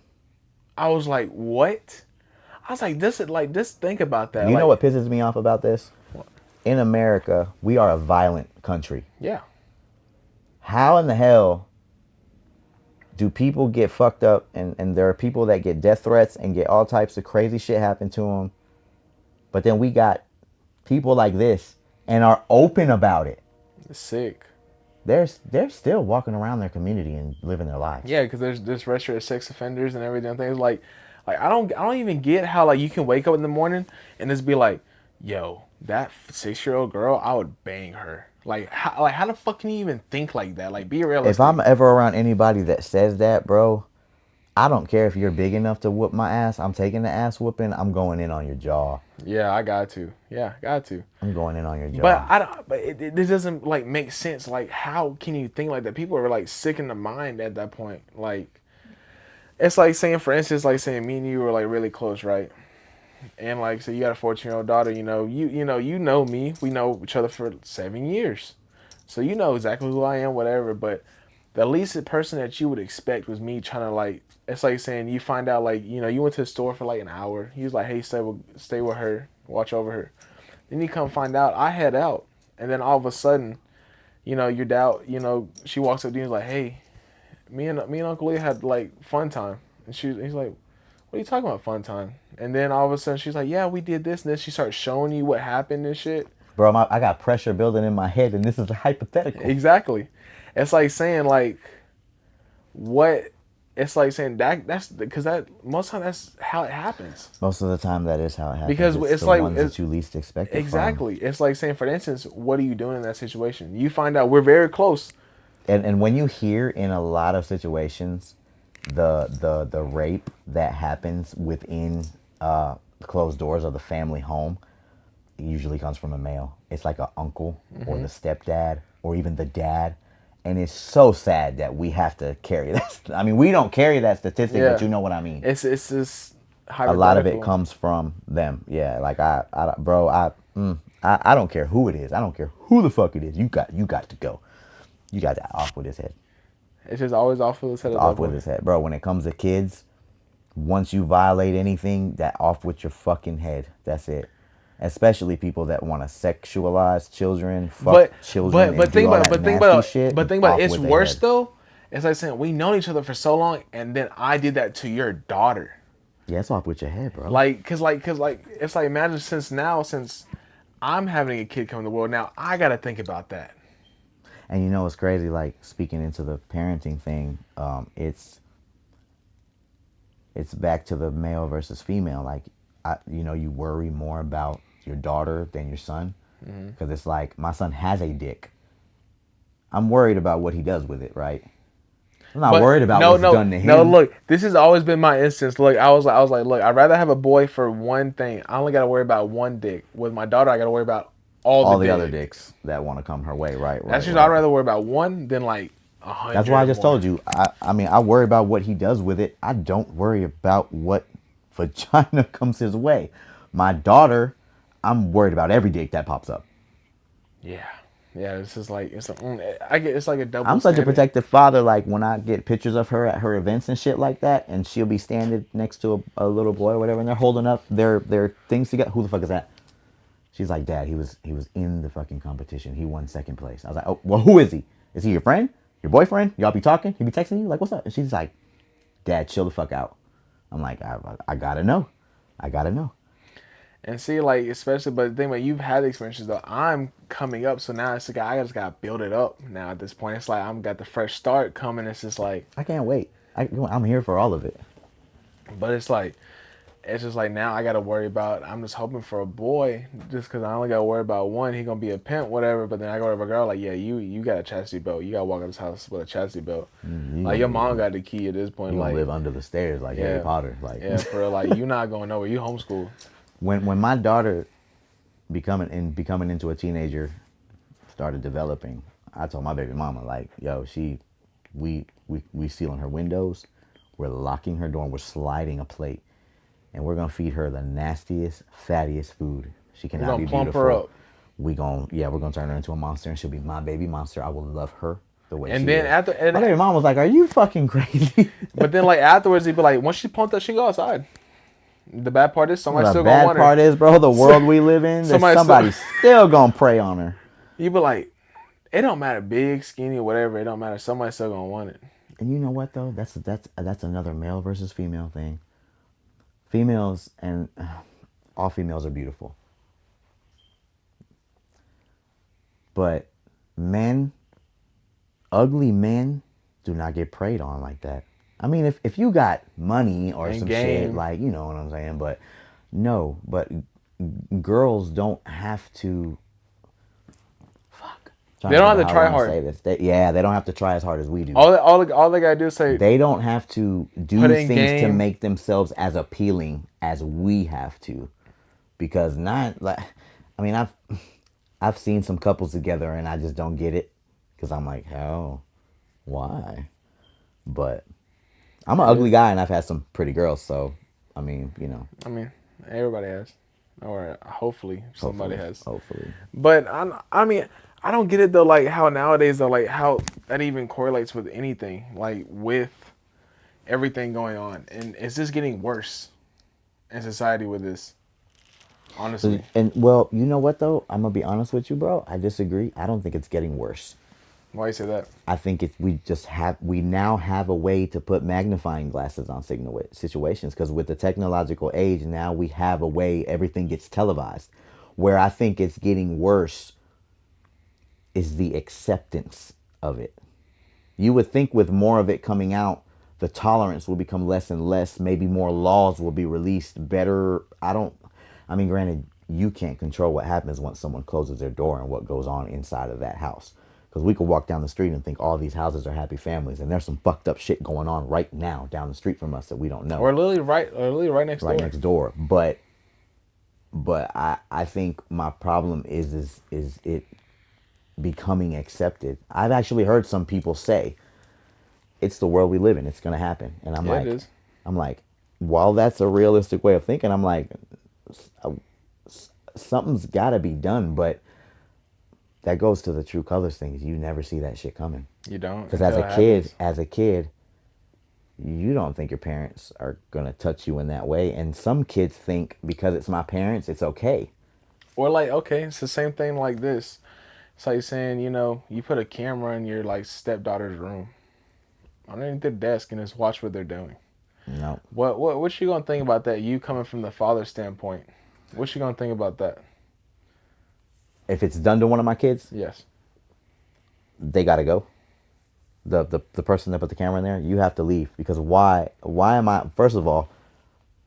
I was like, what? I was like, this is like this. Think about that. You know what Like, pisses me off about this? In America, we are a violent country. yeah, How in the hell do people get fucked up and there are people that get death threats and get all types of crazy shit happen to them, but then we got people like this and are open about it. it's sick. They're still walking around their community and living their lives. Yeah, because there's registered sex offenders and everything. Things like I don't even get how like you can wake up in the morning and just be like, yo, that 6 year old girl, I would bang her. Like how the fuck can you even think like that? Like be If realistic. I'm ever around anybody that says that, bro, I don't care if you're big enough to whoop my ass. I'm taking the ass whooping. I'm going in on your jaw. Yeah, I got to. Yeah, got to. I'm going in on your But jaw. I don't. But this doesn't like make sense. Like, how can you think like that? People are like sick in the mind at that point. Like, it's like saying, for instance, like saying me and you were like really close, right? And like, so you got a 14-year-old daughter. You know me. We know each other for 7 years, so you know exactly who I am, whatever. But the least person that you would expect was me trying to like. It's like saying you find out like you went to the store for like an hour. He was like, hey, stay with her, watch over her. Then you come find out I head out, and then all of a sudden, your dad, she walks up to you and is like, "Hey, me and Uncle Leah had like fun time," and he's like, "What are you talking about, fun time?" And then all of a sudden she's like, "Yeah, we did this," and then she starts showing you what happened and shit. Bro, I got pressure building in my head, and this is a hypothetical. Exactly. It's like saying like what. It's like saying that's because that most of the time that's how it happens. Most of the time, that is how it happens. Because It's it's the like ones that you least expect it from. exactly. It's like saying, for instance, what are you doing in that situation? You find out we're very close. And when you hear in a lot of situations the rape that happens within the closed doors of the family home, it usually comes from a male. It's like an uncle or the stepdad or even the dad. And it's so sad that we have to carry that. I mean, we don't carry that statistic, but Yeah, you know what I mean. it's just A lot of it hypothetical. comes from them. Yeah, like bro, I don't care who it is. I don't care who the fuck it is. You got to go. You got that off with his head. It's just always off of the head It's of that off with boy. his head, bro. When it comes to kids, once you violate anything, that off with your fucking head. That's it. Especially people that want to sexualize children, fuck But children, and do all that nasty shit. but think about it. Off It's with their worse head. though. It's like saying we known each other for so long, and then I did that to your daughter. Yeah, it's off with your head, bro. Cause it's like imagine since I'm having a kid come in the world now, I gotta think about that. And you know what's crazy? Like speaking into the parenting thing, it's back to the male versus female. Like, you worry more about your daughter than your son, because it's like my son has a dick. I'm worried about what he does with it, right? I'm not But worried about no, what's no, done to no. him. Look, this has always been my instance. Look, I was like, look, I'd rather have a boy for one thing. I only got to worry about one dick. With my daughter, I got to worry about all the All the other dick. dicks that want to come her way. Right, That's right, just I'd right. rather worry about one than like a That's why I hundred just more. told you. I mean, I worry about what he does with it. I don't worry about what vagina comes his way. My daughter, I'm worried about every dick that pops up. Yeah, yeah. This is like I get it's like a double I'm such a standard. protective father. Like when I get pictures of her at her events and shit like that, and she'll be standing next to a little boy or whatever, and they're holding up their things together. Who the fuck is that? She's like, Dad, he was in the fucking competition. He won second place. I was like, oh, well, who is he? Is he your friend? Your boyfriend? Y'all be talking? He be texting you? Like, what's up? And she's like, Dad, chill the fuck out. I'm like, I gotta know. I gotta know. And see, like especially, but the thing about you've had the experiences though. I'm coming up, so now it's like I just got to build it up. Now at this point, it's like I'm got the fresh start coming. It's just like, I can't wait. I'm here for all of it. but it's just like now I got to worry about. I'm just hoping for a boy, just because I only got to worry about one. He gonna be a pimp, whatever. But then I go to a girl like, yeah, you got a chastity belt. You got to walk in this house with a chastity belt. You Like your gonna mom got the key at this point. you gonna Like live under the stairs like Harry yeah, Potter. Like yeah, for real, like you not going nowhere. You homeschool. when my daughter becoming into a teenager started developing, I told my baby mama like, yo, we sealing her windows, we're locking her door, and we're sliding a plate, and we're gonna feed her the nastiest, fattiest food. She We're cannot gonna be plump her beautiful. up. We're gonna turn her into a monster, and she'll be my baby monster. I will love her the way And she then is. after, My baby mom was like, "Are you fucking crazy?" but then like afterwards, he'd be like, once she pumped up, she go outside. The bad part is somebody The still gonna bad want her. part is, bro, the So, world we live in, there's somebody still somebody still gonna prey on her. you be like, it don't matter, big, skinny, whatever. It don't matter. Somebody still gonna want it. And you know what though? That's another male versus female thing. Females and all females are beautiful, but men, ugly men, do not get preyed on like that. I mean, if you got money or And some shit, game, like you know what I'm saying, but no, but girls don't have to. Fuck. I'm trying they to don't think of have to how I try want to hard. say this. They don't have to try as hard as we do. All they gotta do is say, They don't have to put do it in things to game. make themselves as appealing as we have to, because not like, I mean, I've seen some couples together and I just don't get it, because I'm like, how, why? But I'm an It ugly is. guy and I've had some pretty girls, so I mean, I mean, everybody has, or hopefully somebody hopefully, has. hopefully. But I mean, I don't get it though. Like how nowadays though, like how that even correlates with anything, like with everything going on, and it's just getting worse in society with this. Honestly, And well, you know what though? I'm gonna be honest with you, bro. I disagree. I don't think it's getting worse. why you say that? I think it's we now have a way to put magnifying glasses on signal situations, because with the technological age now we have a way everything gets televised. Where I think it's getting worse is the acceptance of it. You would think with more of it coming out, the tolerance will become less and less. Maybe more laws will be released. Better. I mean, granted, you can't control what happens once someone closes their door and what goes on inside of that house. Because we could walk down the street and think all these houses are happy families, and there's some fucked up shit going on right now down the street from us that we don't know, Or literally right next right door. next door. But I think my problem is it becoming accepted. I've actually heard some people say it's the world we live in. It's gonna happen, and Yeah, it is. I'm like, while that's a realistic way of thinking, I'm like, something's got to be done. But that goes to the true colors thing. You never see that shit coming. You don't Because until it happens. as a kid, you don't think your parents are gonna touch you in that way, and some kids think because it's my parents, it's okay. Or like, okay, it's the same thing like this. It's like saying, you put a camera in your like stepdaughter's room underneath their desk and just watch what they're doing. No, What you gonna think about that? You coming from the father standpoint, what you gonna think about that? if it's done to one of my kids, Yes. they gotta go. The person that put the camera in there, you have to leave, because why am I, first of all,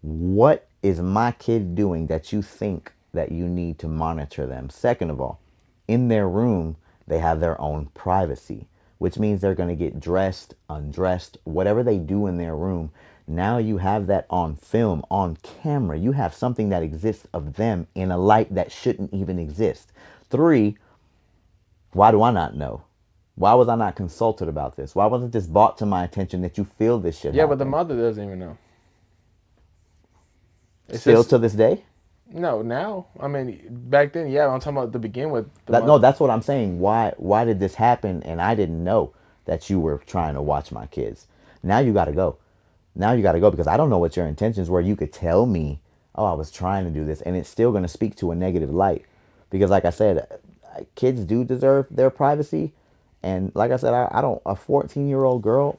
what is my kid doing that you think that you need to monitor them? Second of all, in their room they have their own privacy. which means they're going to get dressed, undressed, whatever they do in their room. Now you have that on film, on camera. You have something that exists of them in a light that shouldn't even exist. Three, why do I not know? Why was I not consulted about this? Why wasn't this brought to my attention that you feel this should Yeah, but the happen? mother doesn't even know. It's Still just to this day? no now. I mean, back then, yeah. I'm talking about to begin with the That, no, mother. that's what I'm saying. Why did this happen and I didn't know that you were trying to watch my kids? Now you got to go. Now you got to go because I don't know what your intentions were. You could tell me, "Oh, I was trying to do this," and it's still going to speak to a negative light because like I said, kids do deserve their privacy. And like I said, I don't a 14-year-old girl,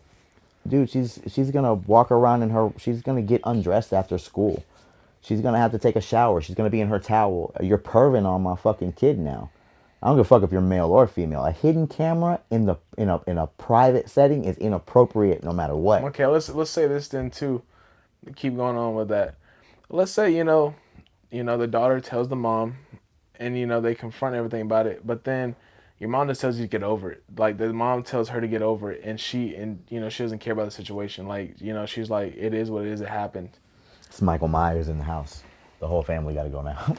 dude, she's going to walk around in her she's going to get undressed after school. She's gonna have to take a shower. She's gonna be in her towel. You're perving on my fucking kid now. I don't give a fuck if you're male or female. A hidden camera in a private setting is inappropriate no matter what. Okay, let's say this then too. Keep going on with that. Let's say the daughter tells the mom, and they confront everything about it. But then your mom just tells you to get over it. Like the mom tells her to get over it, and she doesn't care about the situation. Like she's like, it is what it is. It happened. It's Michael Myers in the house. The whole family got to go now.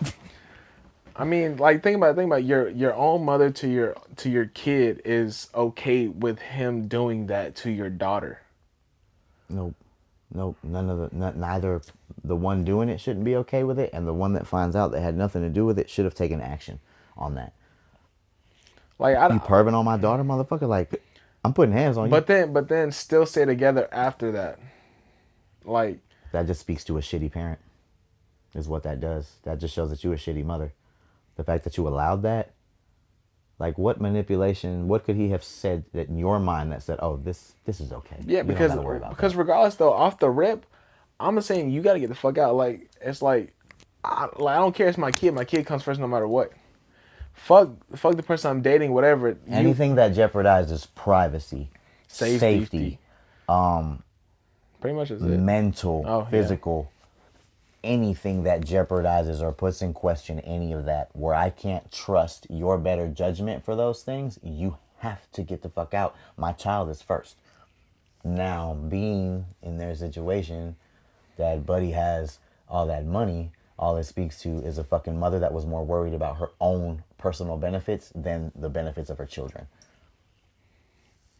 I mean, like think about your own mother to your kid is okay with him doing that to your daughter. Nope, nope. Neither the one doing it shouldn't be okay with it, and the one that finds out that had nothing to do with it should have taken action on that. Like You perving on my daughter, motherfucker? Like, I'm putting hands on you. but then still stay together after that. Like That just speaks to a shitty parent. Is what that does. That just shows that you're a shitty mother. The fact that you allowed that, like, what manipulation? What could he have said that in your mind that said, "Oh, this is okay. yeah, You don't because got to worry about because that." regardless though, off the rip, I'm just saying you got to get the fuck out. Like it's like I don't care. It's my kid. My kid comes first no matter what. Fuck the person I'm dating. Whatever you Anything that jeopardizes privacy, safety. safety, Pretty much is it. mental, Oh yeah. physical, anything that jeopardizes or puts in question any of that, where I can't trust your better judgment for those things, you have to get the fuck out. My child is first. Now, being in their situation, that Buddy has all that money, all it speaks to is a fucking mother that was more worried about her own personal benefits than the benefits of her children.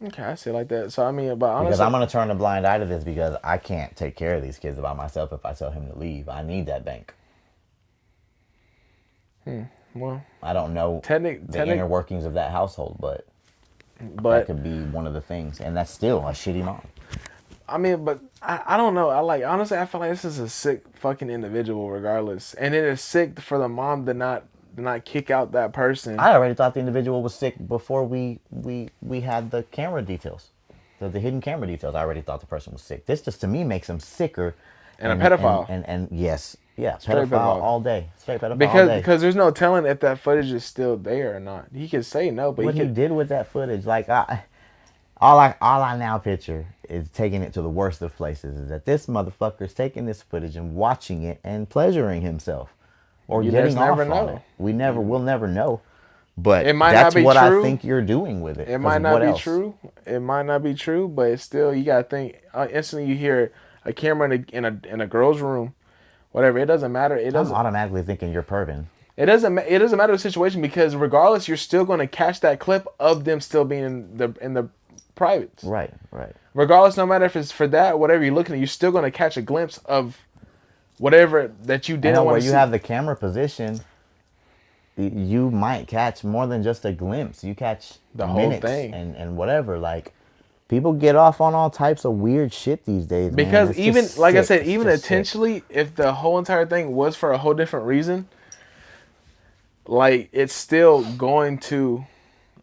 Okay, I see it like that. So I mean, but Because honestly, I'm gonna turn a blind eye to this because I can't take care of these kids by myself if I tell him to leave. I need that bank. well, I don't know the inner technic, workings of that household, but that but could be one of the things. And that's still a shitty mom. I mean, but I don't know. I like honestly, I feel like this is a sick fucking individual, regardless, and it is sick for the mom to not kick out that person. I already thought the individual was sick before we had the camera details. The hidden camera details. I already thought the person was sick. This just to me makes him sicker. And a pedophile, And yes, yeah, straight pedophile pedophile. all day. Straight pedophile all Because day. because there's no telling if that footage is still there or not. He could say no, but he What he could. did with that footage, like all I now picture is taking it to the worst of places. Is that this motherfucker's taking this footage and watching it and pleasuring himself, or You just getting never off on it. know. We'll never know. But It might not that's be what I true. think you're doing with it. It Because might not what be else? true. It might not be true, but it's still you gotta think. Instantly, you hear a camera in a girl's room, whatever. It doesn't matter. It I'm doesn't. automatically thinking you're perving. It doesn't matter the situation because regardless, you're still going to catch that clip of them still being in the privates. Right, right. Regardless, no matter if it's for that, whatever you're looking at, you're still going to catch a glimpse of whatever that you I didn't know want where to you see. have the camera position, you might catch more than just a glimpse. You catch The whole minutes thing. and whatever. Like, people get off on all types of weird shit these days, man. Because It's just even like I sick. said, It's even just sick. intentionally, if the whole entire thing was for a whole different reason, like it's still going to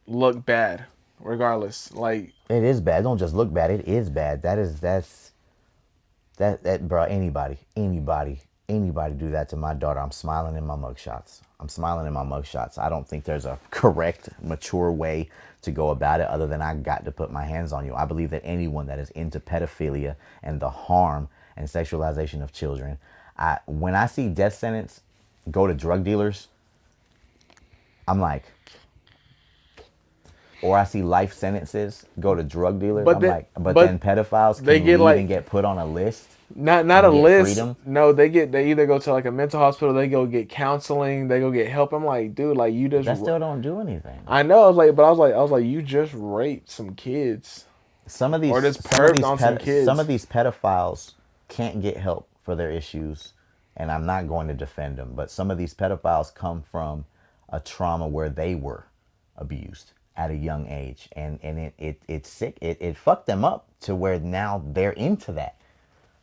look bad, regardless. Like It is bad. Don't just look bad. It is bad. That bro. Anybody do that to my daughter. I'm smiling in my mugshots. I'm smiling in my mugshots. I don't think there's a correct, mature way to go about it other than I got to put my hands on you. I believe that anyone that is into pedophilia and the harm and sexualization of children, when I see death sentence go to drug dealers, I'm like, or I see life sentences go to drug dealers, But I'm then, like, but but then pedophiles they can get leave and like get put on a list not a and get list. freedom. No, they either go to like a mental hospital, they go get counseling, they go get help. I'm like, dude, like you But just. that still don't do anything. I know. I was like, but I was like, you just raped some kids, or just perved on some Some kids. of these pedophiles can't get help for their issues, and I'm not going to defend them, but some of these pedophiles come from a trauma where they were abused at a young age, and it's sick. It fucked them up to where now they're into that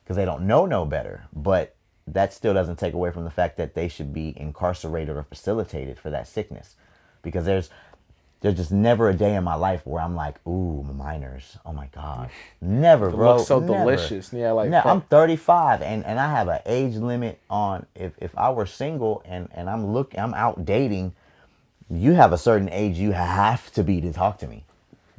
because they don't know no better. But that still doesn't take away from the fact that they should be incarcerated or facilitated for that sickness, because there's just never a day in my life where I'm like, ooh, minors. Oh my God. Never, It looks bro. so Never. delicious. Yeah, like No, I'm fuck. 35 and I have an age limit on if I were single and I'm out dating, you have a certain age you have to be to talk to me.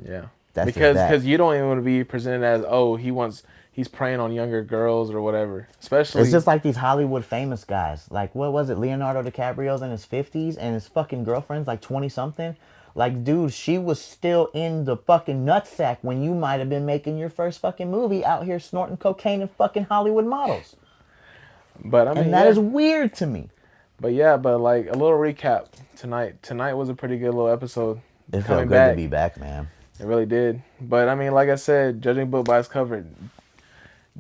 Yeah, That's just that. because you don't even want to be presented as, oh, he's preying on younger girls or whatever. It's Especially, just like these Hollywood famous guys. Like, what was it? Leonardo DiCaprio's in his 50s and his fucking girlfriend's like 20 something. Like, dude, she was still in the fucking nutsack when you might have been making your first fucking movie out here snorting cocaine and fucking Hollywood models. but I And mean, that is yeah, weird to me. but like a little recap tonight. Tonight was a pretty good little episode. It felt Coming good to back, be back, man. it really did. But I mean, like I said, judging book by its cover,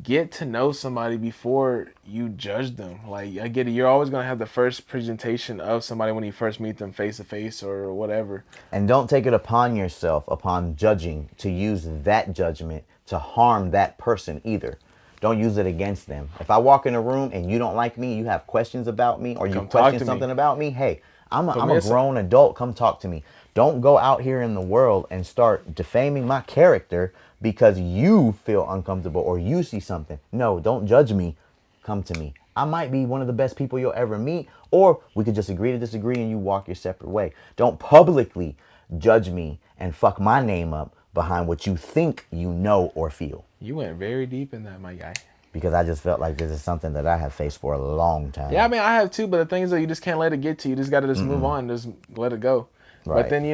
get to know somebody before you judge them. Like I get it, you're always gonna have the first presentation of somebody when you first meet them face to face or whatever. And don't take it upon yourself, upon judging, to use that judgment to harm that person either. Don't use it against them. If I walk in a room and you don't like me, you have questions about me, or you Come talk question to me. something about me, hey, Put I'm me a aside. grown adult. Come talk to me. Don't go out here in the world and start defaming my character because you feel uncomfortable or you see something. No, don't judge me. Come to me. I might be one of the best people you'll ever meet, or we could just agree to disagree and you walk your separate way. Don't publicly judge me and fuck my name up behind what you think you know or feel. You went very deep in that, my guy. Because I just felt like this is something that I have faced for a long Yeah, I time. mean, I have too, but the thing is that you just can't let it get to you. You just got to just move on, just let it go. But Right. then,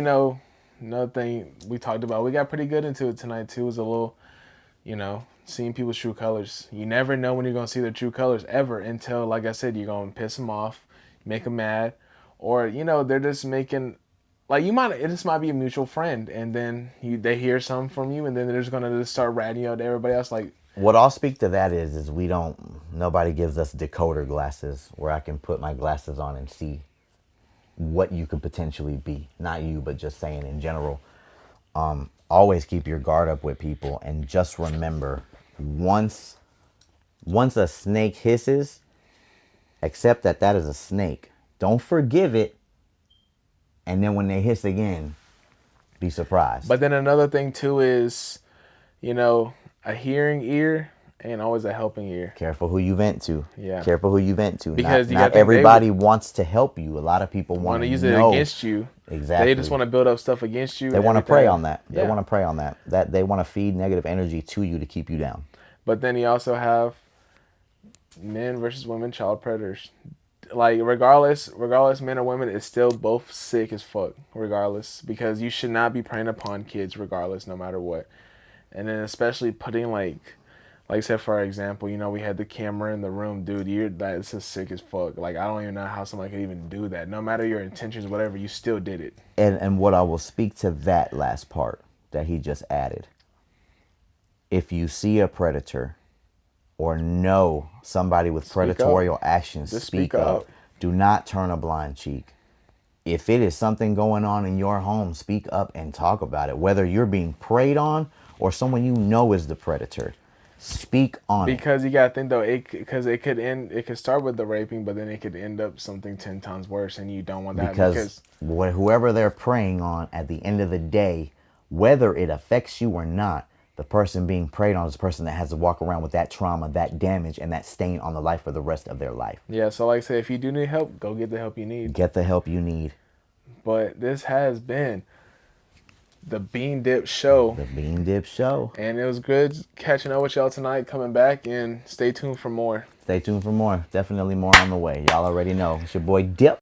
another thing we talked about, we got pretty good into it tonight too, was a little, seeing people's true colors. You never know when you're going to see their true colors ever until, like I said, you're going to piss them off, make them mad, or, they're just making, like, it just might be a mutual friend, and then they hear something from you, and then they're just going to just start ratting you out to everybody else, like, What I'll speak to that is nobody gives us decoder glasses where I can put my glasses on and see what you could potentially be. Not you, but just saying in general. Always keep your guard up with people and just remember once once a snake hisses, accept that that is a snake. Don't forgive it, and then when they hiss again, be surprised. but then another thing too is, you know, a hearing ear ain't always a helping ear. Careful who you vent to. Yeah. Careful who you vent to. Because you Not gotta think everybody wants to help you. A lot of people want want to to use it know against you. They just exactly. want to build up stuff against you They and want to prey everything. on that. They Yeah. want to prey on that. That they want to feed negative energy to you to keep you down. But then you also have men versus women child predators. Like regardless, men or women, it's still both sick as fuck. Regardless, because you should not be preying upon kids, regardless, no matter what. And then especially putting like I said, for example, we had the camera in the room, dude. That's just sick as fuck. Like I don't even know how somebody could even do that. No matter your intentions, whatever, you still did it. And what I will speak to that last part that he just added. If you see a predator or know somebody with Speak up. predatory actions, Just speak speak up. up. Do not turn a blind cheek. If it is something going on in your home, speak up and talk about it. Whether you're being preyed on or someone you know is the predator, speak on it. Because you gotta think though, because it could start with the raping, but then it could end up something 10 times worse, and you don't want that Because because whoever they're preying on at the end of the day, whether it affects you or not, the person being preyed on is the person that has to walk around with that trauma, that damage, and that stain on the life for the rest of their life. yeah. So like I say, if you do need help, go get the help you need. Get the help you need. But this has been the Bean Dip Show, The Bean Dip Show. and it was good catching up with y'all tonight. Coming back and stay tuned for more. Stay tuned for more. Definitely more on the way. Y'all already know. It's your boy Dip.